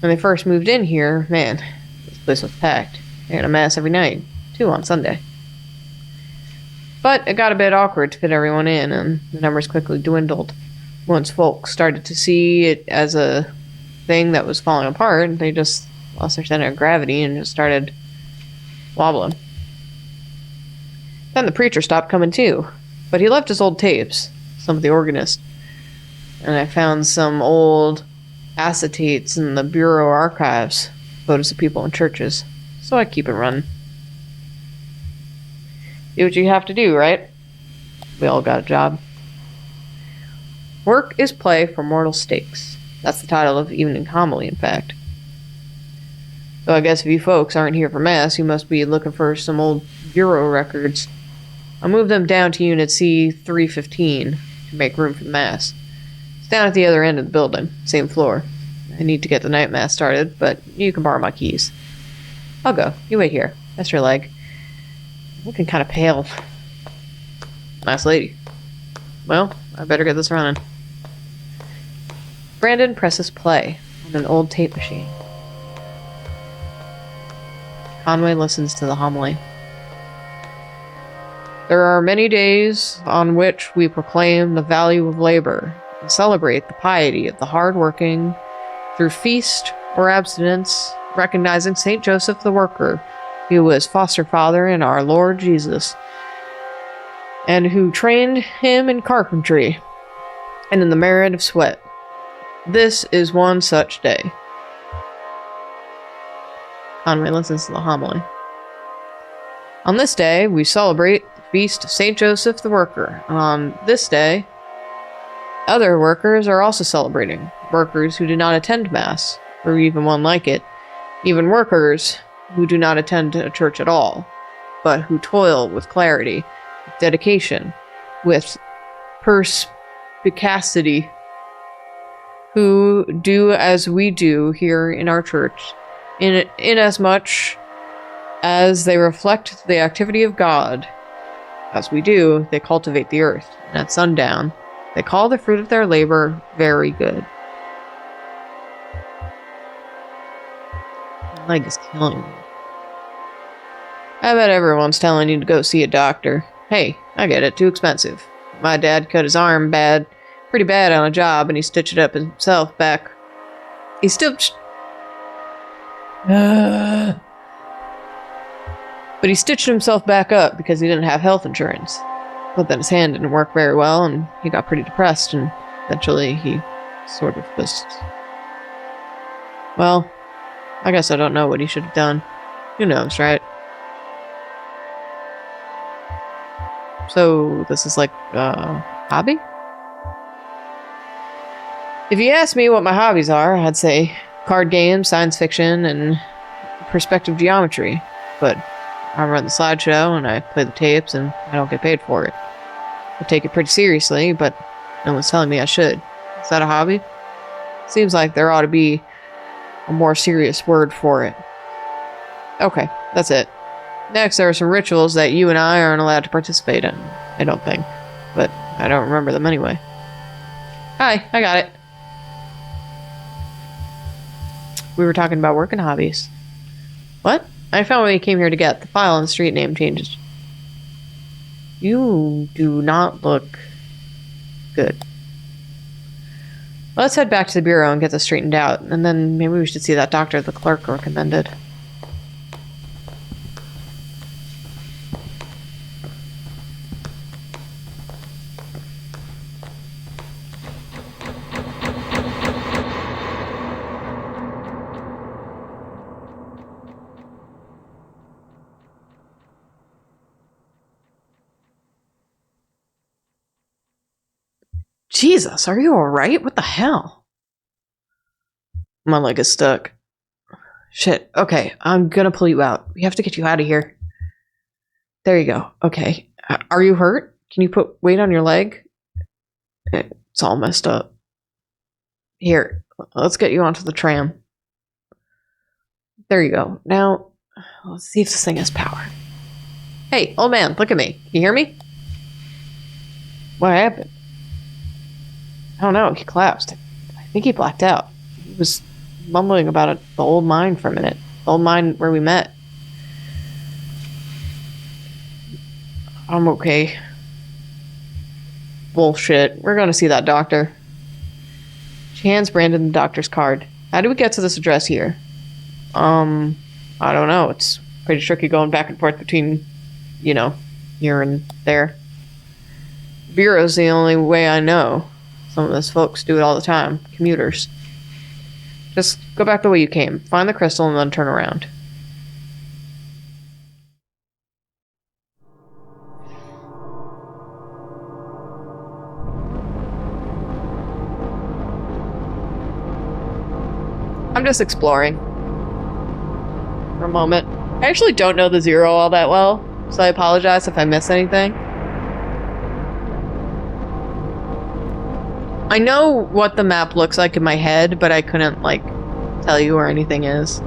When they first moved in here, man, this place was packed. They had a mass every night, 2 on Sunday. But it got a bit awkward to fit everyone in, and the numbers quickly dwindled. Once folks started to see it as a thing that was falling apart, they just lost their center of gravity and just started wobbling. Then the preacher stopped coming too, but he left his old tapes, some of the organist, and I found some old acetates in the Bureau archives, photos of people in churches, so I keep it running. Do what you have to do, right? We all got a job. Work is play for mortal stakes. That's the title of evening homily, in fact. So I guess if you folks aren't here for mass, you must be looking for some old bureau records. I'll move them down to Unit C-315 to make room for the mass. It's down at the other end of the building, same floor. I need to get the night mass started, but you can borrow my keys. I'll go. You wait here. That's your leg. Looking kind of pale. Nice lady. Well, I better get this running. Brandon presses play on an old tape machine. Conway listens to the homily. There are many days on which we proclaim the value of labor and celebrate the piety of the hard-working through feast or abstinence, recognizing St. Joseph the worker, who was foster father in our Lord Jesus, and who trained him in carpentry and in the merit of sweat. This is one such day. Conway listens to the homily. On this day, we celebrate the feast of St. Joseph the Worker. And on this day, other workers are also celebrating. Workers who do not attend Mass, or even one like it. Even workers who do not attend a church at all, but who toil with clarity, with dedication, with perspicacity, who do as we do here in our church, inasmuch as they reflect the activity of God. As we do, they cultivate the earth, and at sundown, they call the fruit of their labor very good. My leg is killing me. I bet everyone's telling you to go see a doctor. Hey, I get it, too expensive. My dad cut his arm pretty bad on a job, and he stitched it up himself back. He stitched... But he stitched himself back up because he didn't have health insurance. But then his hand didn't work very well, and he got pretty depressed, and eventually he sort of just... Well, I guess I don't know what he should have done. Who knows, right? So, this is like a hobby? If you ask me what my hobbies are, I'd say card games, science fiction, and perspective geometry. But I run the slideshow, and I play the tapes, and I don't get paid for it. I take it pretty seriously, but no one's telling me I should. Is that a hobby? Seems like there ought to be a more serious word for it. Okay, that's it. Next, there are some rituals that you and I aren't allowed to participate in. I don't think. But I don't remember them anyway. Hi, I got it. We were talking about work and hobbies. What? I found what you came here to get. The file and the street name changes. You do not look good. Let's head back to the bureau and get this straightened out. And then maybe we should see that doctor the clerk recommended. Jesus, are you alright? What the hell? My leg is stuck. Shit. Okay, I'm gonna pull you out. We have to get you out of here. There you go. Okay. Are you hurt? Can you put weight on your leg? It's all messed up. Here, let's get you onto the tram. There you go. Now, let's see if this thing has power. Hey, old man, look at me. Can you hear me? What happened? I don't know, he collapsed. I think he blacked out. He was mumbling about it, the old mine for a minute. The old mine where we met. I'm okay. Bullshit. We're gonna see that doctor. She hands Brandon the doctor's card. How do we get to this address here? I don't know. It's pretty tricky going back and forth between, you know, here and there. Bureau's the only way I know. Some of those folks do it all the time. Commuters. Just go back the way you came. Find the crystal and then turn around. I'm just exploring. For a moment. I actually don't know the Zero all that well, so I apologize if I miss anything. I know what the map looks like in my head, but I couldn't, like, tell you where anything is.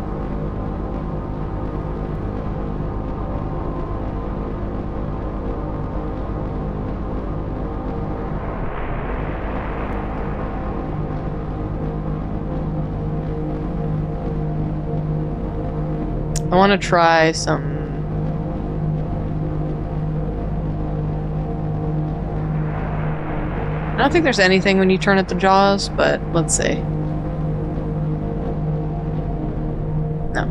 I want to try some... I don't think there's anything when you turn at the jaws, but let's see. No.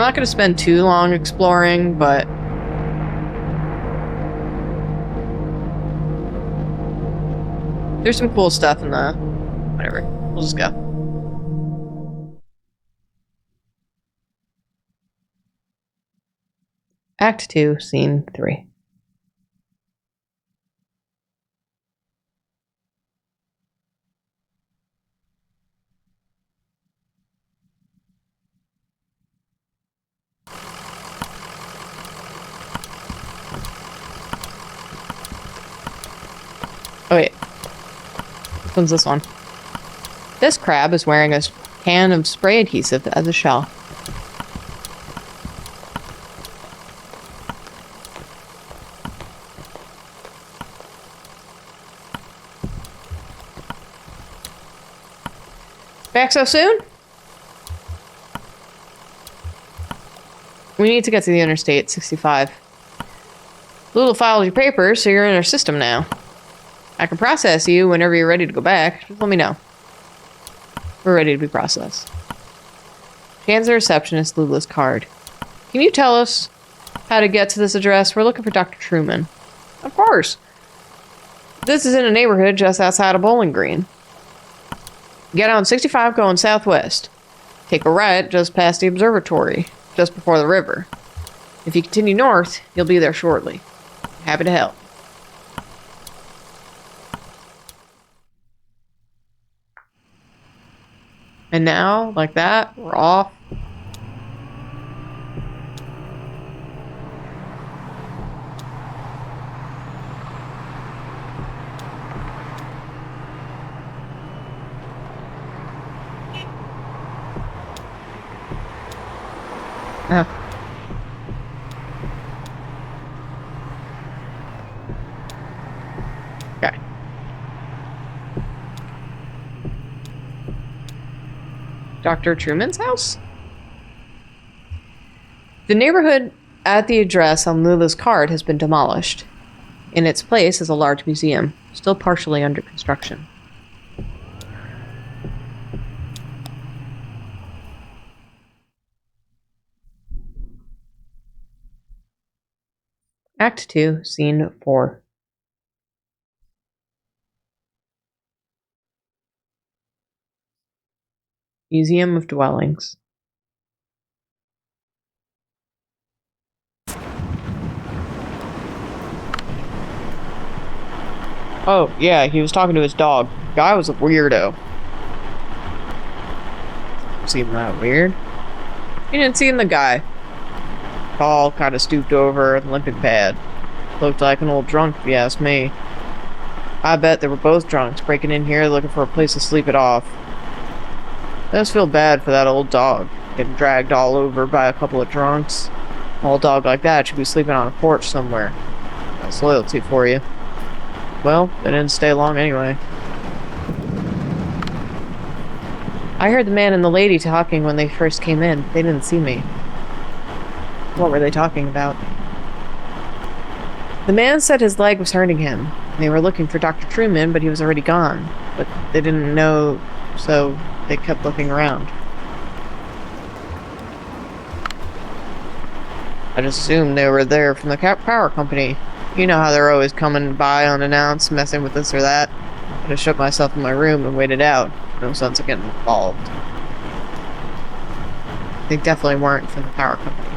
not going to spend too long exploring, but... there's some cool stuff in the... whatever. We'll just go. Act 2, Scene 3. Oh wait. Which one's this one? This crab is wearing a can of spray adhesive as a shell. Back so soon? We need to get to the Interstate 65. Lulu filed your papers, so you're in our system now. I can process you whenever you're ready to go back. Just let me know. We're ready to be processed. She hands the receptionist Lula's card. Can you tell us how to get to this address? We're looking for Dr. Truman. Of course. This is in a neighborhood just outside of Bowling Green. Get on 65 going southwest. Take a right just past the observatory, just before the river. If you continue north, you'll be there shortly. Happy to help. And now, like that, we're off. Oh. Okay. Dr. Truman's house? The neighborhood at the address on Lula's card has been demolished. In its place is a large museum, still partially under construction. Act 2, Scene 4. Museum of Dwellings. Oh, yeah, he was talking to his dog. Guy was a weirdo. Seemed that weird? You didn't see the guy. Tall, kind of stooped over, limping bad. Looked like an old drunk, if you ask me. I bet they were both drunks, breaking in here looking for a place to sleep it off. I just feel bad for that old dog, getting dragged all over by a couple of drunks. An old dog like that should be sleeping on a porch somewhere. That's loyalty for you. Well, they didn't stay long anyway. I heard the man and the lady talking when they first came in. They didn't see me. What were they talking about? The man said his leg was hurting him. They were looking for Dr. Truman, but he was already gone. But they didn't know, so they kept looking around. I just assumed they were there from the power company. You know how they're always coming by unannounced, messing with this or that. I just shut myself in my room and waited out. No sense of getting involved. They definitely weren't from the power company.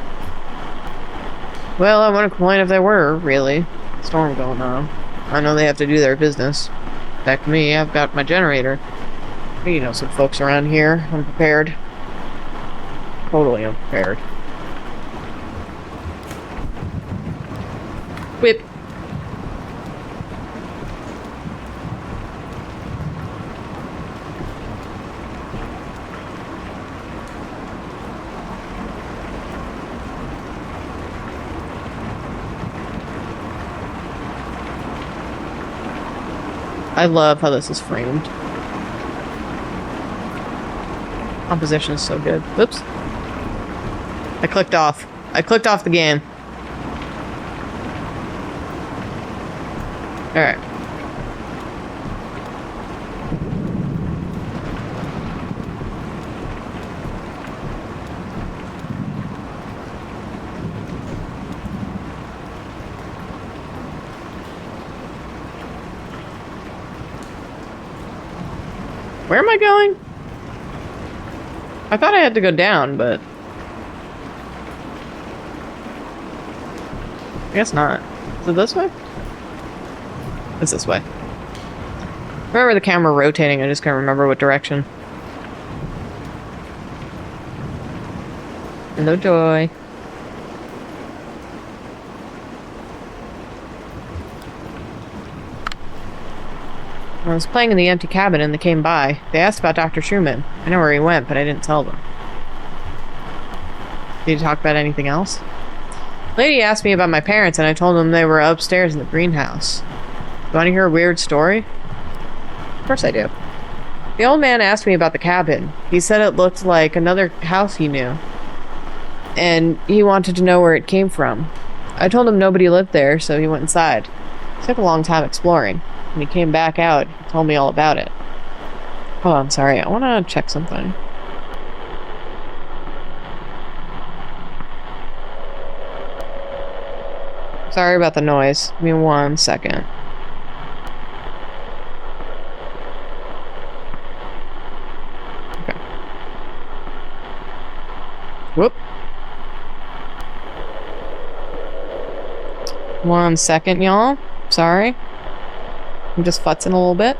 Well, I wouldn't complain if they were, really. Storm going on. I know they have to do their business. Back to me, I've got my generator. You know, some folks around here, unprepared. Totally unprepared. Whip. I love how this is framed. Composition is so good. Whoops. I clicked off. I clicked off the game. Alright. Where am I going? I thought I had to go down, but... I guess not. Is it this way? It's this way. I remember the camera rotating, I just can't remember what direction. Hello, Joy. I was playing in the empty cabin and they came by. They asked about Dr. Truman. I know where he went, but I didn't tell them. Did you talk about anything else? The lady asked me about my parents and I told them they were upstairs in the greenhouse. You want to hear a weird story? Of course I do. The old man asked me about the cabin. He said it looked like another house he knew. And he wanted to know where it came from. I told him nobody lived there, so he went inside. It took a long time exploring. When he came back out, he told me all about it. Hold on, sorry. I want to check something. Sorry about the noise. Give me 1 second. Okay. Whoop. 1 second, y'all. Sorry. I'm just futzing a little bit.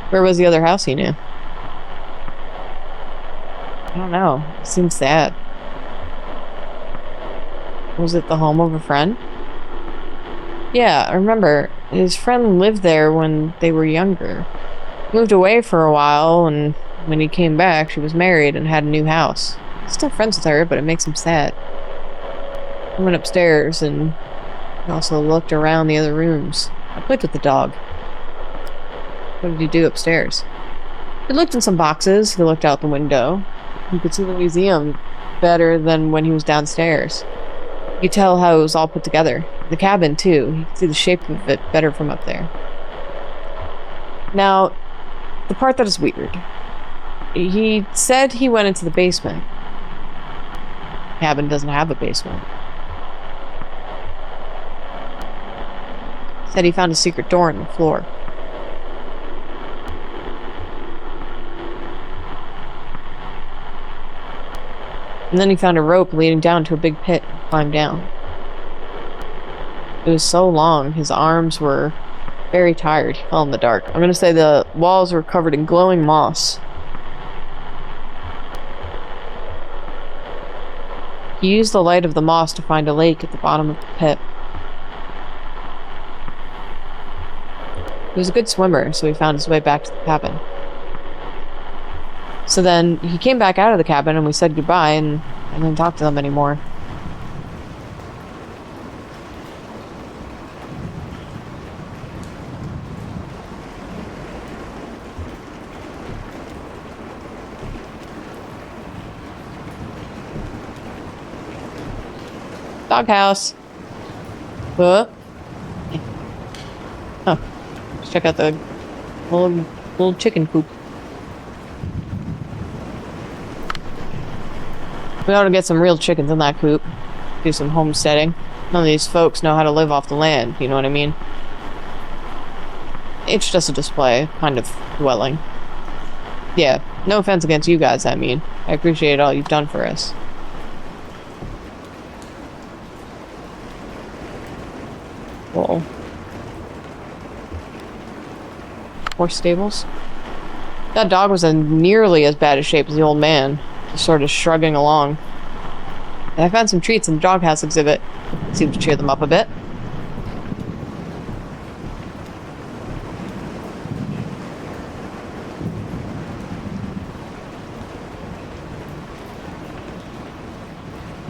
Where was the other house he knew? I don't know. It seems sad. Was it the home of a friend? Yeah, I remember. His friend lived there when they were younger. Moved away for a while, and when he came back, she was married and had a new house. He's still friends with her, but it makes him sad. I went upstairs and also looked around the other rooms. I played with the dog. What did he do upstairs? He looked in some boxes. He looked out the window. You could see the museum better than when he was downstairs. You could tell how it was all put together. The cabin, too. You could see the shape of it better from up there. Now, the part that is weird. He said he went into the basement. The cabin doesn't have a basement. Said he found a secret door in the floor. And then he found a rope leading down to a big pit and climbed down. It was so long, his arms were very tired. He fell in the dark. I'm going to say the walls were covered in glowing moss. He used the light of the moss to find a lake at the bottom of the pit. He was a good swimmer, so he found his way back to the cabin. So then he came back out of the cabin and we said goodbye and I didn't talk to them anymore. Doghouse. Huh? Oh. Let's check out the little chicken coop. We ought to get some real chickens in that coop. Do some homesteading. None of these folks know how to live off the land, you know what I mean? It's just a display, kind of dwelling. Yeah, no offense against you guys, I mean. I appreciate all you've done for us. Whoa. Horse stables? That dog was in nearly as bad a shape as the old man. Sort of shrugging along. And I found some treats in the doghouse exhibit. Seemed to cheer them up a bit.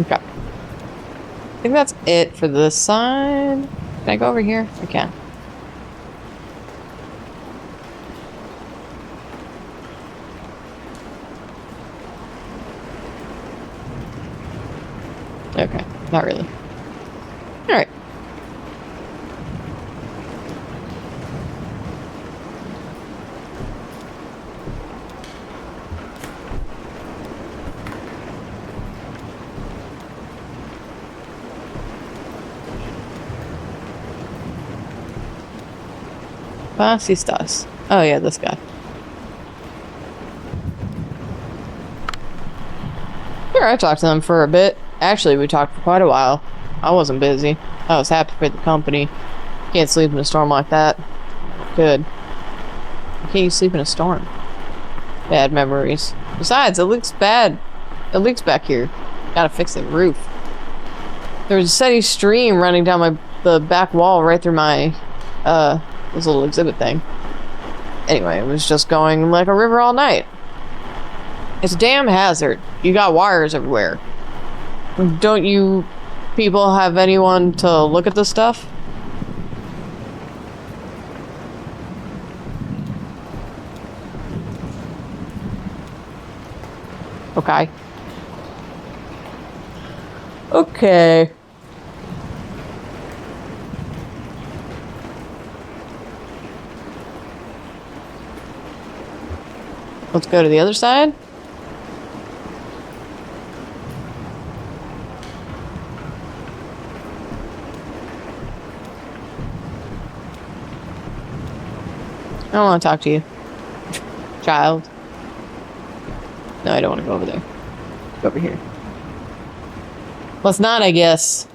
Okay. I think that's it for this side. Can I go over here? I can. Okay, not really. Alright. Basistas. Oh yeah, this guy. Sure, I talked to them for a bit. Actually, we talked for quite a while. I wasn't busy. I was happy for the company. Can't sleep in a storm like that. Good. Why can't you sleep in a storm? Bad memories. Besides, it leaks bad. It leaks back here. Gotta fix the roof. There was a steady stream running down the back wall right through my this little exhibit thing. Anyway, it was just going like a river all night. It's a damn hazard. You got wires everywhere. Don't you people have anyone to look at this stuff? Okay. Okay. Let's go to the other side. I don't want to talk to you. Child. No, I don't want to go over there. Go over here. Let's not, I guess.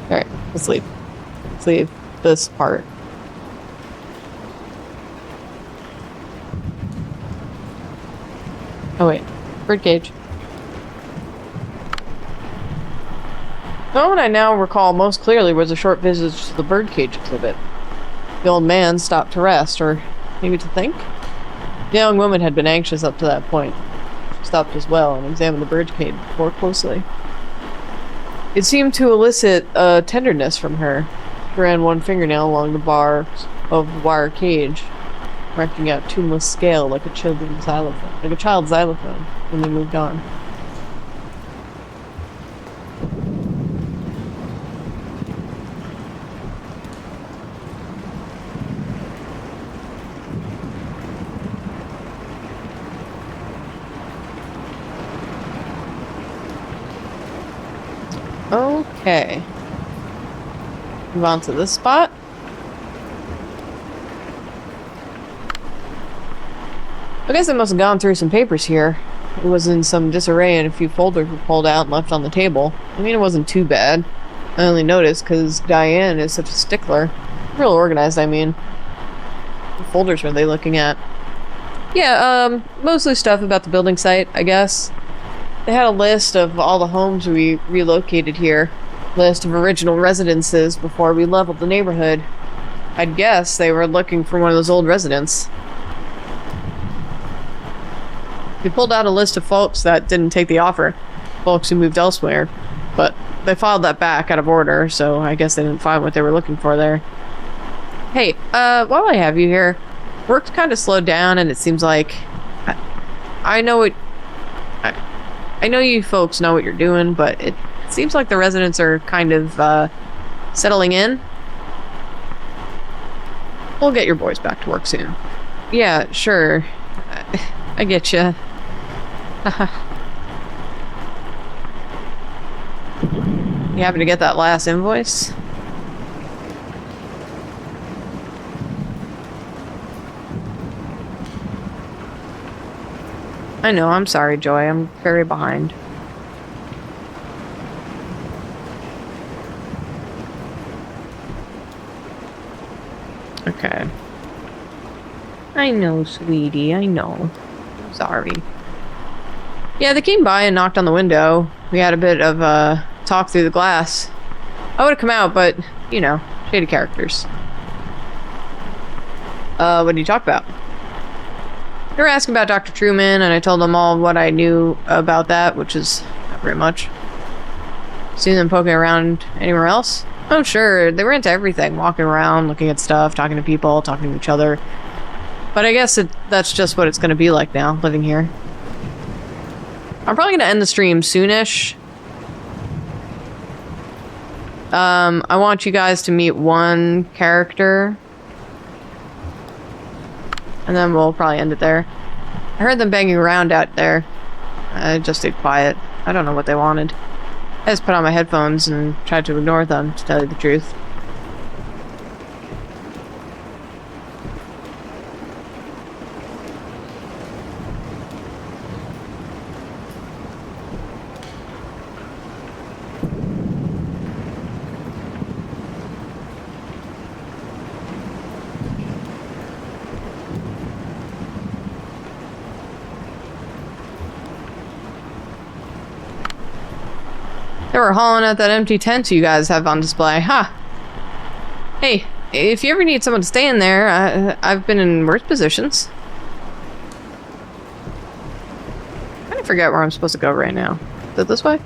Alright, let's leave. Let's leave this part. Oh wait, birdcage. The moment I now recall most clearly was a short visit to the birdcage exhibit. The old man stopped to rest, or maybe to think? The young woman had been anxious up to that point. She stopped as well and examined the birdcage more closely. It seemed to elicit a tenderness from her. She ran one fingernail along the bars of the wire cage, marking out tuneless scale like a child's xylophone, when they moved on. Okay. Move on to this spot. I guess I must have gone through some papers here. It was in some disarray and a few folders were pulled out and left on the table. I mean, it wasn't too bad. I only noticed because Diane is such a stickler. Real organized, I mean. What folders were they looking at? Yeah, mostly stuff about the building site, I guess. They had a list of all the homes we relocated here. List of original residences before we leveled the neighborhood. I'd guess they were looking for one of those old residents. We pulled out a list of folks that didn't take the offer. Folks who moved elsewhere. But they filed that back out of order, so I guess they didn't find what they were looking for there. Hey, while I have you here, work's kind of slowed down and it seems like... I know it... I know you folks know what you're doing, but it seems like the residents are kind of, settling in. We'll get your boys back to work soon. Yeah, sure. I get you. You happen to get that last invoice? I know, I'm sorry, Joy. I'm very behind. Okay. I know, sweetie. I know. I'm sorry. Yeah, they came by and knocked on the window. We had a bit of a talk through the glass. I would have come out, but, you know, shady characters. What did you talk about? They were asking about Dr. Truman, and I told them all what I knew about that, which is not very much. Seen them poking around anywhere else? Oh, sure. They were into everything. Walking around, looking at stuff, talking to people, talking to each other. But I guess that's just what it's going to be like now, living here. I'm probably going to end the stream soonish. I want you guys to meet one character. And then we'll probably end it there. I heard them banging around out there. I just stayed quiet. I don't know what they wanted. I just put on my headphones and tried to ignore them, to tell you the truth. They were hauling out that empty tent you guys have on display. Huh. Hey, if you ever need someone to stay in there, I've been in worse positions. I kind of forget where I'm supposed to go right now. Is it this way?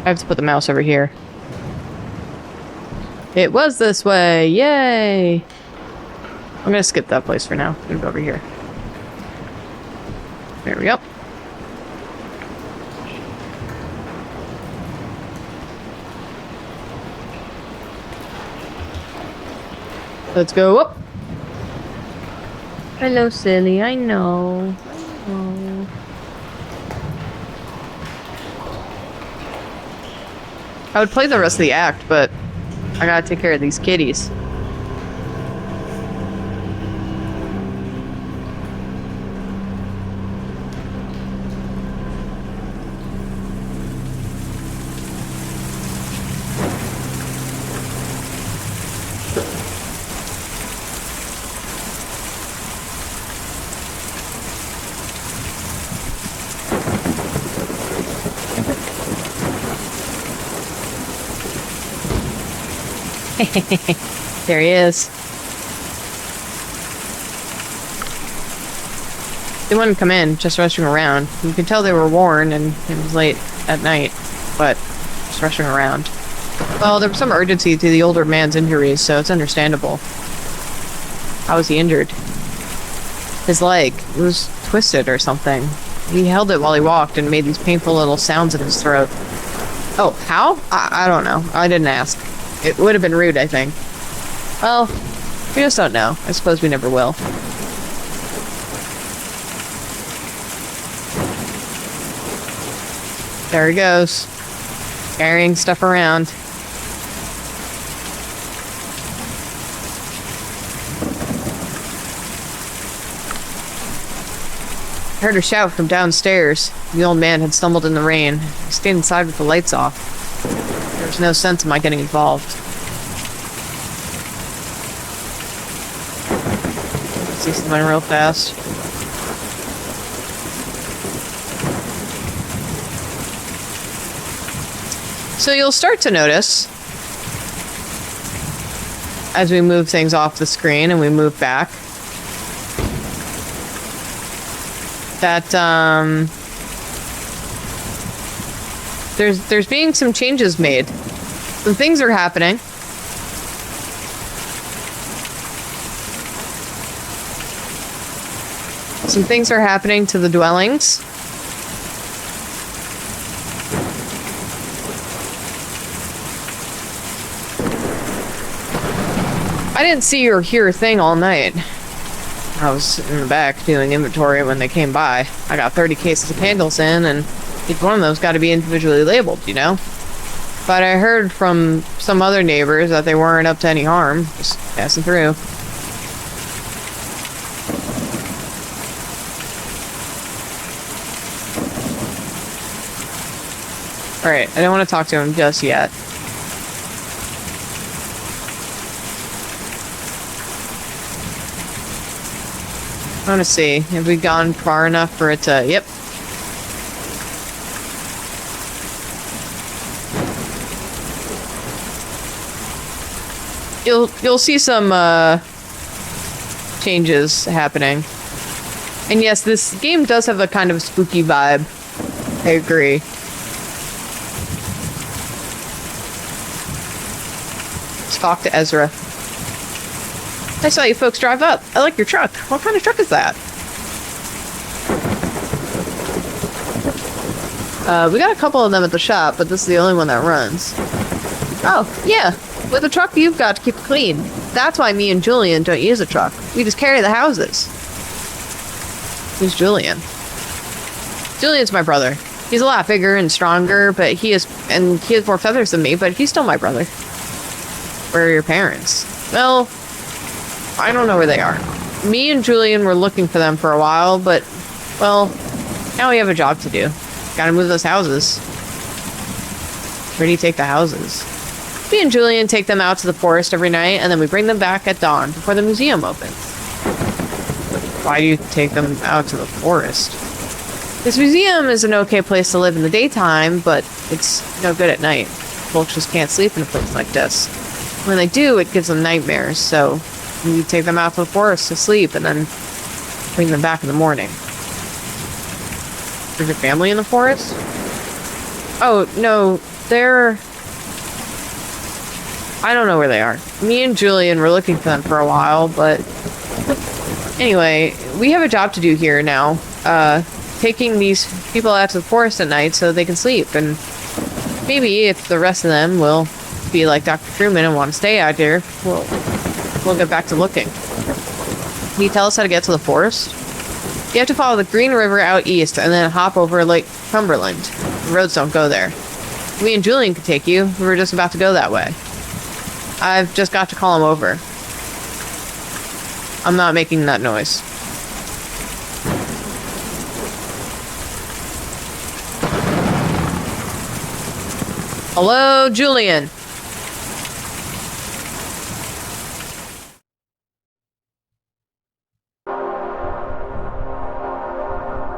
I have to put the mouse over here. It was this way! Yay! I'm gonna skip that place for now. I'm gonna go over here. There we go. Let's go up. Hello, silly. I know. I know. I would play the rest of the act, but I gotta take care of these kitties. There he is. They wouldn't come in, just rushing around. You could tell they were worn and it was late at night, but just rushing around. Well, there was some urgency to the older man's injuries, so it's understandable. How was he injured? His leg was twisted or something. He held it while he walked and made these painful little sounds in his throat. Oh, how? I don't know. I didn't ask. It would have been rude, I think. Well, we just don't know. I suppose we never will. There he goes. Carrying stuff around. I heard a shout from downstairs. The old man had stumbled in the rain. He stayed inside with the lights off. There was no sense in my getting involved. See something real fast. So you'll start to notice, as we move things off the screen and we move back, that there's being some changes made. Some things are happening. Some things are happening to the dwellings. I didn't see or hear a thing all night. I was in the back doing inventory when they came by. I got 30 cases of candles in, and each one of those got to be individually labeled, you know? But I heard from some other neighbors that they weren't up to any harm, just passing through. Alright, I don't want to talk to him just yet. I want to see. Have we gone far enough for it to... Yep. You'll see some changes happening. And yes, this game does have a kind of spooky vibe. I agree. Let's talk to Ezra. I saw you folks drive up. I like your truck. What kind of truck is that? We got a couple of them at the shop, but this is the only one that runs. Oh, yeah. With the truck you've got to keep it clean. That's why me and Julian don't use a truck. We just carry the houses. Who's Julian? Julian's my brother. He's a lot bigger and stronger, but he has more feathers than me, but he's still my brother. Where are your parents? Well, I don't know where they are. Me and Julian were looking for them for a while, but, well, now we have a job to do. Gotta move those houses. Where do you take the houses? Me and Julian take them out to the forest every night, and then we bring them back at dawn before the museum opens. Why do you take them out to the forest? This museum is an okay place to live in the daytime, but it's no good at night. Folks just can't sleep in a place like this. When they do, it gives them nightmares, so you take them out to the forest to sleep and then bring them back in the morning. Is your family in the forest? Oh, no, they're... I don't know where they are. Me and Julian were looking for them for a while, but... Anyway, we have a job to do here now. Taking these people out to the forest at night so they can sleep, and maybe if the rest of them will be like Dr. Truman and want to stay out here, we'll get back to looking. Can you tell us how to get to the forest? You have to follow the Green River out east and then hop over Lake Cumberland. The roads don't go there. Me and Julian could take you. We were just about to go that way. I've just got to call him over. I'm not making that noise. Hello, Julian.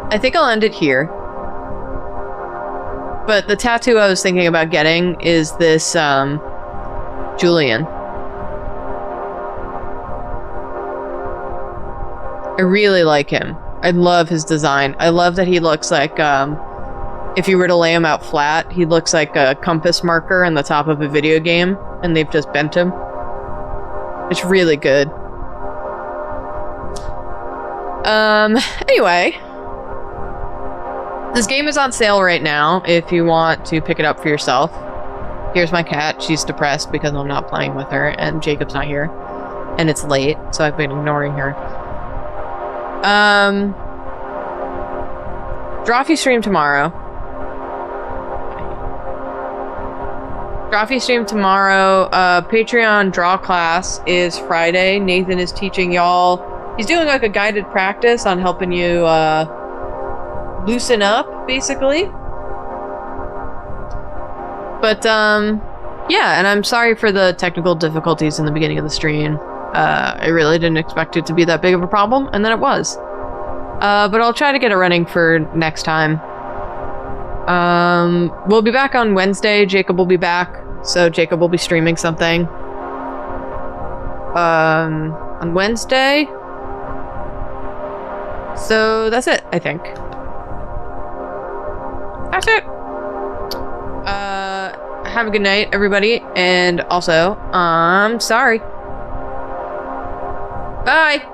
I think I'll end it here. But the tattoo I was thinking about getting is this, Julian. I really like him. I love his design. I love that he looks like, if you were to lay him out flat, he looks like a compass marker on the top of a video game, and they've just bent him. It's really good. Anyway. This game is on sale right now, if you want to pick it up for yourself. Here's my cat. She's depressed because I'm not playing with her, and Jacob's not here. And it's late, so I've been ignoring her. Drawfee stream tomorrow. Drawfee stream tomorrow. Patreon draw class is Friday. Nathan is teaching y'all. He's doing like a guided practice on helping you loosen up, basically. But yeah, and I'm sorry for the technical difficulties in the beginning of the stream. I really didn't expect it to be that big of a problem, and then it was. But I'll try to get it running for next time. We'll be back on Wednesday. Jacob will be back, so Jacob will be streaming something. On Wednesday. So that's it, I think. That's it. Have a good night, everybody, and also, I'm sorry. Bye!